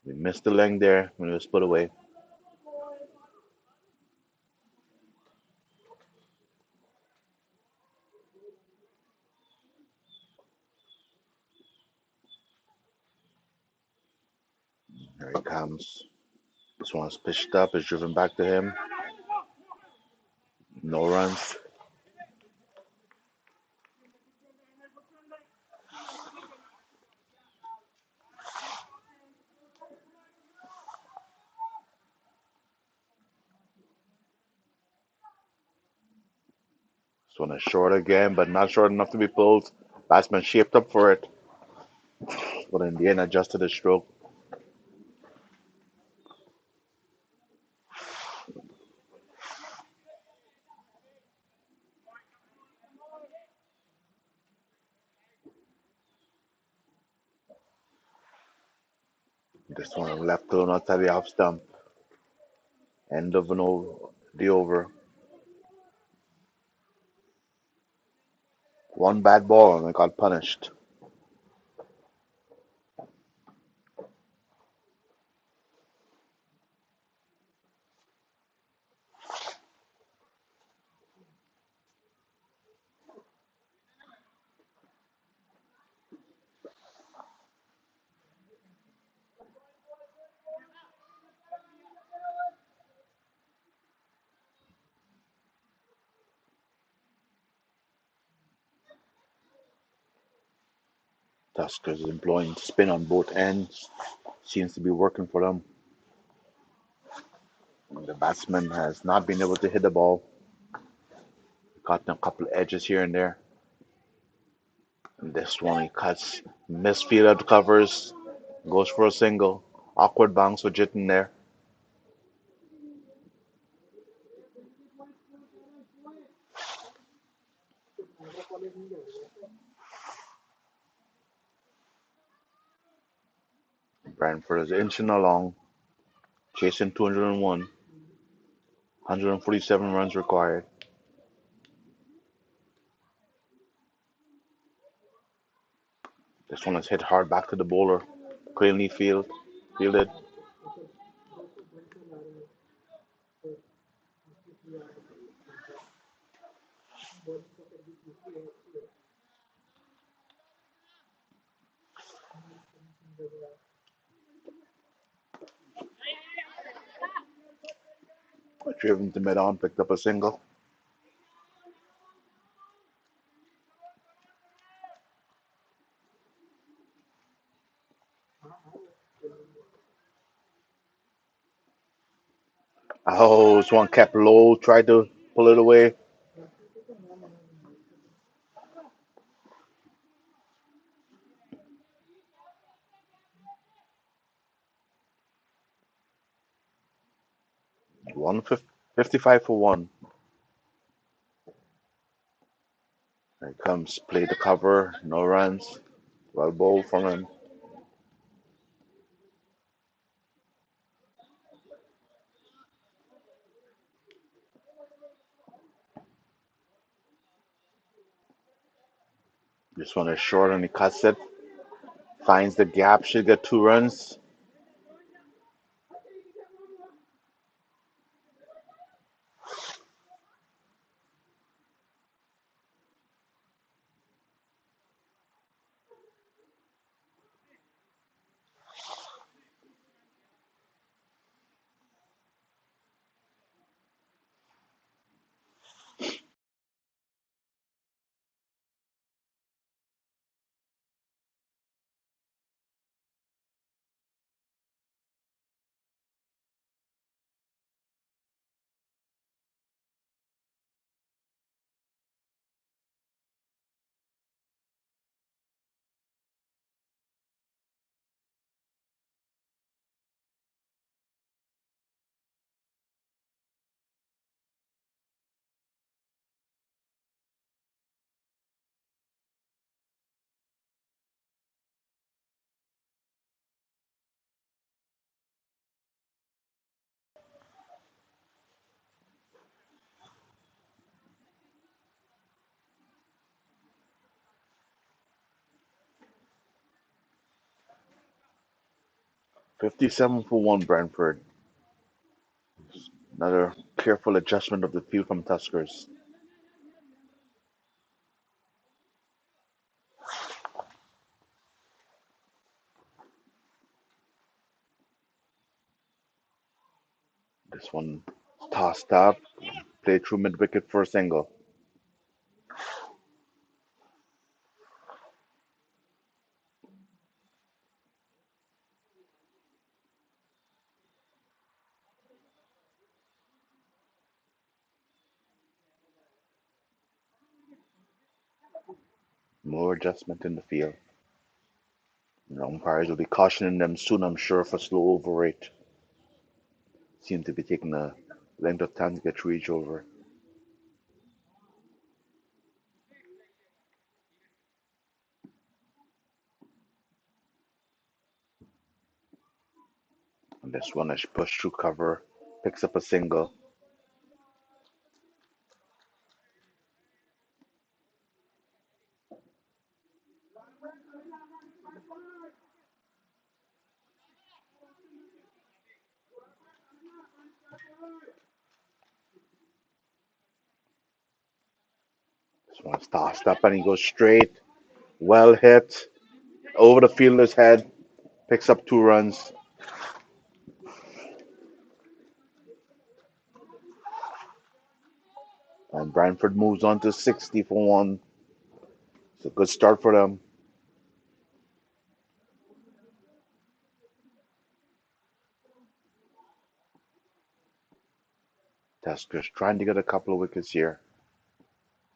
We missed the length there when it was put away. Here he comes. This one's pitched up, is driven back to him. No runs. This one is short again, but not short enough to be pulled. Batsman shaped up for it, but in the end adjusted his stroke. This one left thrown outside the off stump. End of the over. One bad ball and I got punished. Tuskers is employing spin on both ends. Seems to be working for them. The batsman has not been able to hit the ball. Caught a couple of edges here and there. And this one he cuts. Misfield covers. Goes for a single. Awkward bounce for Jitten there. Branford is inching along. Chasing 201. 147 runs required. This one is hit hard back to the bowler. Cleanly fielded. Driven to mid on, picked up a single. Oh, this one kept low, tried to pull it away. 155 for one. Here it comes, play the cover, no runs. Well bowled from him. This one is short and he cuts it. Finds the gap, should get 2 runs. 57 for one, Brantford. Another careful adjustment of the field from Tuskers. This one tossed up, played through mid wicket for a single. More adjustment in the field. The umpires will be cautioning them soon, I'm sure, for slow over rate. Seem to be taking a length of time to get through each over. And this one is pushed through cover, picks up a single. This one's tossed up and he goes straight. Well hit. Over the fielder's head. Picks up 2 runs. And Branford moves on to 60 for one. It's a good start for them. Tuskers trying to get a couple of wickets here.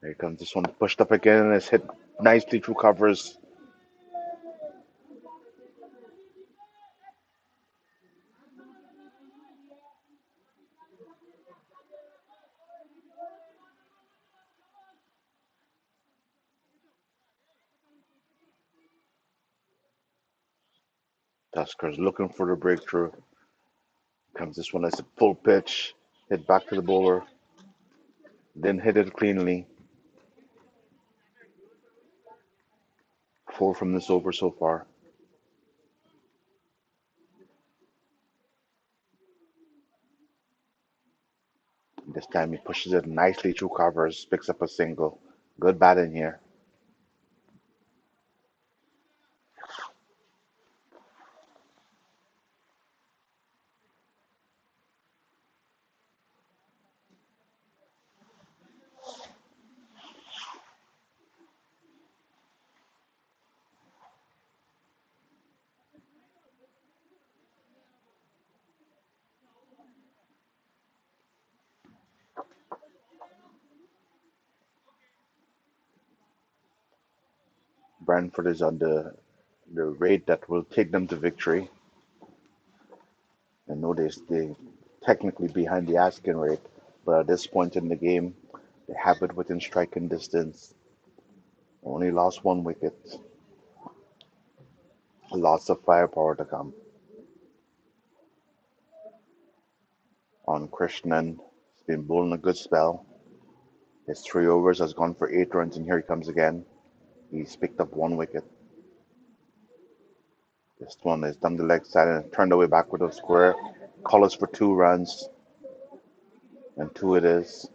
Here comes this one pushed up again and it's hit nicely through covers. Tuskers looking for the breakthrough. Comes this one as a full pitch. Hit back to the bowler. Then hit it cleanly. 4 from this over so far. This time he pushes it nicely through covers. Picks up a single. Good batting here. Brantford is on the rate that will take them to victory. I know they technically behind the asking rate, but at this point in the game, they have it within striking distance. Only lost 1 wicket. Lots of firepower to come. On Krishnan, he's been bowling a good spell. His 3 overs has gone for 8 runs, and here he comes again. He's picked up 1 wicket. This one is down the leg side and turned away back with a square. Calls for 2 runs, and 2 it is.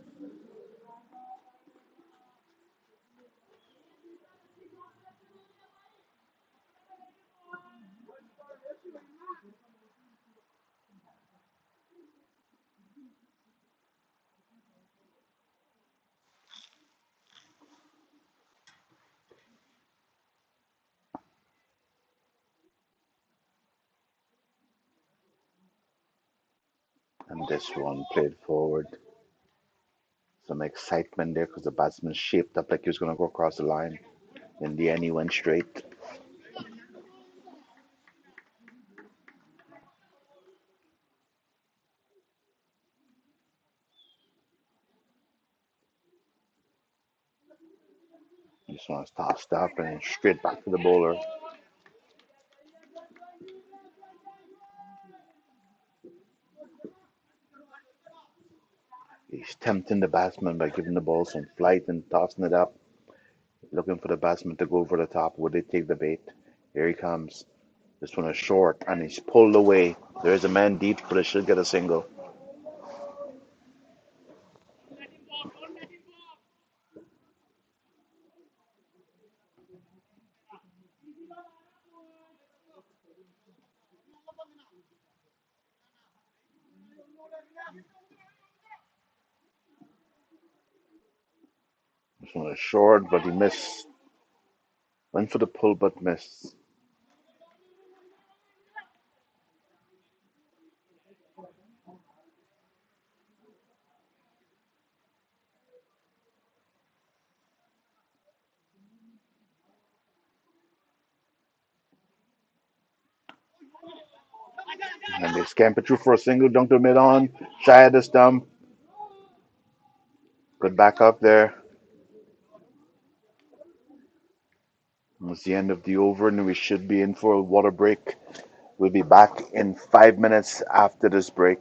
And this one played forward. Some excitement there because the batsman shaped up like he was going to go across the line. In the end, he went straight. This one's tossed up and straight back to the bowler. He's tempting the batsman by giving the ball some flight and tossing it up, looking for the batsman to go over the top. Would they take the bait? Here he comes. This one is short and he's pulled away. There's a man deep, but it should get a single. This one is short, but he missed. Went for the pull, but missed. And they scamper through for a single, dunk to mid on, shy of the stump. Good back up there. It's the end of the over, and we should be in for a water break. We'll be back in 5 minutes after this break.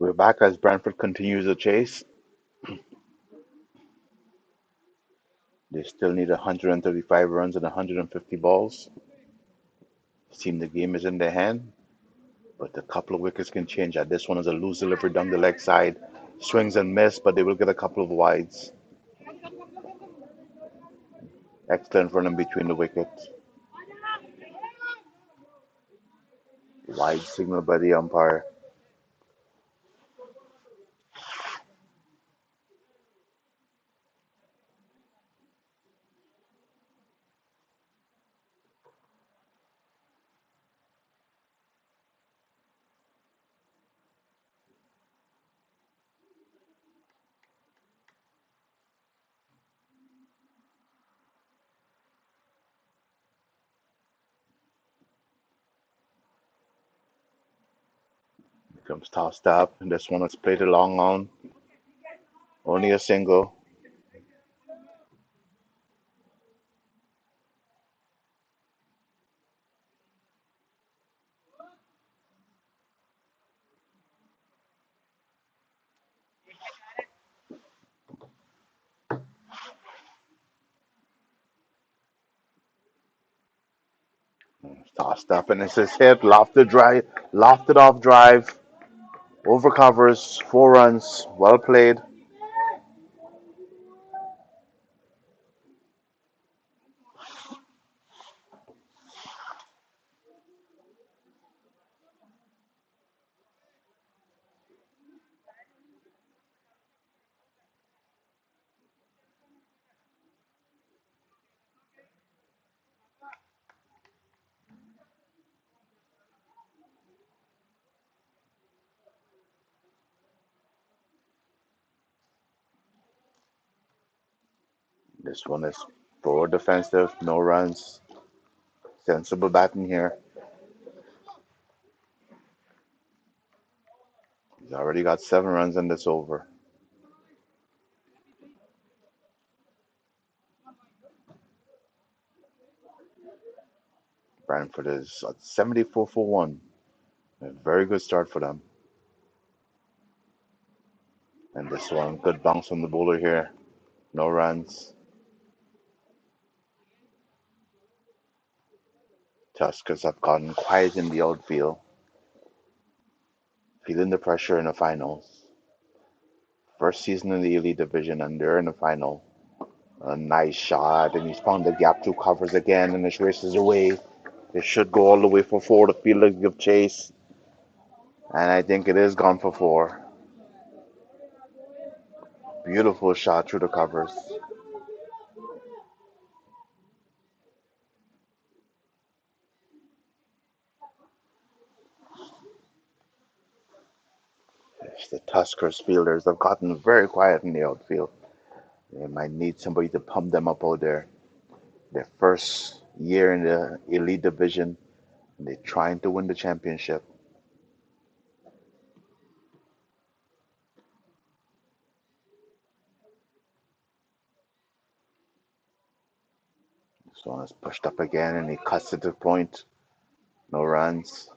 We're back as Brantford continues the chase. They still need 135 runs and 150 balls. Seem the game is in their hand, but a couple of wickets can change that. This one is a loose delivery down the leg side. Swings and miss, but they will get a couple of wides. Excellent running between the wickets. Wide signal by the umpire. Comes tossed up, and this one is played along on. Only a single. Tossed up, and it's his hit. Lofted off drive. Over covers. 4 runs. Well played. This one is forward defensive. No runs. Sensible batting here. He's already got 7 runs in this over. Branford is at 74 for 1. A very good start for them. And this one, good bounce from the bowler here. No runs. Tuskers have gotten quiet in the outfield, feeling the pressure in the finals. First season in the elite division, and they're in the final. A nice shot, and he's found the gap, 2 covers again, and it races away. It should go all the way for 4 to field to give chase, and I think it is gone for 4. Beautiful shot through the covers. The Tuskers fielders have gotten very quiet in the outfield. They might need somebody to pump them up out there. Their first year in the elite division, and they're trying to win the championship. This one is pushed up again, and he cuts it to the point. No runs.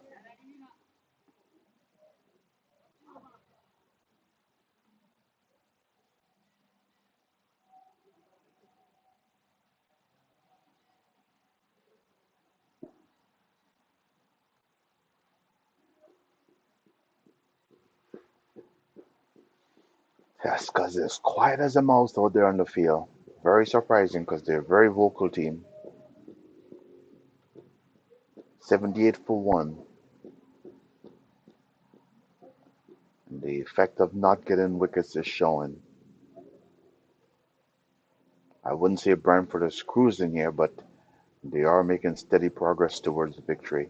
Yes, because it's quiet as a mouse out there on the field. Very surprising because they're a very vocal team. 78 for 1. And the effect of not getting wickets is showing. I wouldn't say Brantford is cruising here, but they are making steady progress towards victory.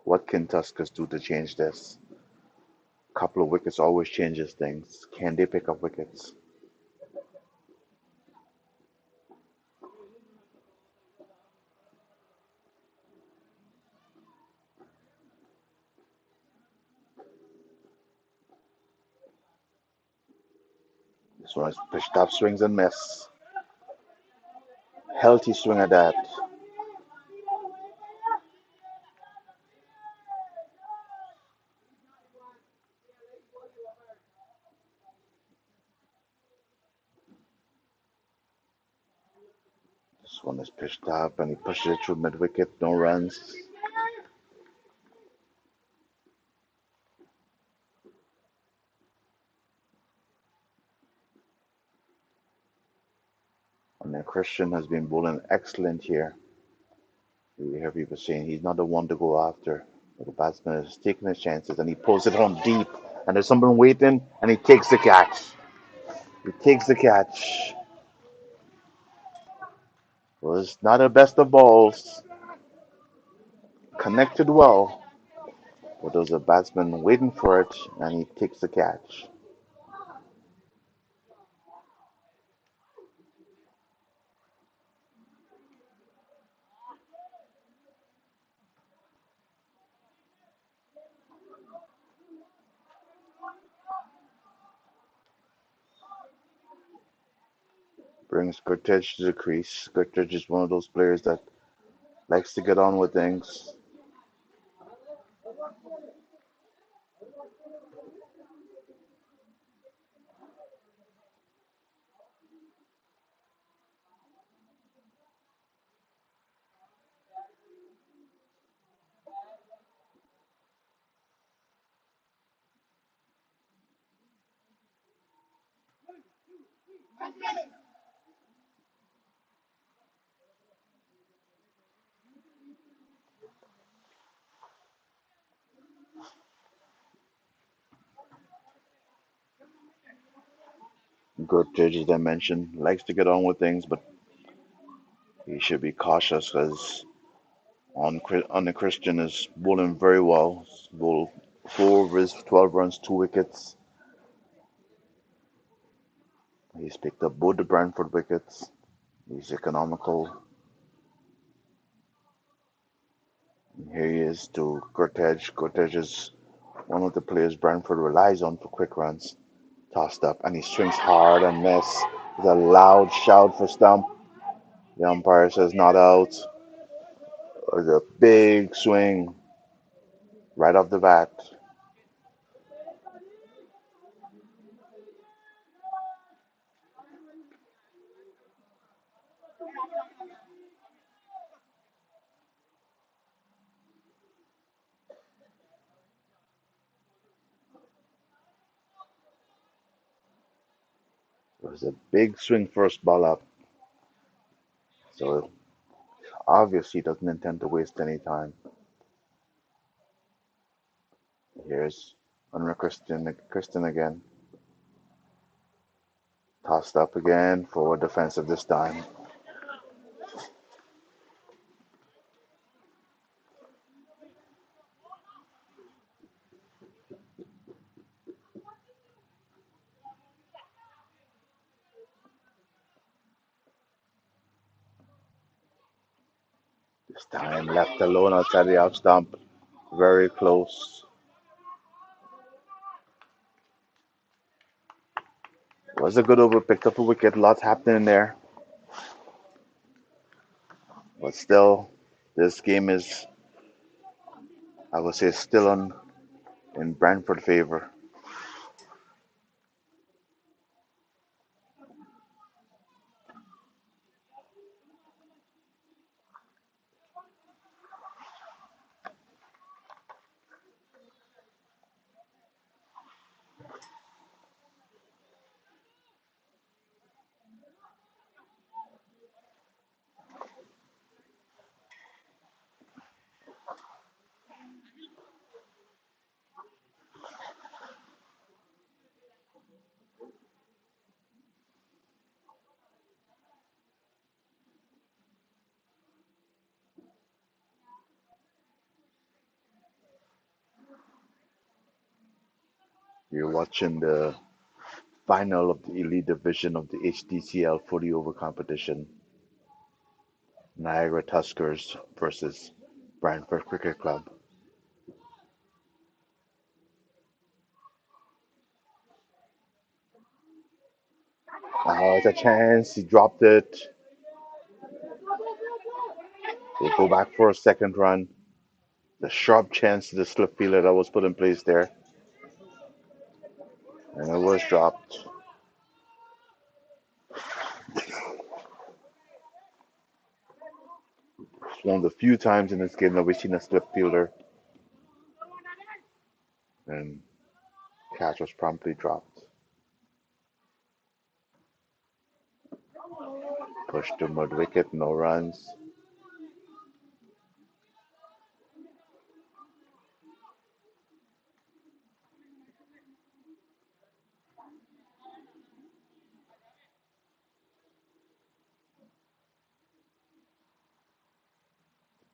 What can Tuskers do to change this? A couple of wickets always changes things. Can they pick up wickets? This one is pitched up, swings and miss. Healthy swing at that. This one is pitched up and he pushes it through mid wicket, no runs. And then Christian has been bowling excellent here. You hear people saying he's not the one to go after. But the batsman is taking his chances and he pulls it home deep. And there's someone waiting and he takes the catch. He takes the catch. Was not the best of balls. Connected well. But there's a batsman waiting for it and he takes the catch. Brings Kurtich to the crease. Kurtich is one of those players that likes to get on with things. Kurtich, as I mentioned, likes to get on with things, but he should be cautious because on the Christian is bowling very well. He's bowled 4 of his 12 runs, 2 wickets. He's picked up both the Branford wickets. He's economical. And here he is to Cortez. Cortez is one of the players Brantford relies on for quick runs. Tossed up and he swings hard and miss. There's a loud shout for stump. The umpire says not out. There's a big swing right off the bat. It was a big swing first ball up. So obviously doesn't intend to waste any time. Here's Unreal Christian again. Tossed up again for defensive this time. This time left alone outside the off stump. Very close. Was a good over, picked up a wicket, lots happening there. But still, this game is, I would say, still in Brantford favor. You're watching the final of the elite division of the Hdcl 40 over competition. Niagara Tuskers versus Brantford Cricket Club. Now it's a chance. He dropped it. They go back for a second run. The sharp chance to the slip fielder that was put in place there. And it was dropped. It's one of the few times in this game that we've seen a slip fielder, and catch was promptly dropped. Pushed to mid wicket, no runs.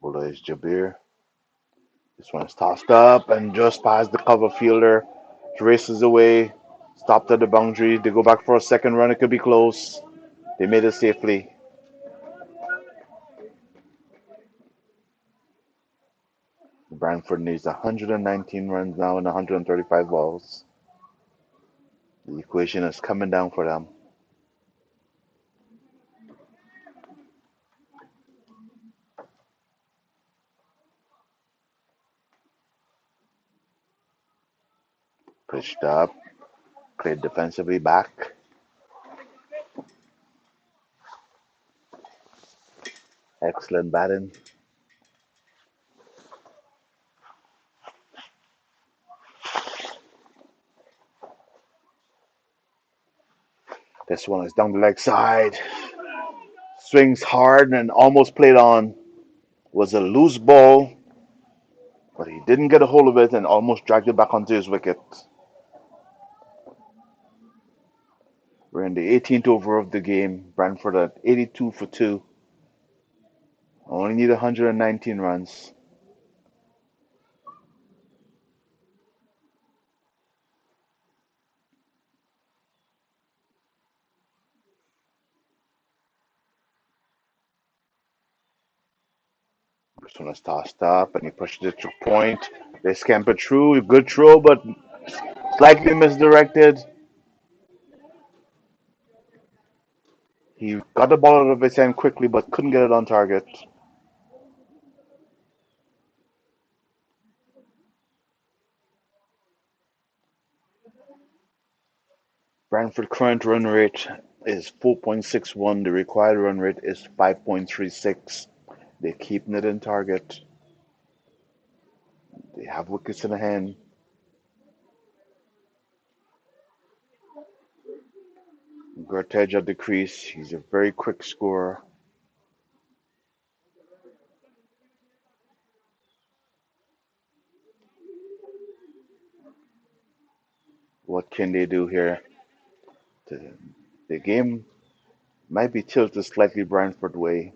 Bowler is Jabir. This one is tossed up and just past the cover fielder. Races away. Stopped at the boundary. They go back for a second run. It could be close. They made it safely. Branford needs 119 runs now in 135 balls. The equation is coming down for them. Pitched up. Played defensively back. Excellent batting. This one is down the leg side. Swings hard and almost played on. Was a loose ball, but he didn't get a hold of it and almost dragged it back onto his wicket. We're in the 18th over of the game. Brantford at 82 for 2. Only need 119 runs. This one is tossed up and he pushed it to point. They scampered through. Good throw, but slightly misdirected. He got the ball out of his hand quickly, but couldn't get it on target. Brantford current run rate is 4.61. The required run rate is 5.36. They're keeping it in target. They have wickets in the hand. Gertej at the crease. He's a very quick scorer. What can they do here? The, the game might be tilted slightly Brantford way,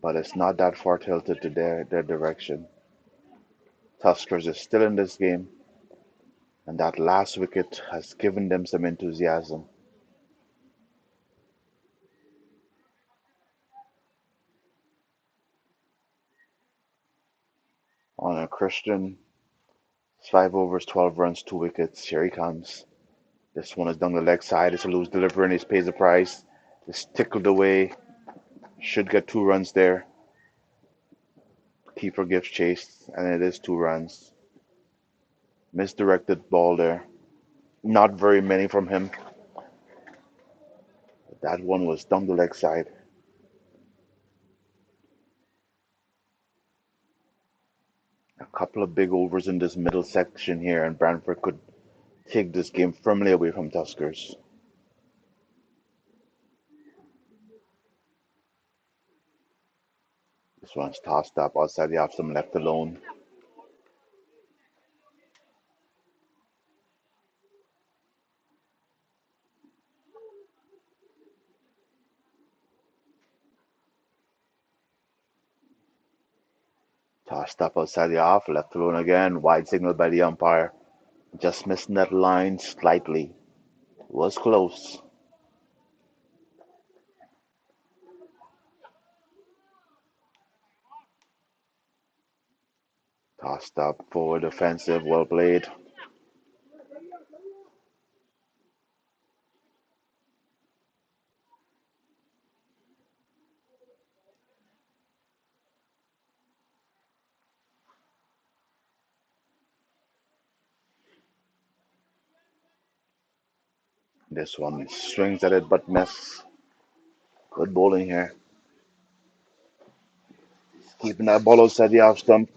but it's not that far tilted to their direction. Tuskers is still in this game, and that last wicket has given them some enthusiasm. On a Christian, 5 overs, 12 runs, 2 wickets. Here he comes. This one is down the leg side. It's a loose delivery, and he pays the price. It's tickled away. Should get 2 runs there. Keeper gives chase, and it is 2 runs. Misdirected ball there. Not very many from him. That one was down the leg side. A couple of big overs in this middle section here, and Brantford could take this game firmly away from Tuskers. This one's tossed up outside the off some left alone. Tossed up outside the off, left alone again. Wide signal by the umpire. Just missing that line slightly. Was close. Tossed up forward offensive, well played. This one swings at it but miss. Good bowling here. Keeping that ball outside the half stump.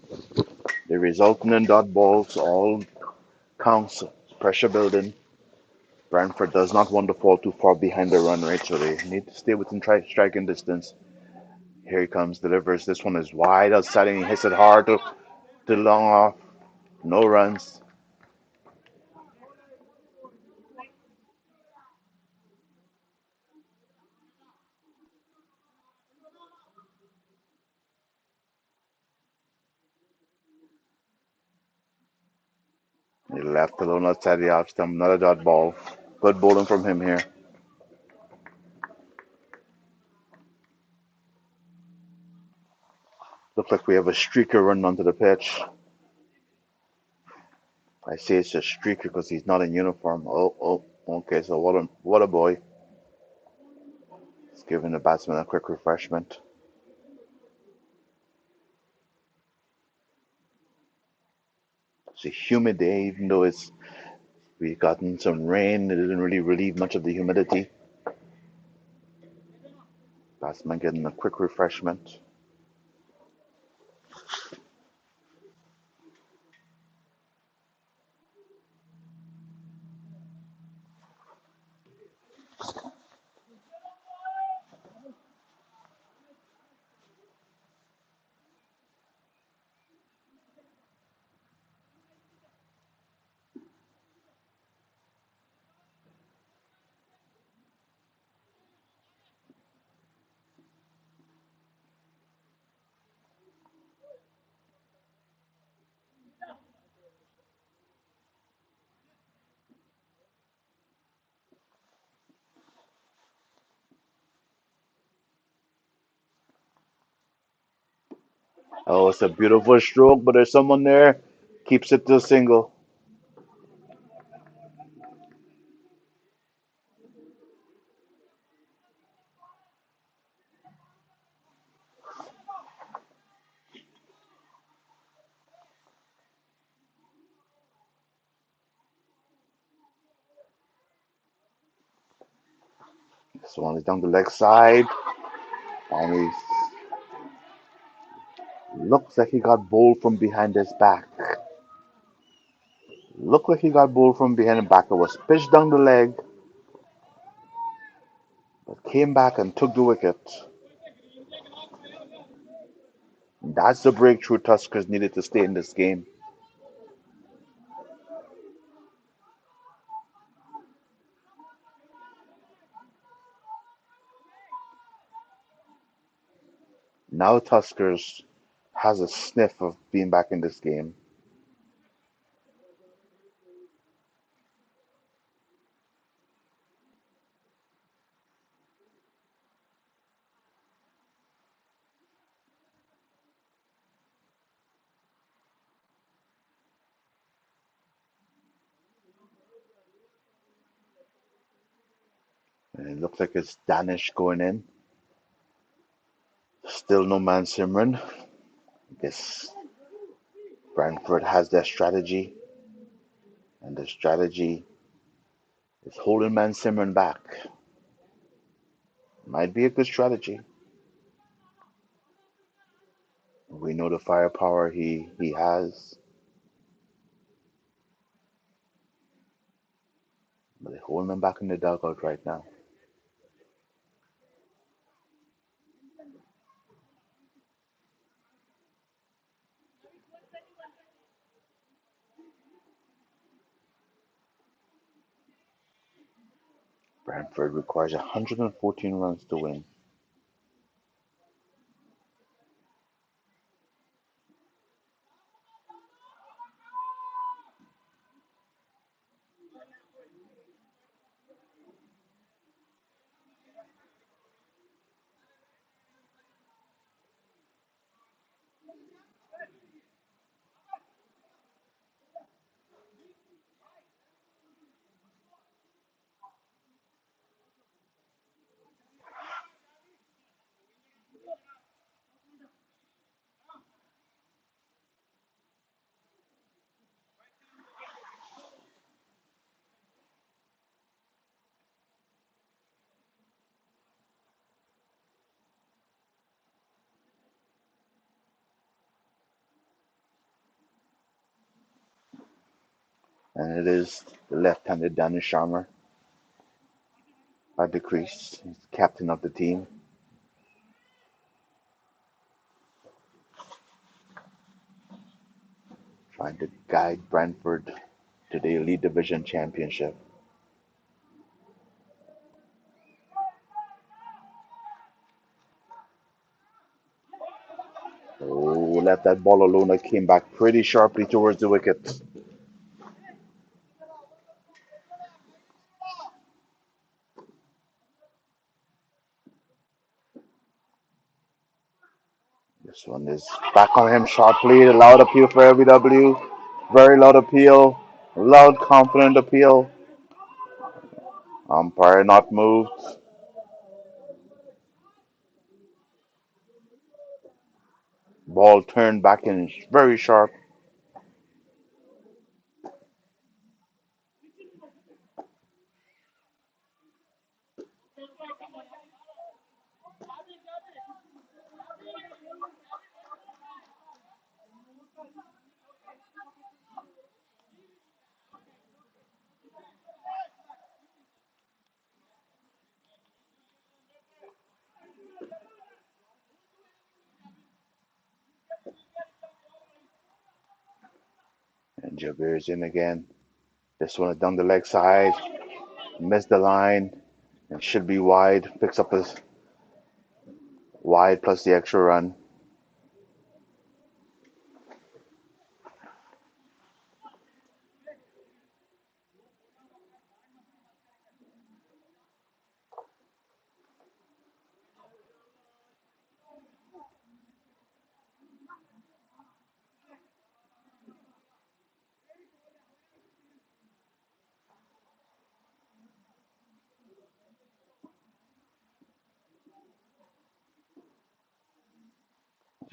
The resulting in dot balls all counts. Pressure building. Brantford does not want to fall too far behind the run rate, so they need to stay within striking distance. Here he comes, delivers. This one is wide outside and he hits it hard to long off. No runs. He left alone outside the off stump. Another dot ball. Good bowling from him here. Looks like we have a streaker running onto the pitch. I say it's a streaker because he's not in uniform. Oh, okay. So what a boy. He's giving the batsman a quick refreshment. It's a humid day, even though we've gotten some rain. It didn't really relieve much of the humidity. Batsman getting a quick refreshment. Oh, it's a beautiful stroke, but there's someone there. Keeps it to a single. This one is down the leg side, and he looks like he got bowled from behind his back. Looked like he got bowled from behind his back. It was pitched down the leg, but came back and took the wicket. That's the breakthrough Tuskers needed to stay in this game. Now Tuskers has a sniff of being back in this game. And it looks like it's Danish going in. Still no man Simran. I guess Brantford has their strategy, and the strategy is holding man Simran back. Might be a good strategy. We know the firepower he has, but they're holding him back in the dugout right now. Brantford requires 114 runs to win. and it is the left-handed Danny Sharma at the crease. He's captain of the team, trying to guide Brantford to the Elite Division Championship. Oh, left that ball alone. It came back pretty sharply towards the wicket. This one is back on him sharply. A loud appeal for LBW. Very loud appeal. Loud, confident appeal. Umpire not moved. Ball turned back in very sharp. And Jabeer's in again. This one is down the leg side. Missed the line. And should be wide. Picks up his wide plus the extra run.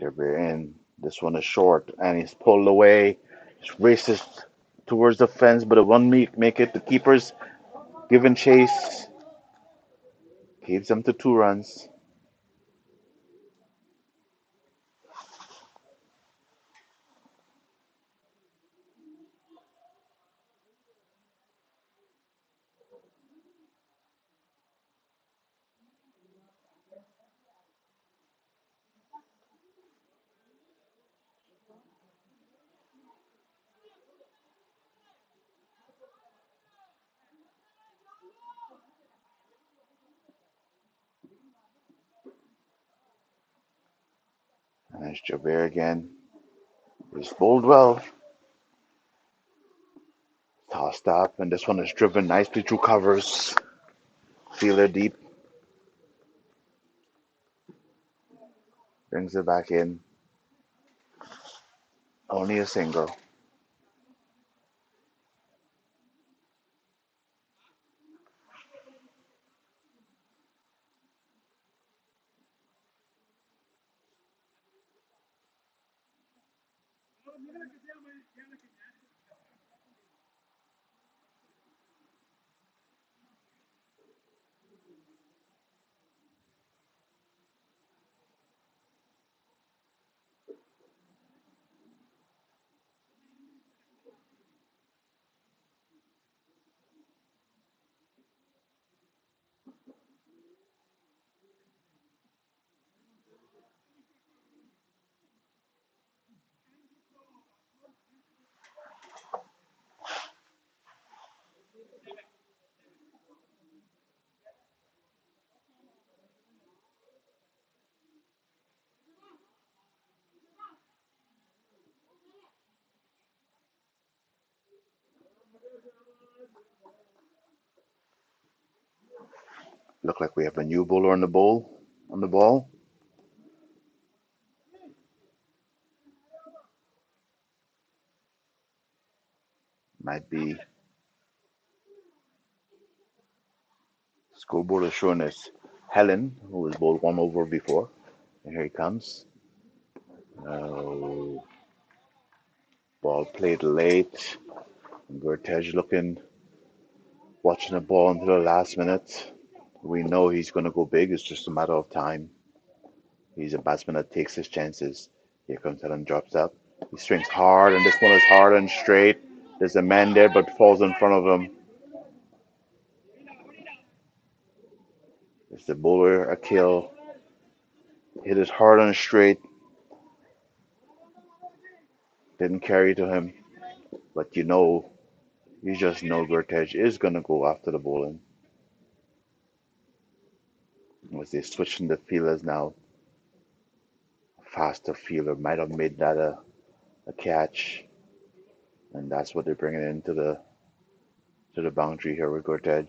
Jabeer in. This one is short. And he's pulled away. Just races towards the fence, but it won't make it. The keeper's giving chase. Keeps them to 2 runs. And there's Jabeer again. He's bowled well. Tossed up, and this one is driven nicely through covers. Fielder deep, brings it back in. Only a single. Look like we have a new bowler on the ball. Might be scoreboard is showing us Helen, who was bowled 1 over before. And here he comes. Oh, ball played late. Gertej looking, watching the ball until the last minute. We know he's going to go big. It's just a matter of time. He's a batsman that takes his chances. Here comes Helen, drops up. He swings hard, and this one is hard and straight. There's a man there, but falls in front of him. It's the bowler, Hdcl. Hit it hard on straight. Didn't carry to him. But you just know Gertej is going to go after the bowling. As they switching the fielders now. Faster fielder might have made that a catch. And that's what they're bringing into the boundary here with Gertej.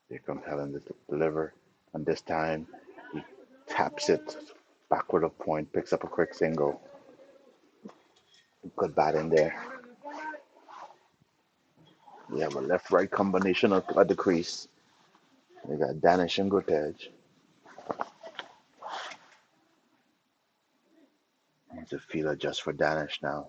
Here comes Helen to deliver. And this time he taps it backward of point, picks up a quick single. Good bat in there. We have a left-right combination at the crease. We got Danish and Gertej. It's a fielder just for Danish now.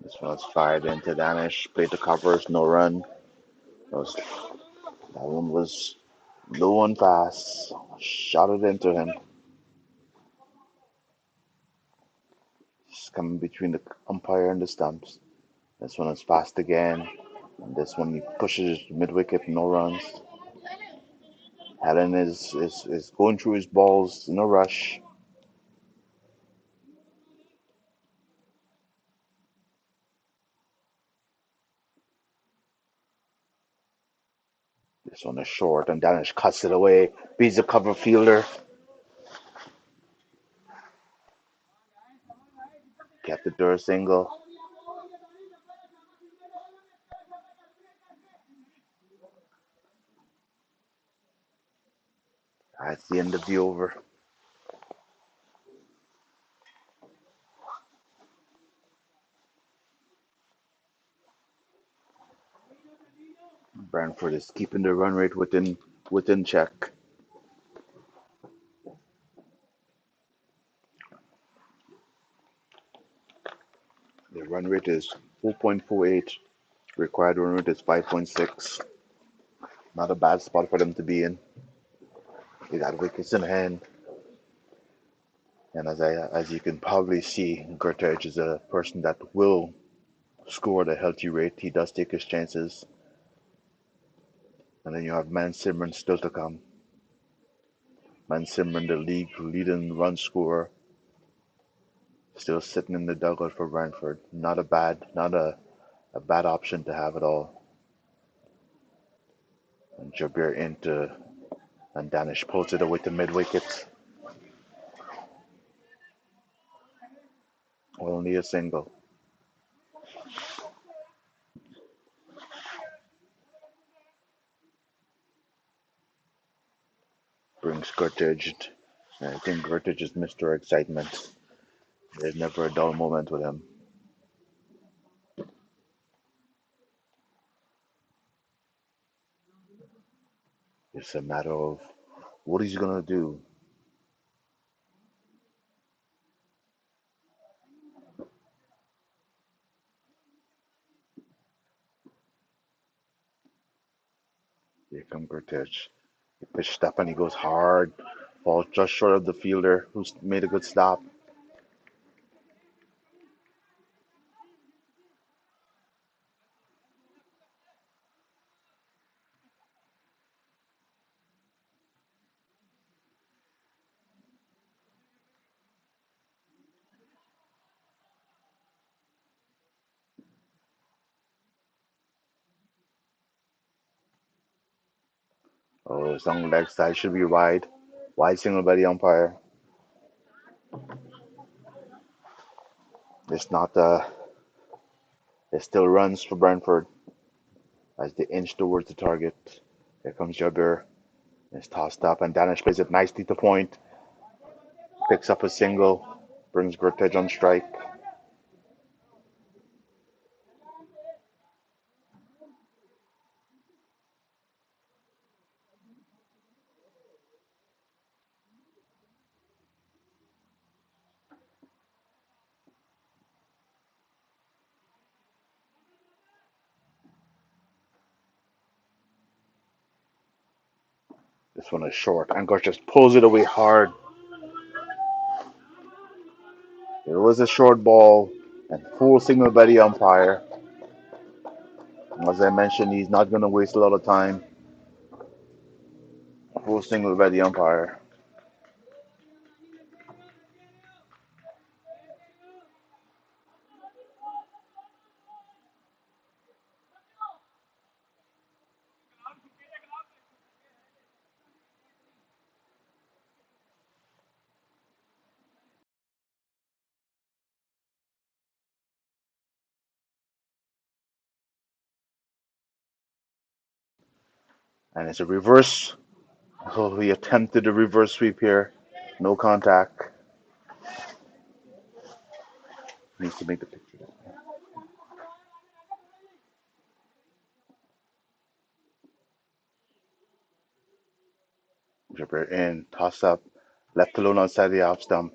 This one's fired into Danish. Played the covers, no run. That one was low and fast. Shot it into him. Just coming between the umpire and the stumps. This one is fast again. And this one he pushes mid wicket, no runs. Helen is going through his balls in a rush. This one is short, and Danish cuts it away. Beats the cover fielder. Kept it to a single. That's the end of the over. Brantford is keeping the run rate within check. The run rate is 4.48. Required run rate is 5.6. Not a bad spot for them to be in. They got wickets in hand. And as you can probably see, Gertej is a person that will score at a healthy rate. He does take his chances. And then you have Man Simran still to come. Man Simran, the league leading run scorer, still sitting in the dugout for Brantford. Not a bad option to have at all. And Jabir into and Danish pulls it away to mid wicket. Only a single. Brings Gertej. I think Gertej is Mr. Excitement. There's never a dull moment with him. It's a matter of what he's gonna do. Here comes Gertej. He pitched up and he goes hard. Falls just short of the fielder who's made a good stop. Oh, it's on leg side, should be wide. Wide signal by the umpire. It's not it still runs for Brantford as they inch towards the target. Here comes Jabir. It's tossed up and Danish plays it nicely to point. Picks up a single. Brings Gertej on strike. This one is short, and Gertej pulls it away hard. It was a short ball, and full signal by the umpire. As I mentioned, he's not going to waste a lot of time. Full signal by the umpire. And it's a reverse. Oh, he attempted a reverse sweep here. No contact. Needs to make the picture. Dripper in, toss up, left alone outside the off stump.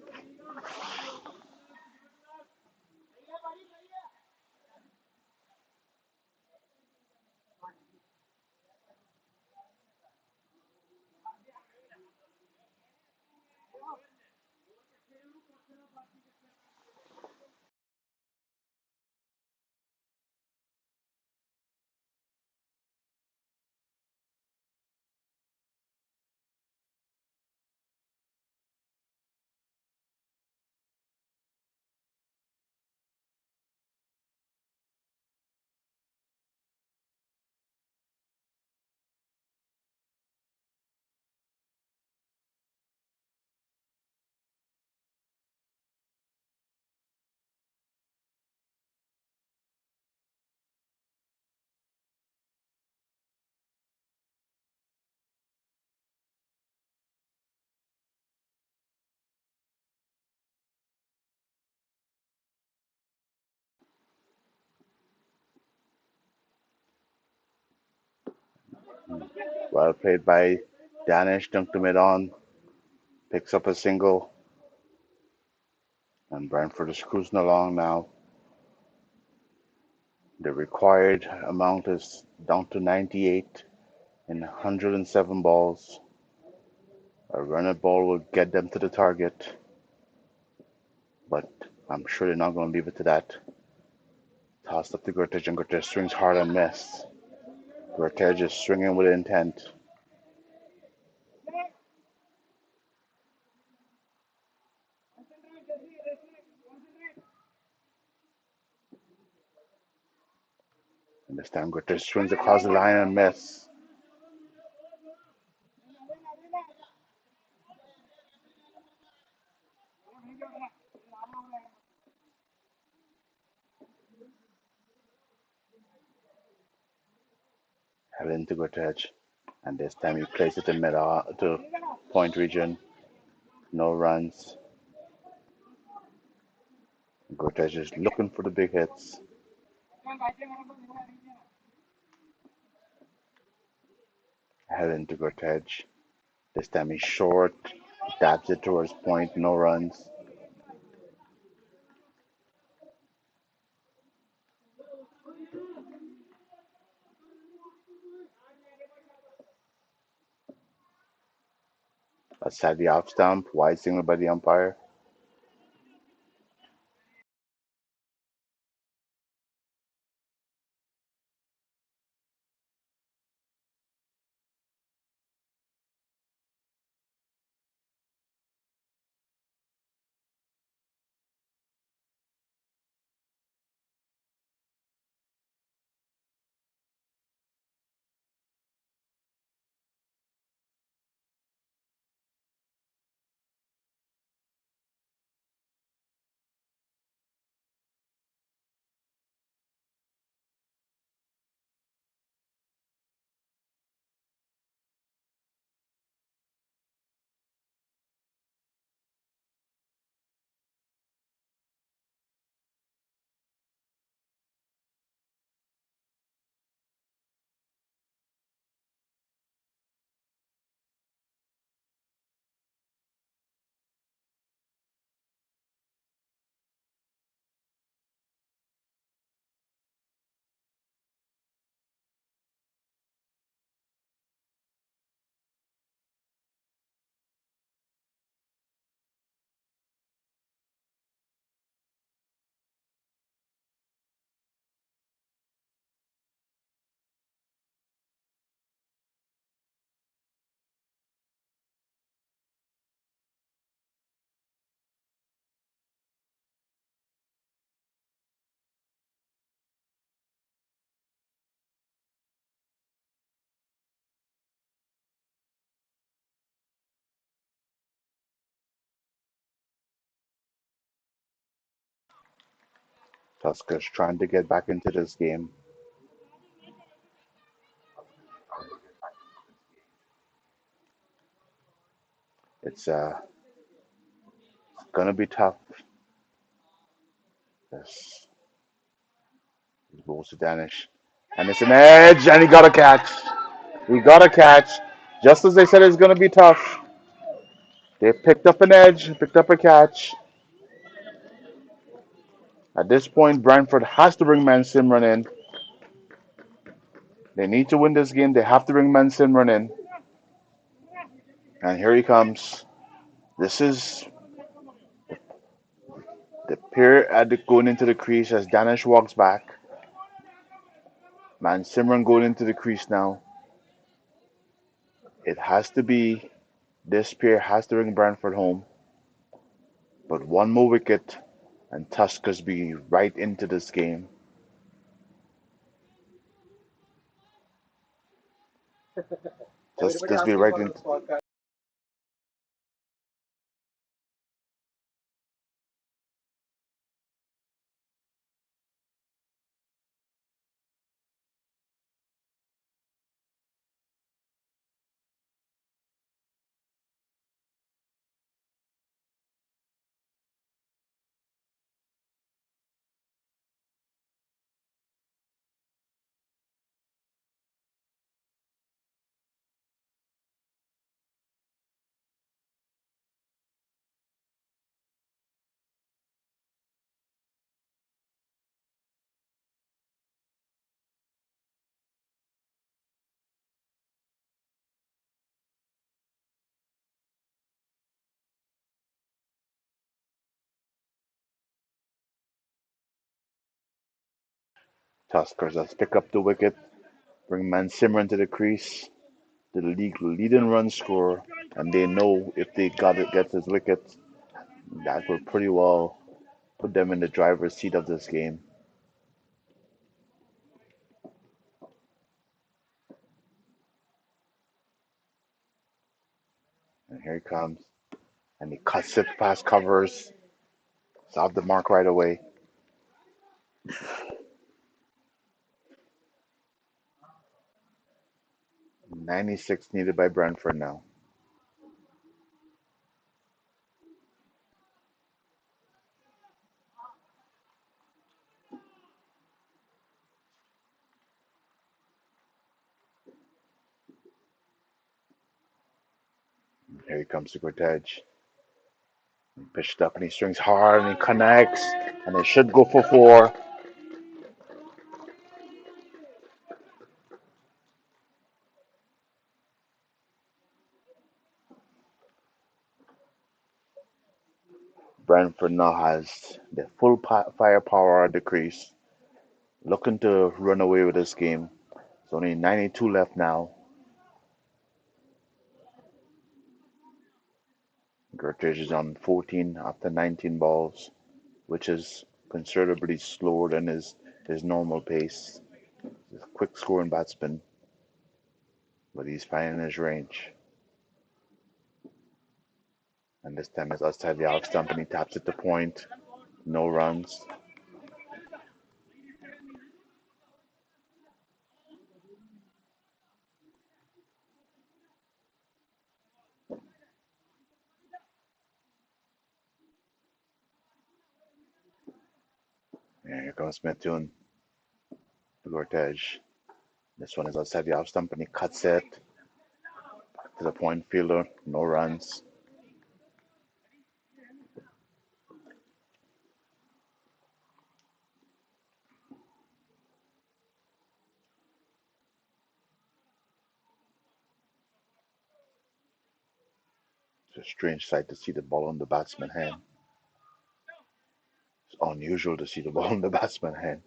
Well played by Danish, dunked him it on, picks up a single, and Branford is cruising along now. The required amount is down to 98 in 107 balls. A runner ball will get them to the target, but I'm sure they're not going to leave it to that. Tossed up to Gertej, and Gertej swings hard and miss. Gertej is swinging with intent. And this time Gertej swings across the line and miss. Head into Gertej, and this time he plays it in mid to point region. No runs. Gertej is looking for the big hits. Head into Gertej. This time he's short, dabs it towards point, no runs. Outside the off stump, wide signal by the umpire. Tuskers trying to get back into this game. It's gonna be tough. Yes, he goes to Danish, and it's an edge, and he got a catch. He got a catch, just as they said it's gonna be tough. They picked up an edge, picked up a catch. At this point, Brantford has to bring Man Simran in. They need to win this game. They have to bring Man Simran in, and here he comes. This is the pair at the going into the crease as Danish walks back. Man Simran going into the crease now. It has to be this pair has to bring Brantford home. But one more wicket and Tuskers be right into this game. Tuskers be right in. Tuskers has pick up the wicket, bring Man Simran to the crease, the league leading run scorer, and they know if they got it, get this wicket, that will pretty well put them in the driver's seat of this game. And here he comes, and he cuts it past covers. It's off the mark right away. 96 needed by Brantford now. Here he comes to Cortege. He pitched up and he swings hard and he connects, and it should go for four. Brantford now has the full firepower at the crease, looking to run away with this game. There's only 92 left now. Gertrude is on 14 after 19 balls, which is considerably slower than his normal pace. He's a quick scoring batsman, but he's finding his range. And this time it's outside the off stump and he taps it to point. No runs. And here comes Methuen to Cortege. This one is outside the off stump and he cuts it to the point fielder. No runs. It's a strange sight to see the ball on the batsman's hand. It's unusual to see the ball on the batsman's hand.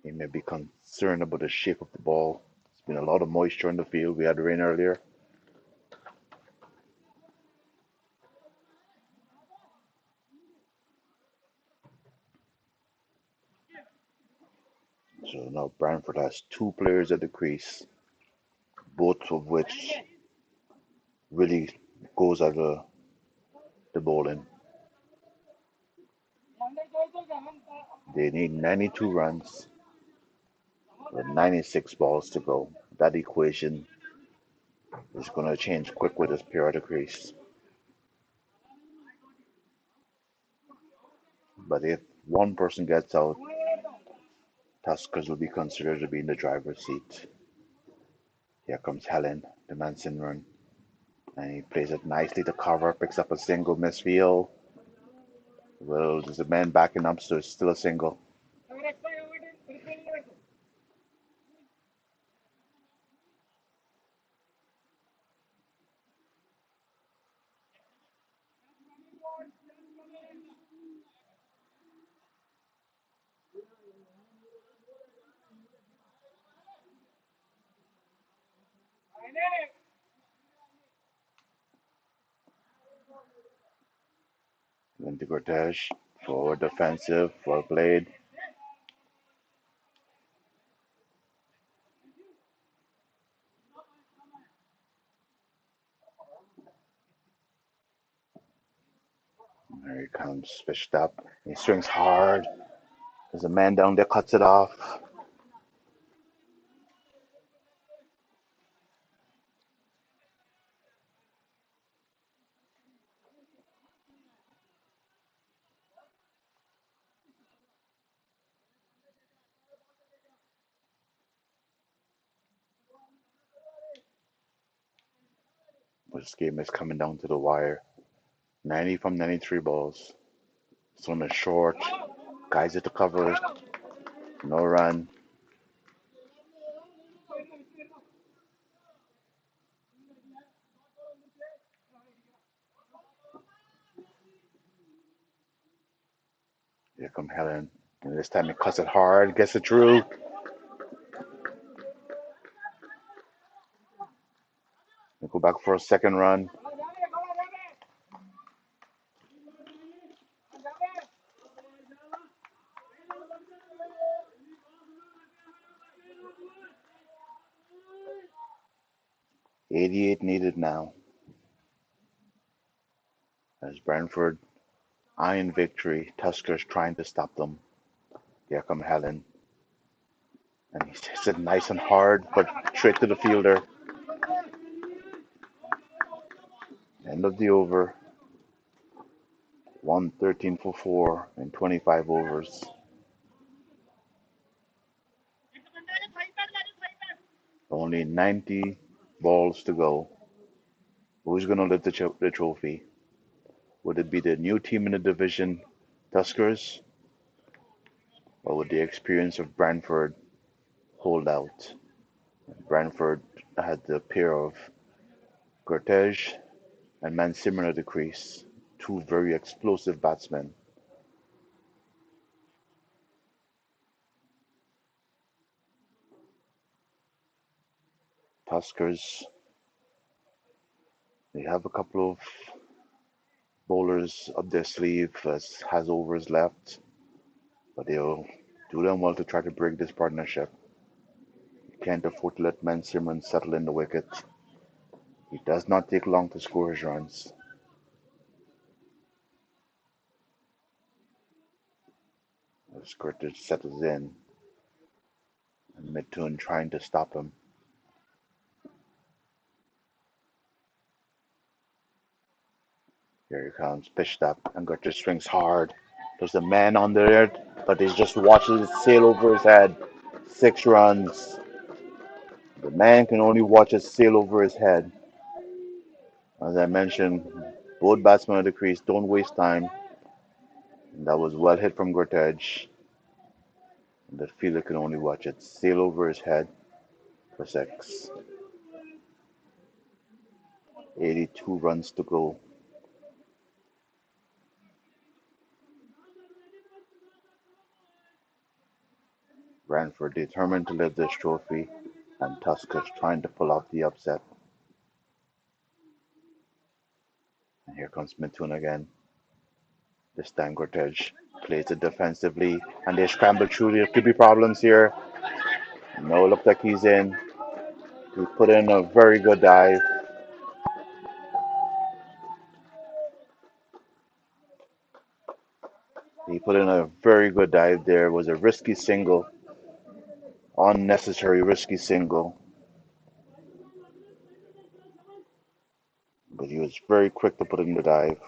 He may be concerned about the shape of the ball. There's been a lot of moisture in the field. We had rain earlier. So now Branford has two players at the crease, both of which really goes at a to bowling. They need 92 runs with 96 balls to go. That equation is going to change quick with this pair of the crease. But if one person gets out, Tuskers will be considered to be in the driver's seat. Here comes Helen, the Manson run, and he plays it nicely to cover, picks up a single misfield. Well, there's a man backing up, so it's still a single. Into Cortege, forward defensive, well played. There he comes, fished up. He swings hard. There's a man down there, cuts it off. This game is coming down to the wire. 90 from 93 balls. This one is short. Guys at the cover. No run. Here come Helen. And this time he cuts it hard, gets it through. They go back for a second run. 88 needed now. As Branford eyeing victory, Tuskers trying to stop them. Here come Helen. And he hits it nice and hard, but straight to the fielder. End of the over. 113 for 4 in 25 overs. Only 90 balls to go. Who's going to lift the trophy? Would it be the new team in the division, Tuskers, or would the experience of Brantford hold out? Brantford had the pair of Cortege and Mansimon at the crease, two very explosive batsmen. Tuskers, they have a couple of bowlers up their sleeve as has overs left, but they'll do them well to try to break this partnership. You can't afford to let Mansimon settle in the wicket. He does not take long to score his runs. As Curtis settles in, and Midtoon trying to stop him. Here he comes, pitched up, and Curtis swings hard. There's a man on there, but he just watches it sail over his head. 6 runs. The man can only watch it sail over his head. As I mentioned, both batsmen at the crease don't waste time. And that was well hit from Gortej. The fielder can only watch it sail over his head for 6. 82 runs to go. Branford determined to lift this trophy, and Tuskers trying to pull off the upset. And here comes Mitun again. This time Gortej plays it defensively, and they scramble through. There could be problems here. No, look like he's in. He put in a very good dive. He put in a very good dive there. It was a risky single, unnecessary risky single, but he was very quick to put in the dive. –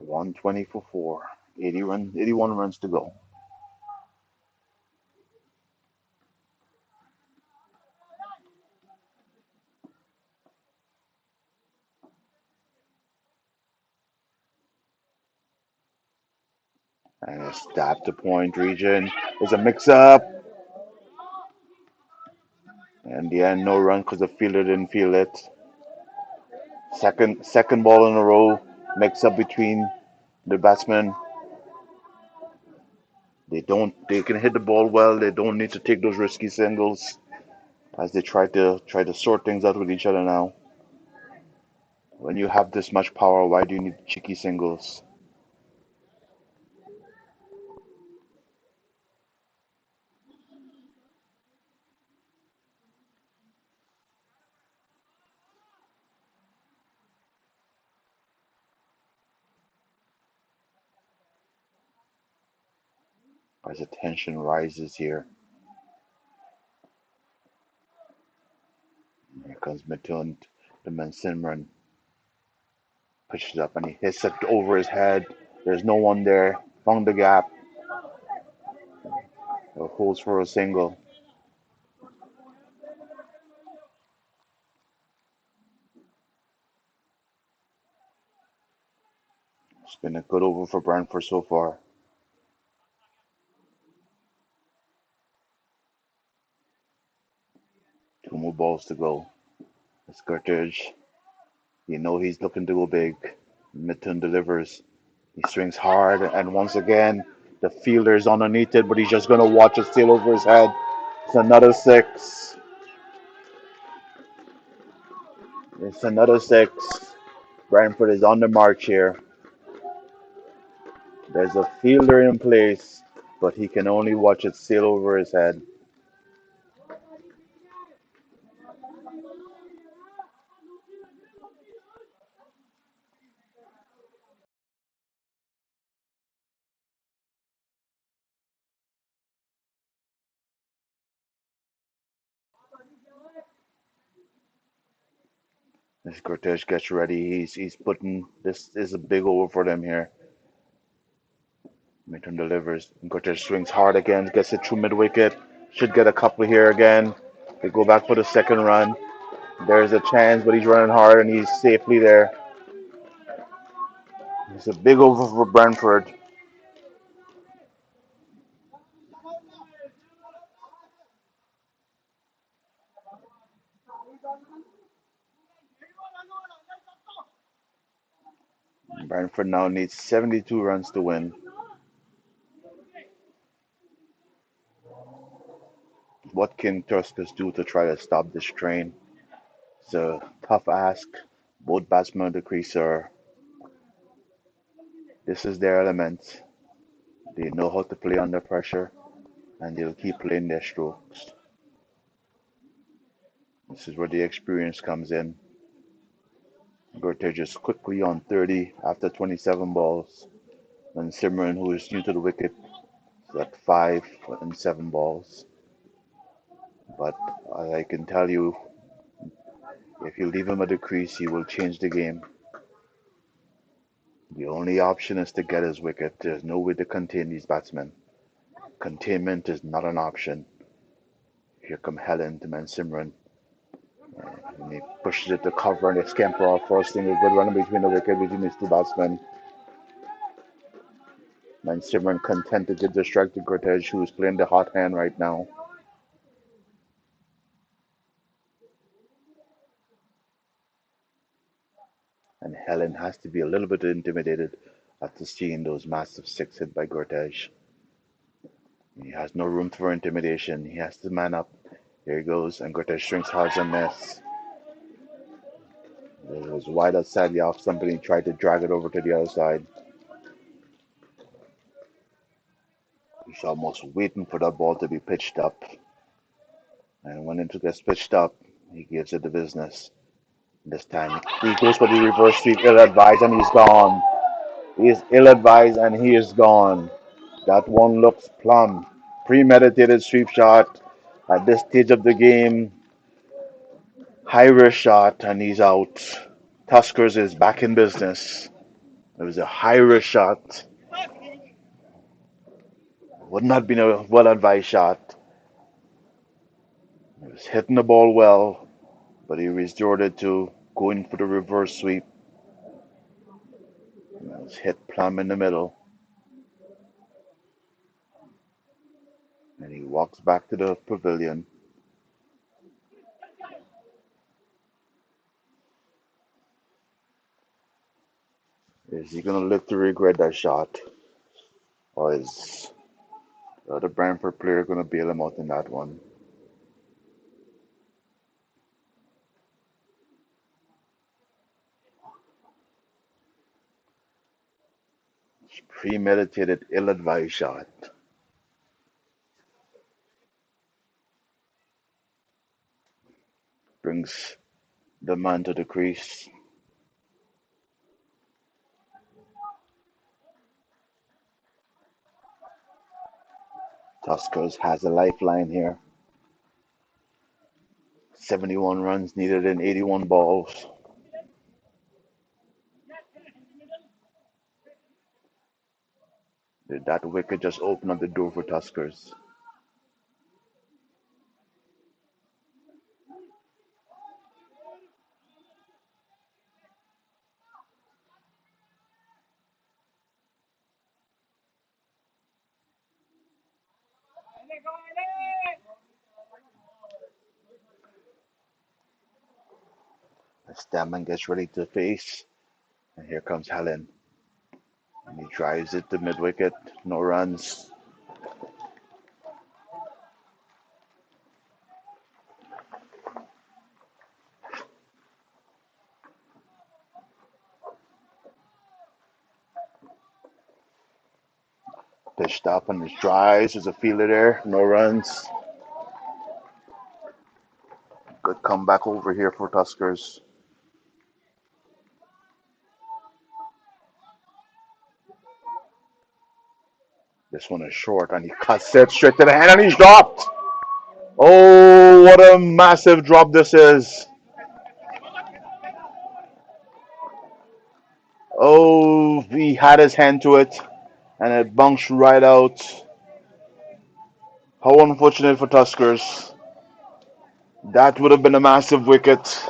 120 for four. 81 runs to go. And a stab to point region. There's a mix up. In the end, no run because the fielder didn't feel it. Second ball in a row. Mix up between the batsmen. They can hit the ball well. They don't need to take those risky singles as they try to sort things out with each other now. When you have this much power, why do you need cheeky singles? As the tension rises here. Here comes Matund, the Simran pushes up and he hits it over his head. There's no one there. Found the gap. Holds for a single. It's been a good over for Brantford so far. Two more balls to go. Skirtage. You know he's looking to go big. Mitton delivers. He swings hard, and once again, the fielder is underneath it, but he's just going to watch it sail over his head. It's another six. It's another six. Brantford is on the march here. There's a fielder in place, but he can only watch it sail over his head. As Cortez gets ready, he's putting this is a big over for them here. Mitton delivers. And Cortez swings hard again, gets it through mid wicket. Should get a couple here again. They go back for the second run. There's a chance, but he's running hard and he's safely there. It's a big over for Brantford. Brantford now needs 72 runs to win. What can Tuskers do to try to stop this train? It's a tough ask. Both batsmen of the crease are. This is their element. They know how to play under pressure, and they'll keep playing their strokes. This is where the experience comes in. Gortage is quickly on 30 after 27 balls, and Simran, who is new to the wicket, is at 5 and 7 balls. But I can tell you, if you leave him at the crease, he will change the game. The only option is to get his wicket. There's no way to contain these batsmen. Containment is not an option. Here come Helen to Man Simran. And he pushes it to cover and they scamper off first thing. A good run between the wicket between these two batsmen. Man Simran content to give the strike to Cortez, who is playing the hot hand right now. And Helen has to be a little bit intimidated after seeing those massive six hit by Cortez. He has no room for intimidation. He has to man up. Here he goes, and Goethe shrinks hard and miss. It was wide outside the off. Somebody tried to drag it over to the other side. He's almost waiting for that ball to be pitched up. And when it gets pitched up, he gives it the business. This time he goes for the reverse sweep, ill advised, and he's gone. He is ill advised and he is gone. That one looks plumb. Premeditated sweep shot at this stage of the game. High risk shot and he's out. Tuskers is back in business. It was a high risk shot. Would not have been a well advised shot. He was hitting the ball well, but he resorted to going for the reverse sweep. And it was hit plumb in the middle. And he walks back to the pavilion. Is he going to live to regret that shot? Or is the other Branford player going to bail him out in that one? Premeditated, ill-advised shot. Brings the man to the crease. Tuskers has a lifeline here. 71 runs needed in 81 balls. Did that wicket just open up the door for Tuskers? The Stammen gets ready to face. And here comes Helen. And he drives it to mid wicket. No runs. Pitched up and it drives. There's a fielder there. No runs. Good comeback over here for Tuskers. This one is short and he cuts it straight to the hand and he's dropped. Oh, what a massive drop this is. Oh, he had his hand to it and it bounced right out. How unfortunate for Tuskers. That would have been a massive wicket.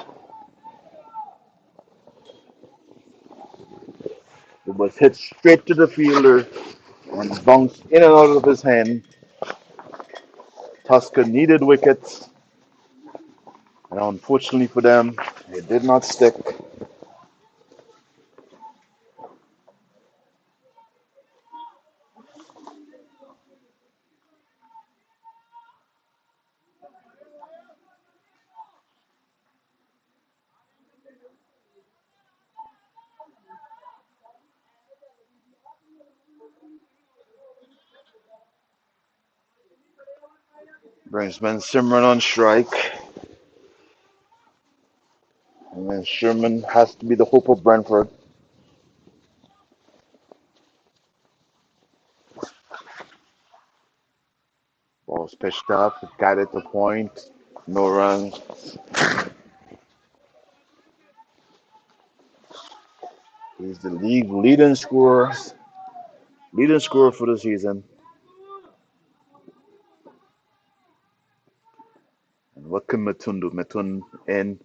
It was hit straight to the fielder and bounced in and out of his hand. Tusker needed wickets, and unfortunately for them, it did not stick. Brings Ben Simran on strike, and then Sherman has to be the hope of Brantford. Ball's pitched up, guided to point, no runs. He's the leading scorer for the season. And what can Matun do? Matun in,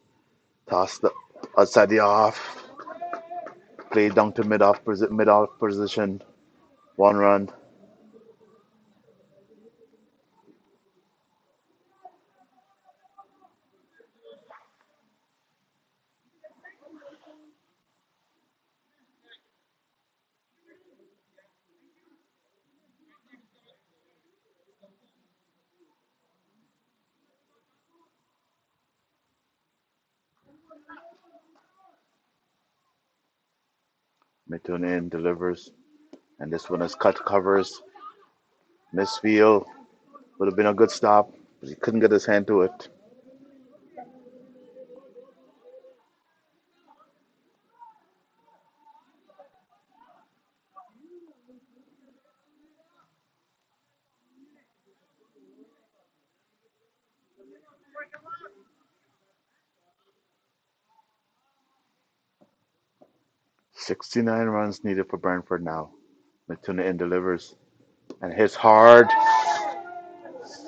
tossed outside the off, played down to mid off position, 1 run. Mid in delivers, and this one is cut covers. Misfield would have been a good stop, but he couldn't get his hand to it. 69 runs needed for Brantford now. Matuna in delivers and hits hard,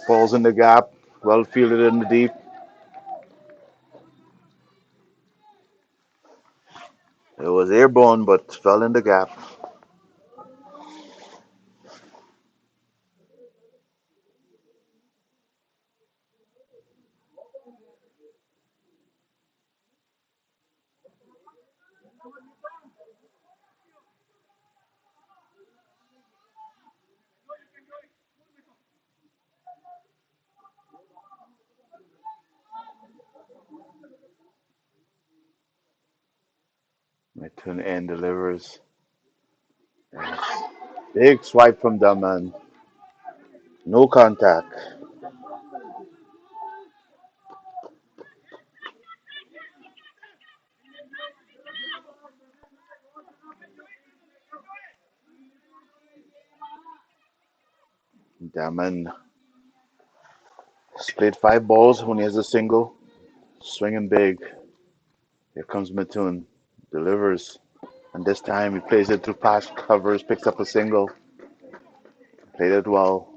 falls in the gap, well fielded in the deep. It was airborne but fell in the gap. Matuna in delivers. Big swipe from Daman. No contact. Daman split 5 balls when he has a single. Swinging big. Here comes Matun. Delivers. And this time he plays it through past covers, picks up a single. Played it well.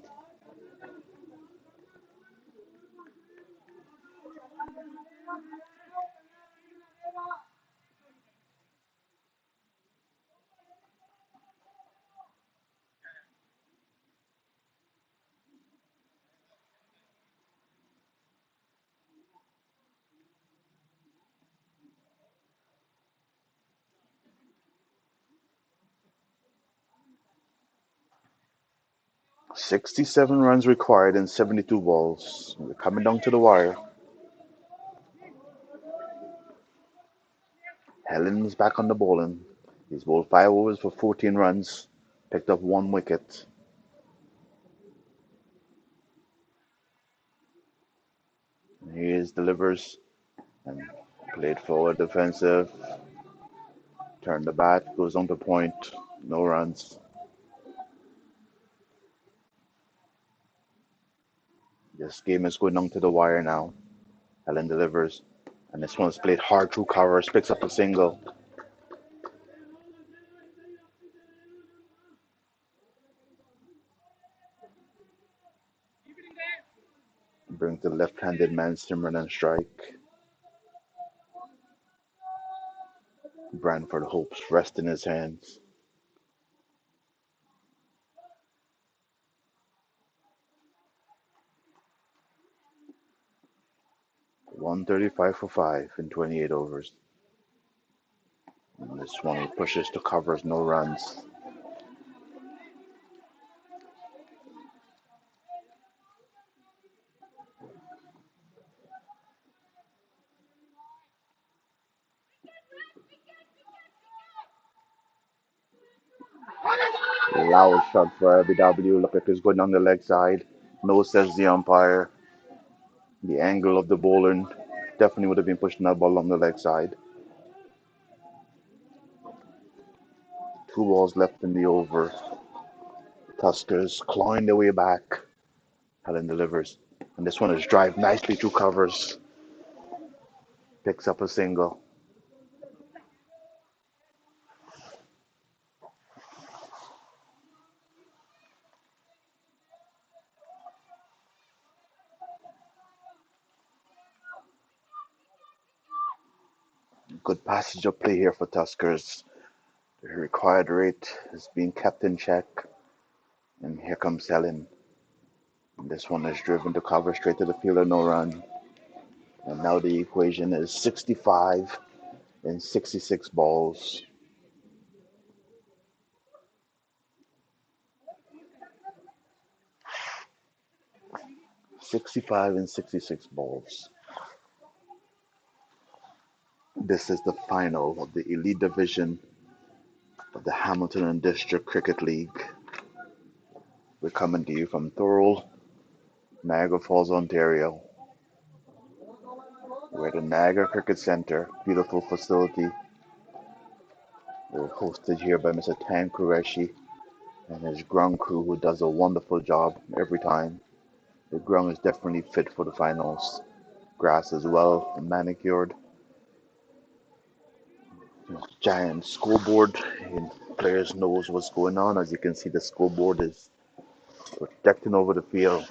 67 runs required in 72 balls. We're coming down to the wire. Helen's back on the bowling. He's bowled 5 overs for 14 runs, picked up 1 wicket. He is delivers and played forward defensive. Turned the bat, goes on to point. No runs. This game is going on to the wire now. Helen delivers. And this one's played hard through covers, picks up a single. Brings the left-handed man Simran and strike. Branford hopes rest in his hands. 135 for 5 in 28 overs. And this one he pushes to covers, no runs. Loud shot for LBW. Look like it's going on the leg side. No, says the umpire. The angle of the bowler definitely would have been pushing that ball on the leg side. 2 balls left in the over. Tuskers clawing their way back. Helen delivers. And this one is drive nicely through covers. Picks up a single. Good passage of play here for Tuskers. The required rate is being kept in check. And here comes Helen. And this one is driven to cover straight to the fielder, no run. And now the equation is 65 in 66 balls. 65 in 66 balls. This is the final of the Elite Division of the Hamilton and District Cricket League. We're coming to you from Thorold, Niagara Falls, Ontario. We're at the Niagara Cricket Center, beautiful facility. We're hosted here by Mr. Tan Qureshi and his ground crew, who does a wonderful job every time. The ground is definitely fit for the finals. Grass is well manicured. Giant scoreboard, and players knows what's going on. As you can see, the scoreboard is projecting over the field.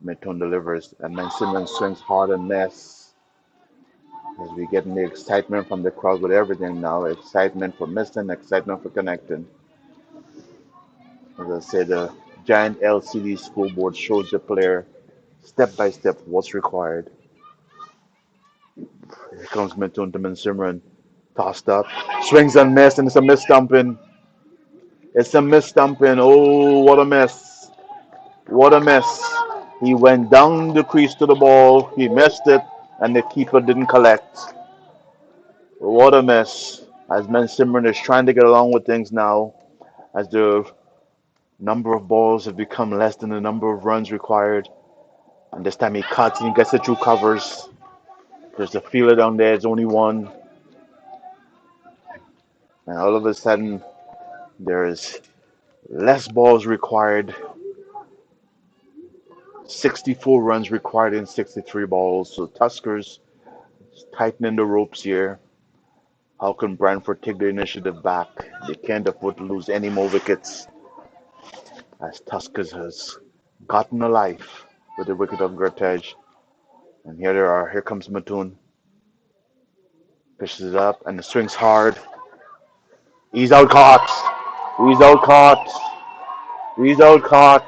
Midtown delivers, and then Simmons swings hard and miss. As we getting the excitement from the crowd with everything now. Excitement for missing, excitement for connecting. As I said, the giant LCD scoreboard shows the player step by step what's required. Here comes Midtown to Simran. Tossed up. Swings and miss, and it's a miss stumping. It's a miss stumping. Oh, what a miss. What a miss. He went down the crease to the ball. He missed it, and the keeper didn't collect. What a miss. As Ben Simran is trying to get along with things now, as the number of balls have become less than the number of runs required. And this time he cuts and he gets it through covers. There's a fielder down there. It's only one. And all of a sudden, there's less balls required. 64 runs required in 63 balls. So Tuskers tightening the ropes here. How can Branford take the initiative back? They can't afford to lose any more wickets, as Tuskers has gotten a life with the wicket of Gertej. And here they are. Here comes Mattoon. Pitches it up and the swings hard. He's out caught. He's out caught. He's out caught.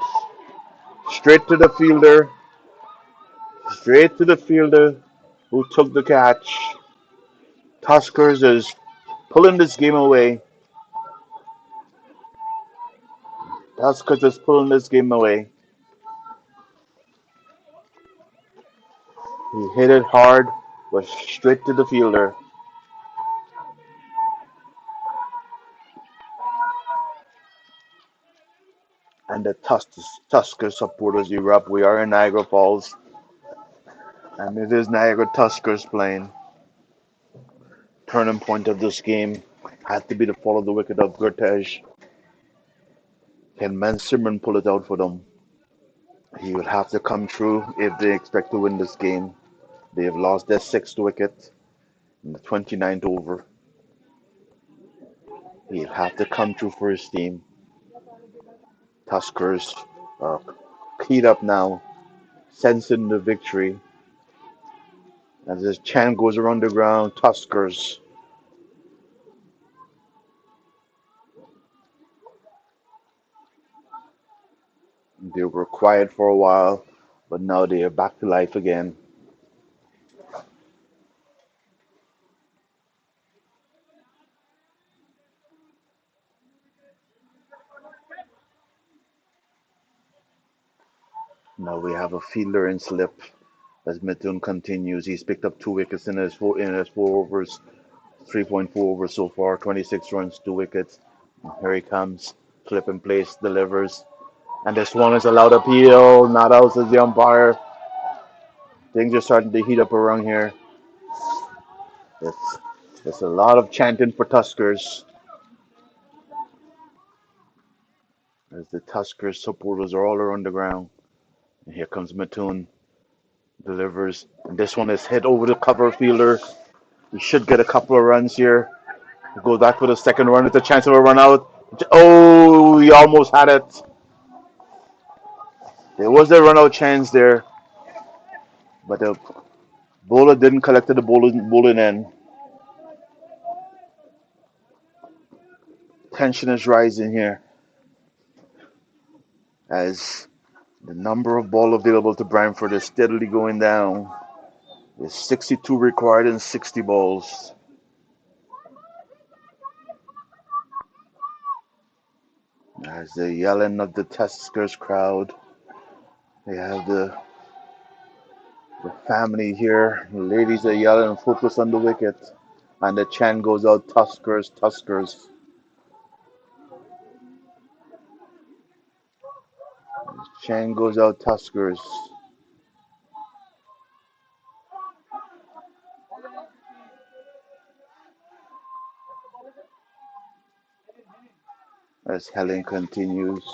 Straight to the fielder. Straight to the fielder who took the catch. Tuskers is pulling this game away. Tuskers is pulling this game away. He hit it hard, but straight to the fielder. And the Tuskers supporters erupt. We are in Niagara Falls, and it is Niagara Tuskers playing. Turning point of this game had to be the fall of the wicket of Gertej. Can Man Simran pull it out for them? He would have to come through if they expect to win this game. They have lost their sixth wicket in the 29th over. He'll have to come through for his team. Tuskers are keyed up now, sensing the victory. As this chant goes around the ground, Tuskers. They were quiet for a while, but now they are back to life again. Now we have a fielder in slip as Mithun continues. He's picked up 2 wickets in his four overs, 3.4 overs so far, 26 runs, 2 wickets. And here he comes, flip in place, delivers, and this one is allowed appeal. Not out, says the umpire. Things are starting to heat up around here. It's, it's a lot of chanting for Tuskers as the Tuskers supporters are all around the ground. And here comes Mattoon, delivers, and this one is hit over the cover fielder. We should get a couple of runs here. He goes back for the second run with a chance of a run out. Oh, he almost had it. There was a run out chance there, but the bowler didn't collect the bowling end. Tension is rising here as the number of ball available to Brantford is steadily going down. There's 62 required in 60 balls. As the yelling of the Tuskers crowd, they have the family here. The ladies are yelling, focus on the wicket. And the chant goes out, Tuskers, Tuskers. Chant goes out, Tuskers. As Helen continues.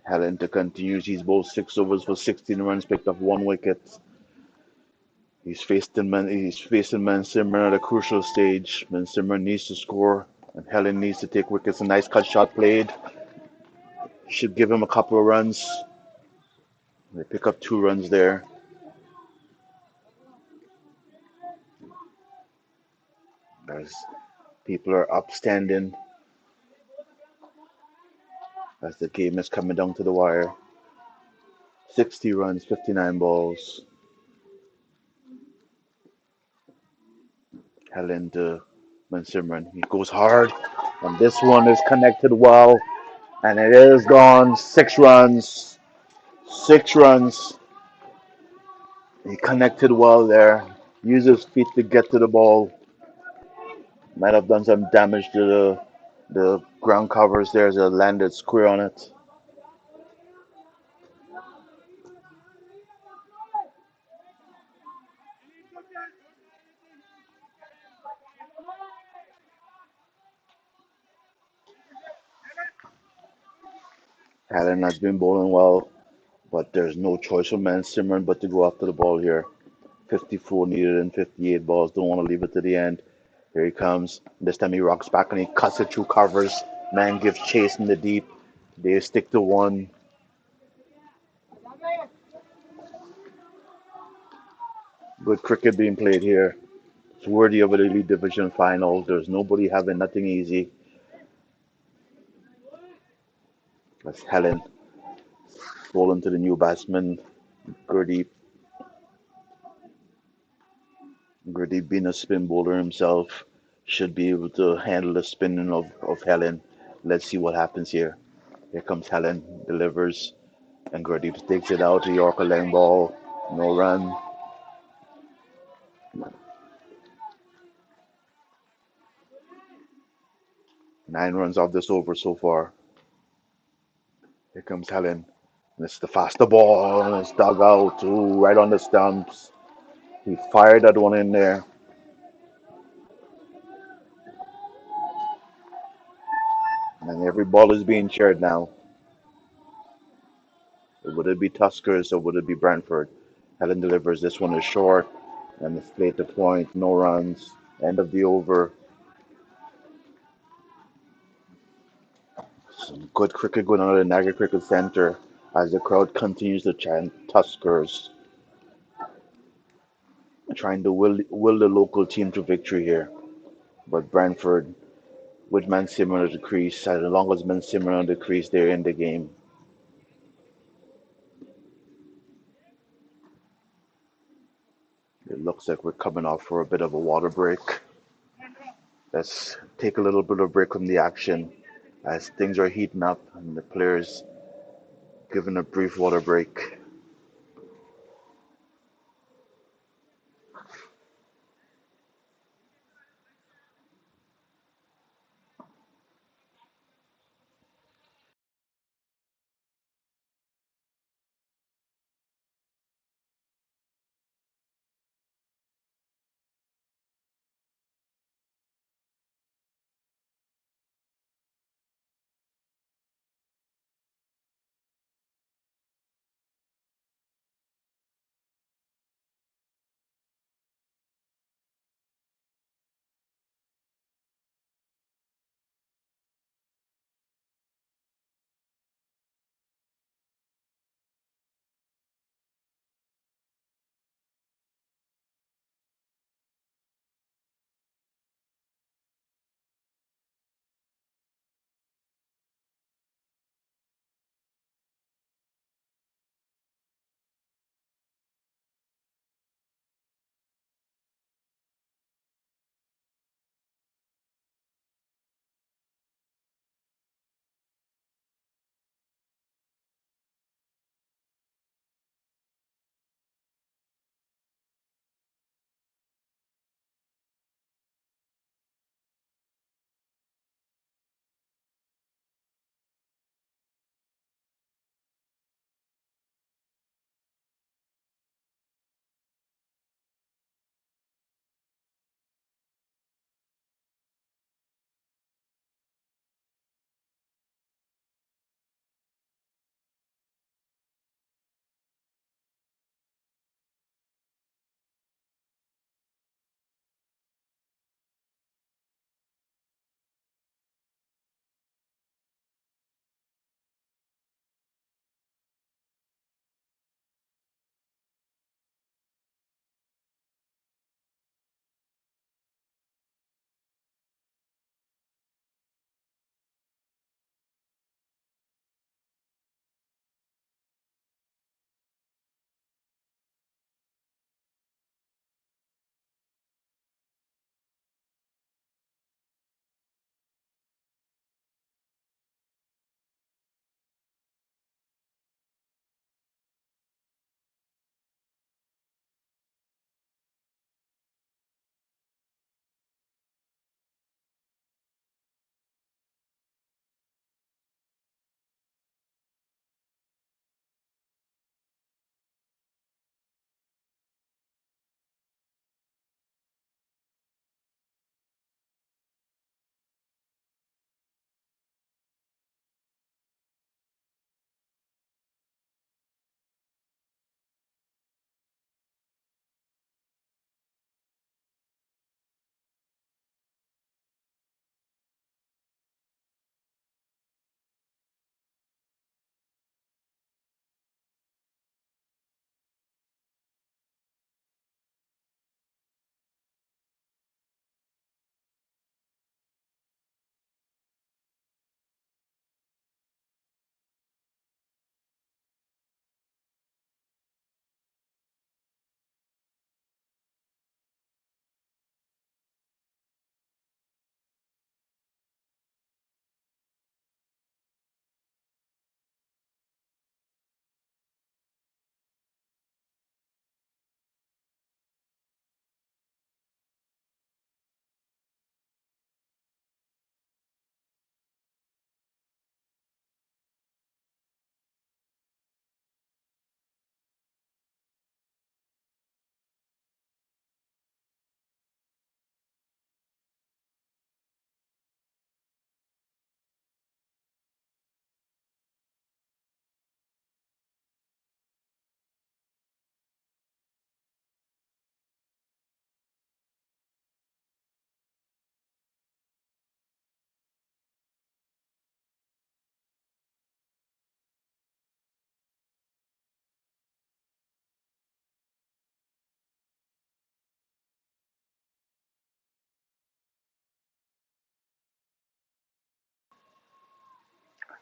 Helen to continues. He's bowled 6 overs for 16 runs, picked up 1 wicket. He's facing Man Simmer at a crucial stage. Man Simmer needs to score, and Helen needs to take wickets. A nice cut shot played. Should give him a couple of runs. They pick up 2 runs there. As people are upstanding as the game is coming down to the wire. 60 runs, 59 balls. Helen to Man Simran. He goes hard, and this one is connected well, and it is gone. 6 runs. 6 runs. He connected well there. Used his feet to get to the ball. Might have done some damage to the ground covers there as it landed square on it. Helen has been bowling well, but there's no choice for Man Simran but to go after the ball here. 54 needed in 58 balls. Don't want to leave it to the end. Here he comes. This time he rocks back and he cuts it through covers. Man gives chase in the deep. They stick to one. Good cricket being played here. It's worthy of an elite division final. There's nobody having nothing easy. That's Helen bowling to the new batsman, Gurdeep. Gurdeep being a spin bowler himself should be able to handle the spinning of Helen. Let's see what happens here. Here comes Helen, delivers, and Gurdeep takes it out to Yorker leg ball. No run. 9 runs off this over so far. Here comes Helen. And it's the faster ball, and it's dug out, ooh, right on the stumps. He fired that one in there, and every ball is being shared now. Would it be Tuskers or would it be Brantford? Helen delivers. This one is short, and it's played to point. No runs. End of the over. Some good cricket going on at the Niagara Cricket Centre as the crowd continues to chant Tuskers, trying to will the local team to victory here. But Brantford, with Man Simmer at the crease, as long as Man Simmer on the crease, they're in the game. It looks like we're coming off for a bit of a water break. Let's take a little bit of break from the action as things are heating up and the players given a brief water break.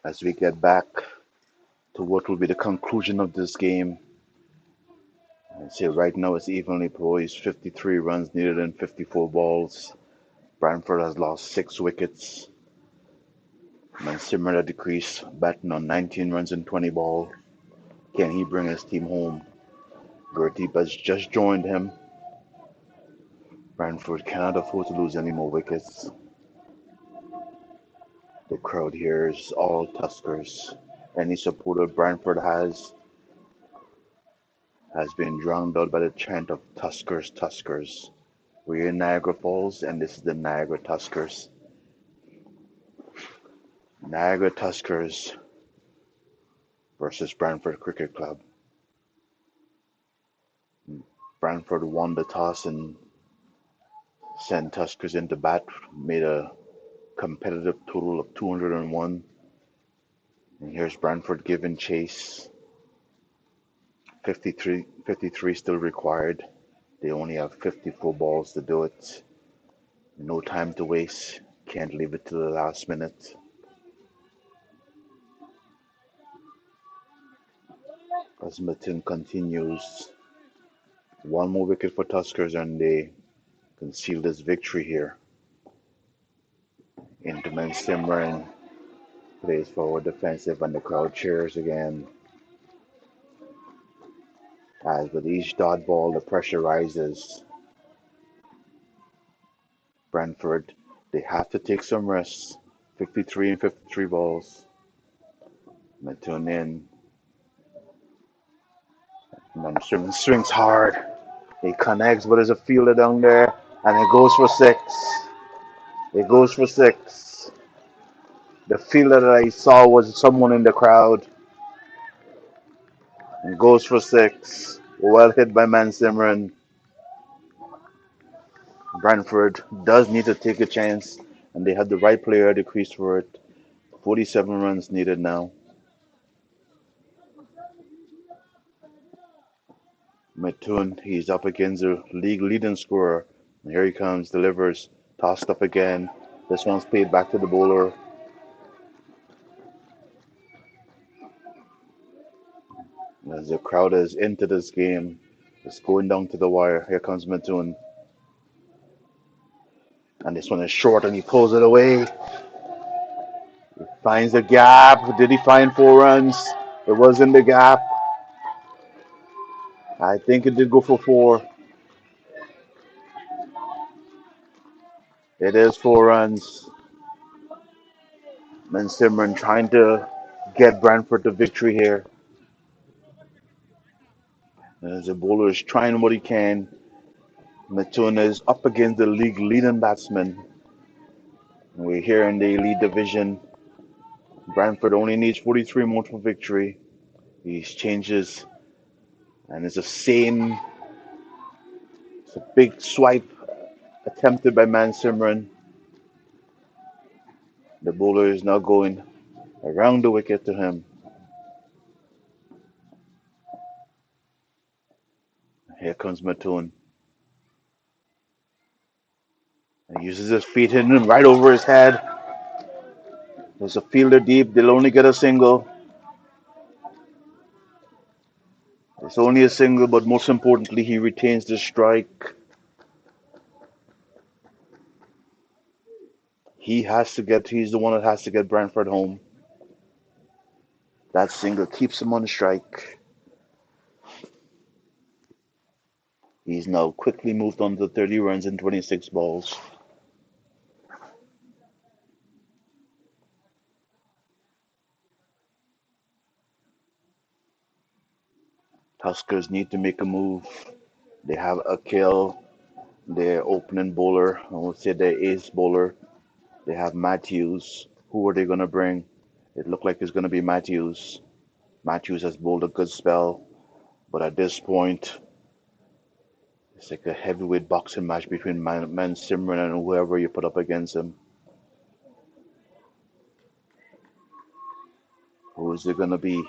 as we get back to what will be the conclusion of this game. I say right now it's evenly poised, 53 runs needed in 54 balls. Branford has lost 6 wickets. Simmer at the crease, batting on 19 runs in 20 balls. Can he bring his team home? Gurdeep has just joined him. Brantford cannot afford to lose any more wickets. The crowd here is all Tuskers. Any supporter Brantford has been drowned out by the chant of Tuskers, Tuskers. We're in Niagara Falls, and this is the Niagara Tuskers. Niagara Tuskers versus Brantford Cricket Club. Brantford won the toss and sent Tuskers into bat, made a competitive total of 201. And here's Brantford giving chase. 53 still required. They only have 54 balls to do it. No time to waste. Can't leave it to the last minute. As Milton continues. One more wicket for Tuskers and they can seal this victory here. Into Simran plays forward defensive and the crowd cheers again. As with each dot ball, the pressure rises. Brantford, they have to take some risks. 53 and 53 balls. Matun in. Simran swings hard. He connects, but there's a fielder down there, and it goes for six. It goes for six. The fielder that I saw was someone in the crowd. And goes for six. Well hit by Simran. Brantford does need to take a chance, and they have the right player at the crease for it. 47 runs needed now. Matun, he's up against the league leading scorer. And here he comes, delivers, tossed up again. This one's played back to the bowler. As the crowd is into this game, it's going down to the wire. Here comes Matun. And this one is short and he pulls it away. Finds the gap. Did he find 4 runs? It was in the gap. I think it did go for 4. It is 4 runs. And Simran trying to get Brantford the victory here. As the bowler is trying what he can. Matuna is up against the league leading batsman. We're here in the elite division. Brantford only needs 43 more for victory. He changes, and it's it's a big swipe attempted by Simran. The bowler is now going around the wicket to him. Here comes Matun. He uses his feet, hitting him right over his head. There's a fielder deep. They'll only get a single. It's only a single, but most importantly, he retains the strike. He's the one that has to get Brantford home. That single keeps him on the strike. He's now quickly moved on to 30 runs in 26 balls. Tuskers need to make a move. They have Hdcl, their opening bowler. I would say their ace bowler. They have Matthews. Who are they going to bring? It looked like it's going to be Matthews. Matthews has bowled a good spell, but at this point, it's like a heavyweight boxing match between Simran and whoever you put up against him. Who is it going to be?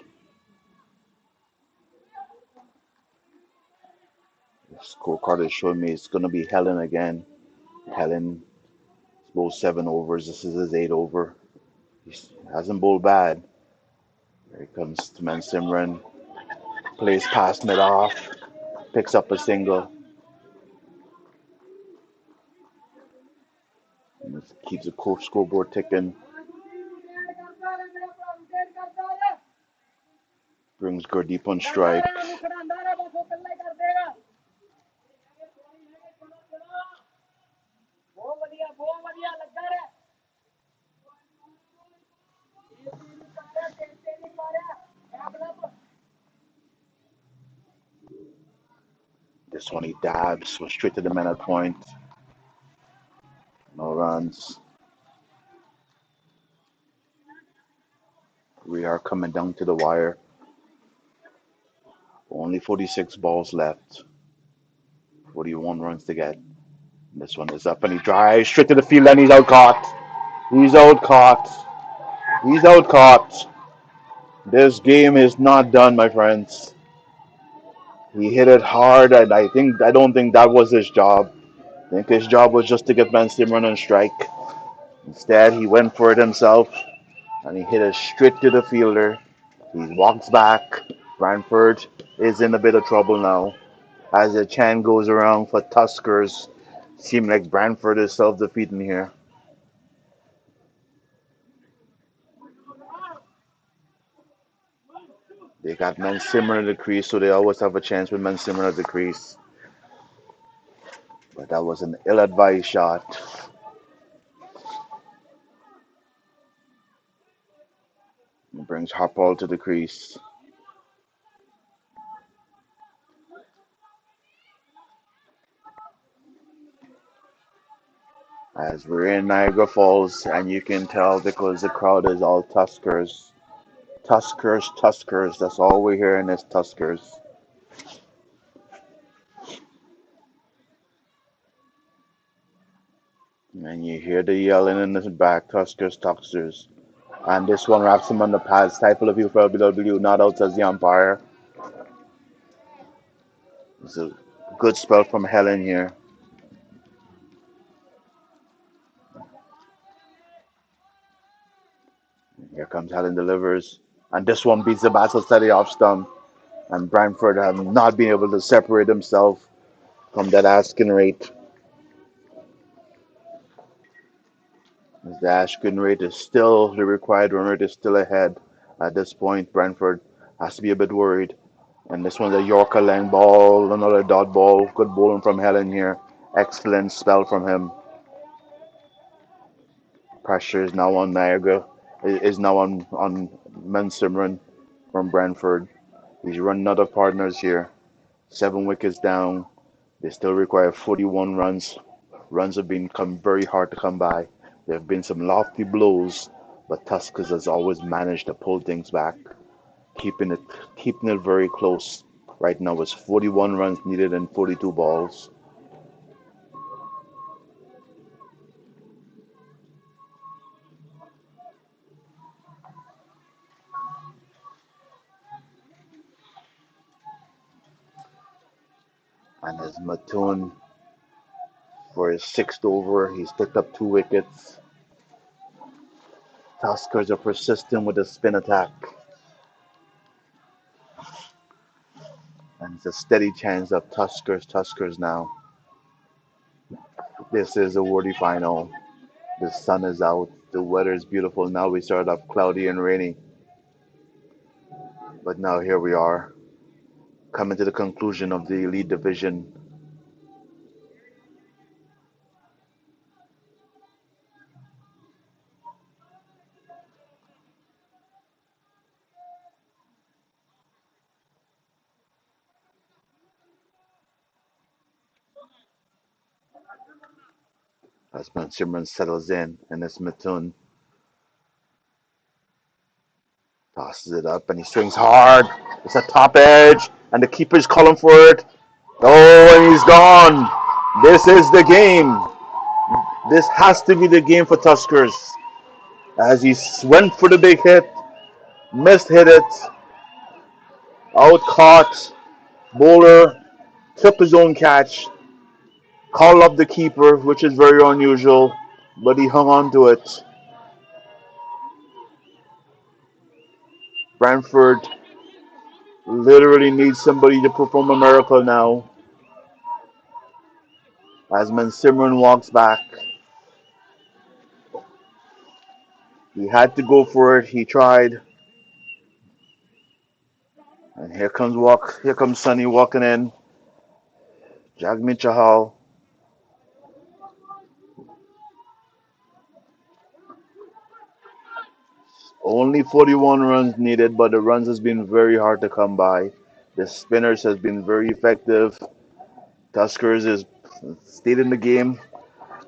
The scorecard is showing me it's going to be Helen again. Helen bowled 7 overs. This is his 8th over. He hasn't bowled bad. Here comes to Simran, plays past mid off, picks up a single, and keeps the scoreboard ticking. Brings Gurdeep on strike. This one he dabs, was straight to the man at point. No runs. We are coming down to the wire. Only 46 balls left. 41 runs to get. This one is up and he drives straight to the field and he's out caught. He's out caught. He's out caught. This game is not done, my friends. He hit it hard, and I don't think that was his job. I think his job was just to get Van Simron on strike. Instead, he went for it himself, and he hit it straight to the fielder. He walks back. Branford is in a bit of trouble now. As the chant goes around for Tuskers, seems like Brantford is self-defeating here. They got men Simmer in the crease, so they always have a chance with men Simmer at the crease. But that was an ill-advised shot. It brings Harpal to the crease. As we're in Niagara Falls, and you can tell because the crowd is all Tuskers. Tuskers, Tuskers. That's all we're hearing is Tuskers. And you hear the yelling in the back, Tuskers, Tuskers. And this one wraps him on the pads. Title of you for LBW, not out as the umpire. It's a good spell from Helen here. Here comes Helen delivers. And this one beats the battle steady off stump. And Branford have not been able to separate himself from that asking rate. The asking rate is still, the required run rate is still ahead. At this point, Brantford has to be a bit worried. And this one's a Yorker length ball, another dot ball. Good bowling from Helen here. Excellent spell from him. Pressure is now on Niagara. Is now on Mensimran from Brantford. He's running out of partners here. 7 wickets down. They still require 41 runs. Runs have become very hard to come by. There have been some lofty blows, but Tuskers has always managed to pull things back, keeping it keeping it very close. Right now it's 41 runs needed and 42 balls. And as Mattoon for his sixth over, he's picked up 2 wickets. Tuskers are persistent with the spin attack, and it's a steady chance of Tuskers now. This is a worthy final. The sun is out. The weather is beautiful. Now we start off cloudy and rainy. But now here we are, coming to the conclusion of the Elite Division. As Ben Simran settles in, and it's Mattoon tosses it up, and he swings hard. It's a top edge, and the keeper's calling for it. Oh, and he's gone. This is the game. This has to be the game for Tuskers. As he went for the big hit, missed hit it, out caught, bowler took his own catch, called up the keeper, which is very unusual, but he hung on to it. Brantford literally needs somebody to perform a miracle now. As Simran walks back, he had to go for it. He tried, and here comes Sonny walking in. Jagmeet Chahal. Only 41 runs needed, but the runs has been very hard to come by. The spinners has been very effective. Tuskers is stayed in the game.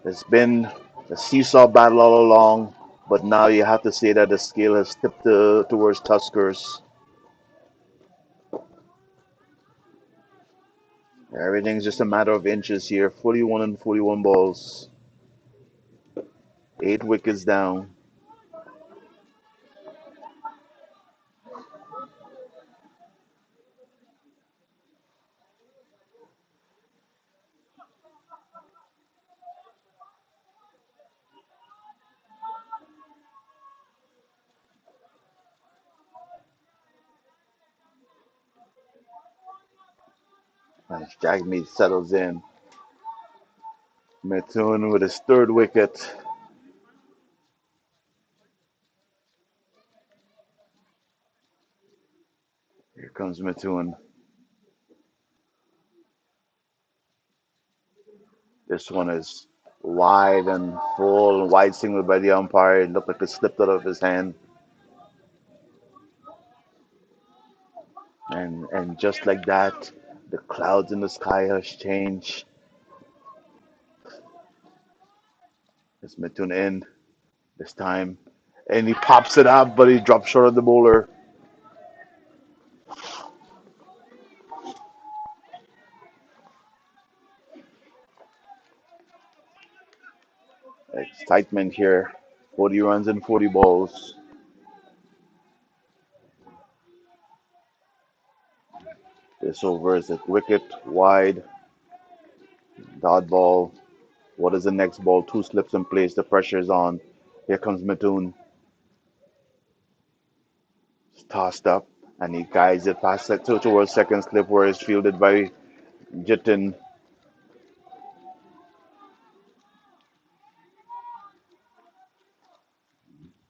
It's been a seesaw battle all along, but now you have to say that the scale has tipped towards Tuskers. Everything's just a matter of inches here. 41 and 41 balls, 8 wickets down. As Jagmeet settles in, Mithun with his third wicket. Here comes Mithun. This one is wide and full, wide single by the umpire. It looked like it slipped out of his hand. And just like that, the clouds in the sky has changed. It's Mithun in this time. And he pops it up, but he drops short of the bowler. Excitement here. 40 runs and 40 balls. This over is a wicket wide. Dot ball. What is the next ball? Two slips in place. The pressure is on. Here comes Mithun. It's tossed up. And he guides it past it towards second slip where it's fielded by Jitin.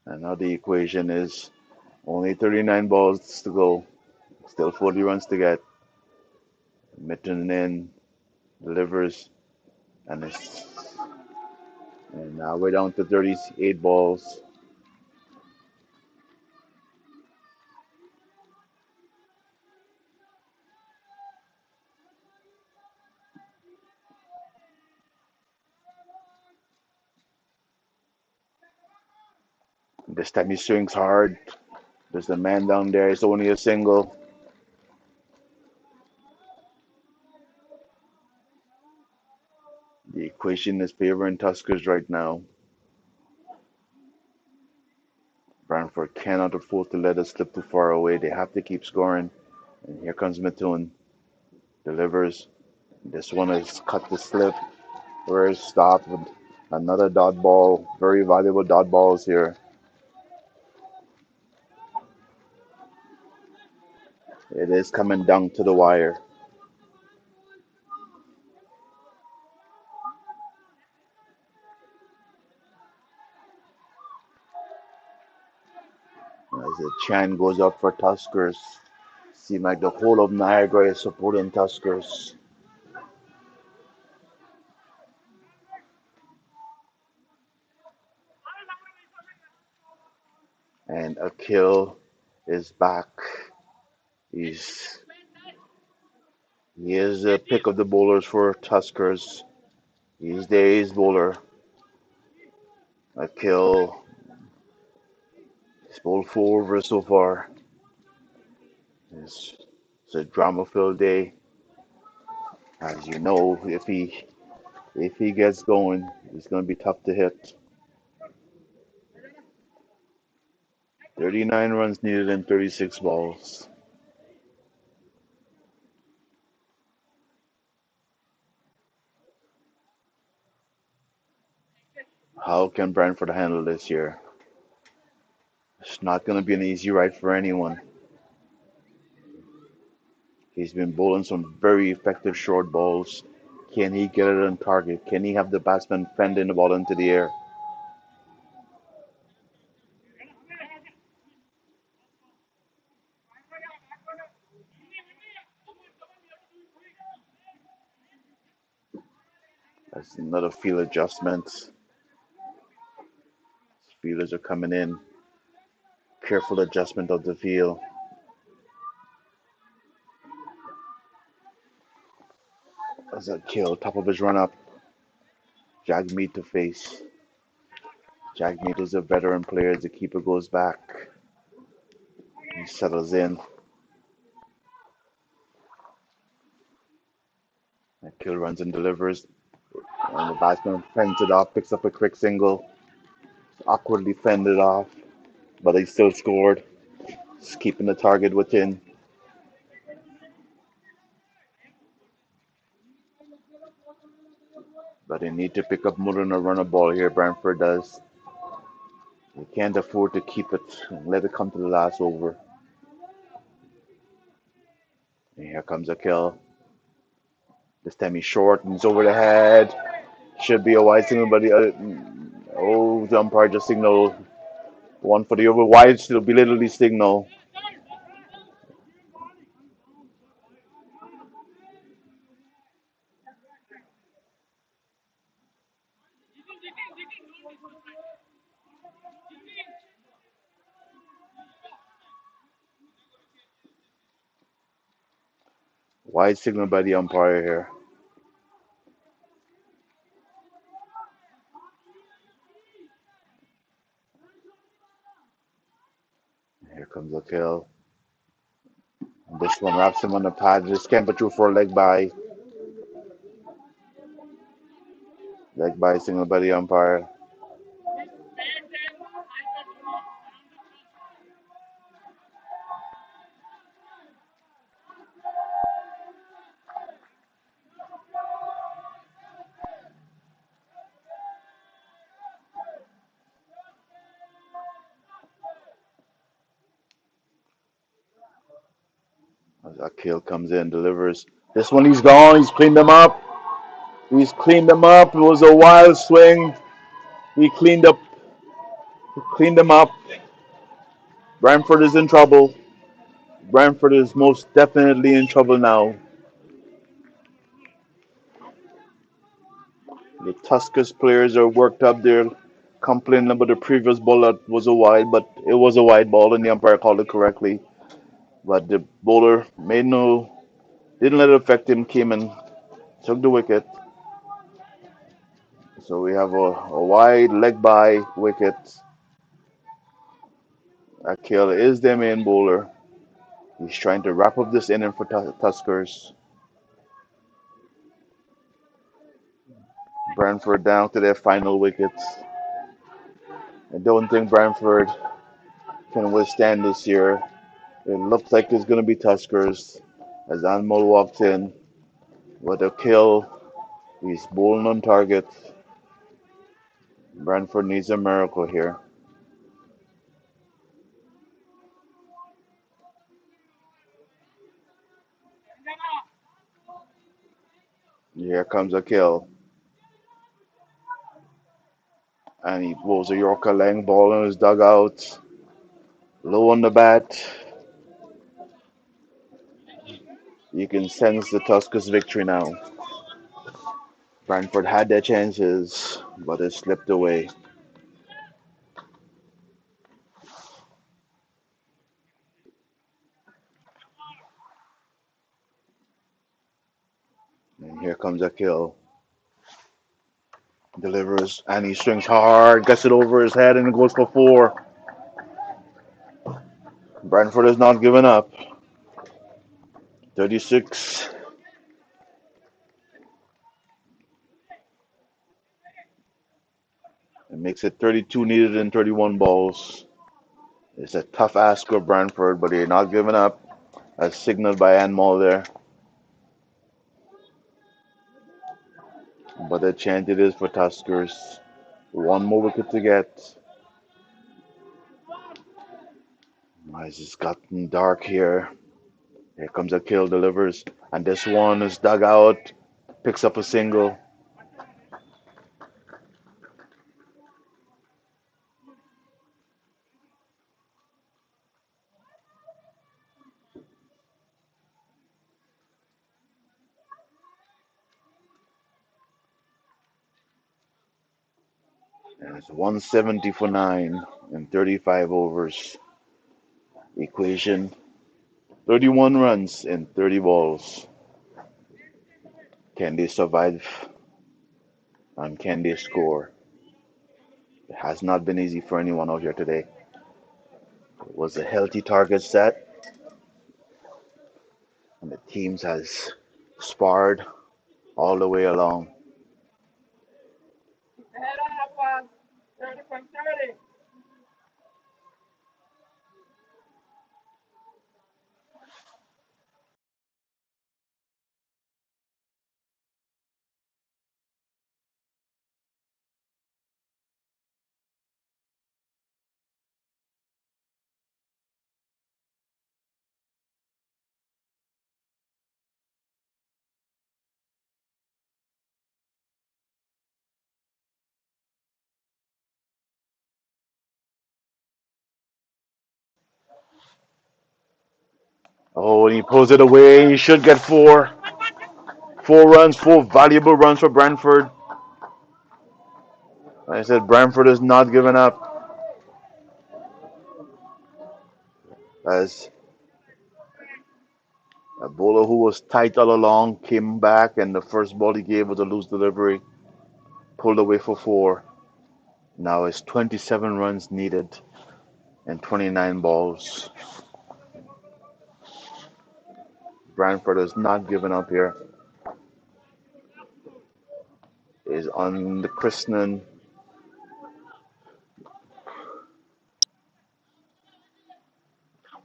And now the equation is only 39 balls to go. Still 40 runs to get. Mitten in, delivers, and it's and now we're down to 38 balls. This time he swings hard. There's a man down there. It's only a single. The equation is favoring Tuskers right now. Branford cannot afford to let it slip too far away. They have to keep scoring. And here comes Mithun. Delivers. This one has cut the slip. Where it's stopped with another dot ball. Very valuable dot balls here. It is coming down to the wire. As the chant goes up for Tuskers. Seems like the whole of Niagara is supporting Tuskers. And Akil is back. He's he is the pick of the bowlers for Tuskers. He's the ace bowler. Akil has bowled 4 overs so far. It's, it's a drama-filled day. As you know, if he gets going, he's going to be tough to hit. 39 runs needed in 36 balls. How can Brantford handle this year? It's not going to be an easy ride for anyone. He's been bowling some very effective short balls. Can he get it on target? Can he have the batsman fending the ball into the air? That's another field adjustment. Fielders are coming in. Careful adjustment of the field. As a kill, top of his run up. Jagmeet to face. Jagmeet is a veteran player as the keeper goes back. He settles in. Kill runs and delivers. And the batsman fends it off, picks up a quick single. Awkwardly fended off, but he still scored. Just keeping the target within. But they need to pick up more than a run of ball here. Brantford does. They can't afford to keep it and let it come to the last over. And here comes a kill. This time he's short and he's over the head. Should be a wide signal, but the umpire just signaled one for the over. Wide still belatedly signal. Wide signal by the umpire here. Here comes a kill. This one wraps him on the pad. Just can't put through for a leg by. Leg by signal by the umpire. Akil comes in, delivers. This one he's gone. He's cleaned them up. He's cleaned them up. It was a wild swing. He cleaned them up. Branford is in trouble. Branford is most definitely in trouble now. The Tuskers players are worked up there, complaining about the previous ball that was a wide, but it was a wide ball and the umpire called it correctly. But the bowler didn't let it affect him, came and took the wicket. So we have a wide leg by wicket. Akil is their main bowler. He's trying to wrap up this inning for Tuskers. Branford down to their final wickets. I don't think Branford can withstand this year. It looks like it's going to be Tuskers as Anmol walks in with a kill. He's bowling on target. Brantford needs a miracle here. Here comes a kill. And he blows a Yorker leg ball in his dugout. Low on the bat. You can sense the Tuskers victory now. Brantford had their chances, but it slipped away. And here comes a kill. Delivers, and he swings hard, gets it over his head, and it goes for four. Brantford has not given up. 36. It makes it 32 needed in 31 balls. It's a tough ask for Brantford, but they're not giving up, as signaled by Anmol there. But a chance it is for Tuskers. One more wicket to get. It's just gotten dark here. Here comes a kill, delivers, and this one is dug out, picks up a single. And it's 170 for 9 in 35 overs. Equation 31 runs in 30 balls. Can they survive and can they score? It has not been easy for anyone out here today. It was a healthy target set, and the teams has sparred all the way along. Oh, and he pulls it away. He should get four. 4 runs, 4 valuable runs for Brantford. Like I said, Branford is not giving up. As a bowler who was tight all along came back, and the first ball he gave was a loose delivery, pulled away for 4. Now it's 27 runs needed and 29 balls. Brantford is not giving up here. Is on the christening.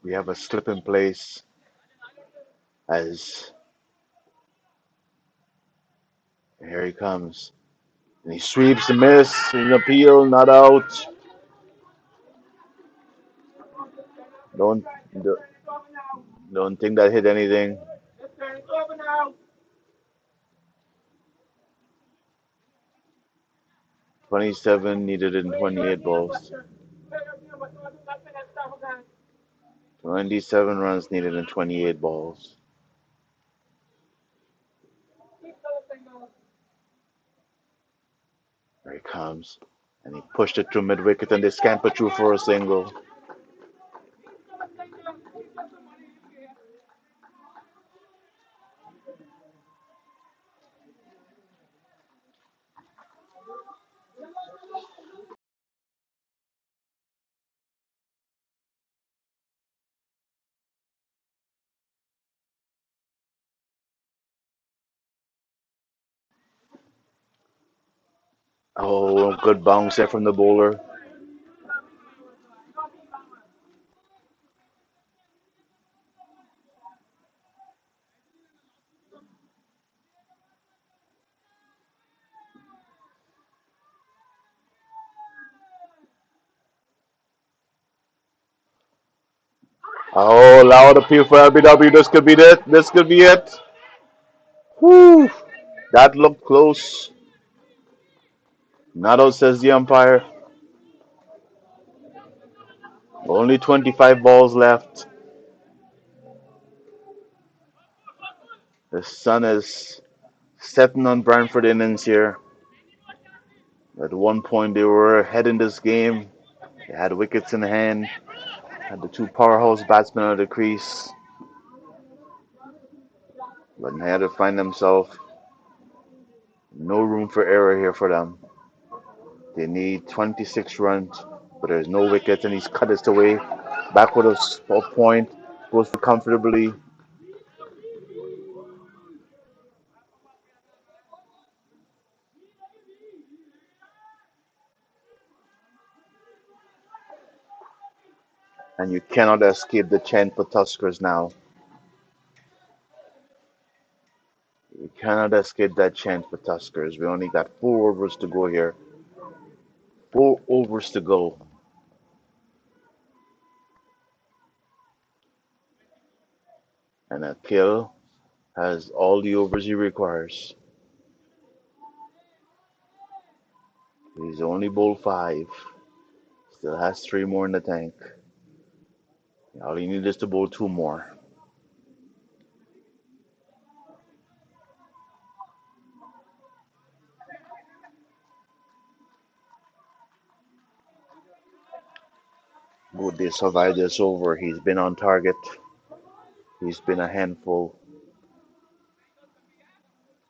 We have a slip in place as here he comes. And he sweeps the miss. An appeal, not out. Don't don't think that hit anything. 27 needed in 28 balls. 27 runs needed in 28 balls. There he comes. And he pushed it through mid wicket and they scamper through for a single. Oh, good bounce there from the bowler. Oh, loud appeal for LBW. This could be it. This could be it. Whew. That looked close. Not out, says the umpire. Only 25 balls left. The sun is setting on Brantford innings here. At one point, they were ahead in this game. They had wickets in hand, had the 2 powerhouse batsmen at the crease. But they had to find themselves no room for error here for them. They need 26 runs, but there's no wickets, and he's cut it away. Back with a point, goes comfortably, and you cannot escape the chant for Tuskers now. You cannot escape that chant for Tuskers. We only got 4 overs to go here. 4 overs to go. And Akil has all the overs he requires. He's only bowled five. Still has three more in the tank. All he needs is to bowl two more. Would they survive this over? He's been on target. He's been a handful.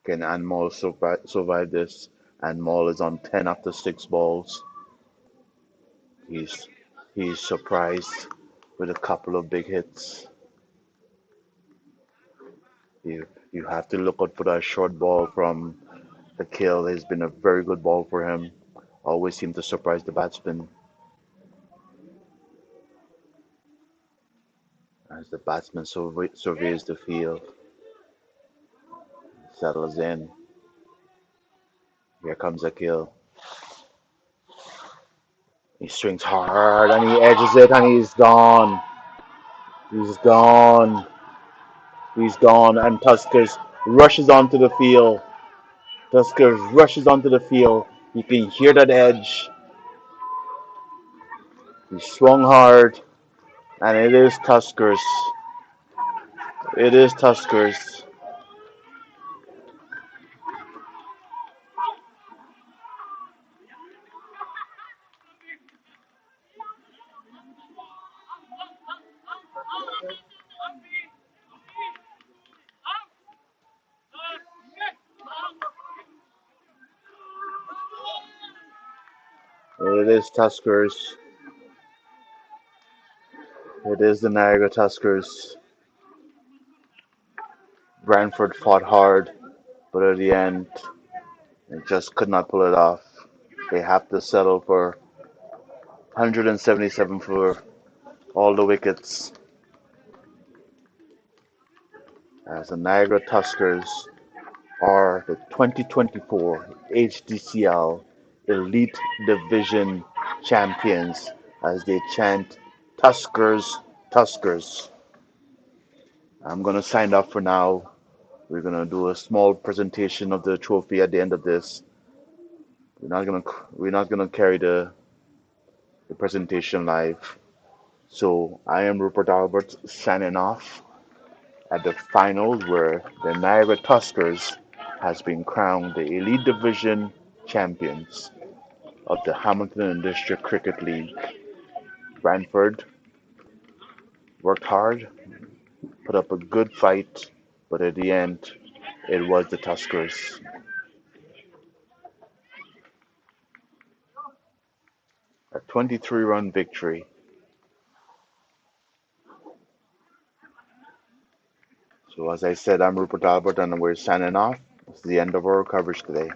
Can Anmol survive this? Anmol is on 10 after six balls. He's he's surprised with a couple of big hits. You have to look out for that short ball from the kill. Has been a very good ball for him. Always seemed to surprise the batsman as the batsman surveys the field, settles in. Here comes a kill. He swings hard and he edges it and he's gone. He's gone. He's gone. And Tuskers rushes onto the field. Tuskers rushes onto the field. You can hear that edge. He swung hard, and it is Tuskers. It is Tuskers. It is Tuskers. It is the Niagara Tuskers. Branford fought hard, but at the end, it just could not pull it off. They have to settle for 177 for all the wickets as the Niagara Tuskers are the 2024 Hdcl Elite Division champions as they chant Tuskers, Tuskers. I'm going to sign off for now. We're going to do a small presentation of the trophy at the end of this. We're not going to carry the presentation live. So I am Rupert Albert signing off at the finals where the Niagara Tuskers has been crowned the Elite Division champions of the Hamilton and District Cricket League. Brantford worked hard, put up a good fight, but at the end, it was the Tuskers. A 23-run victory. So as I said, I'm Rupert Albert and we're signing off. It's the end of our coverage today.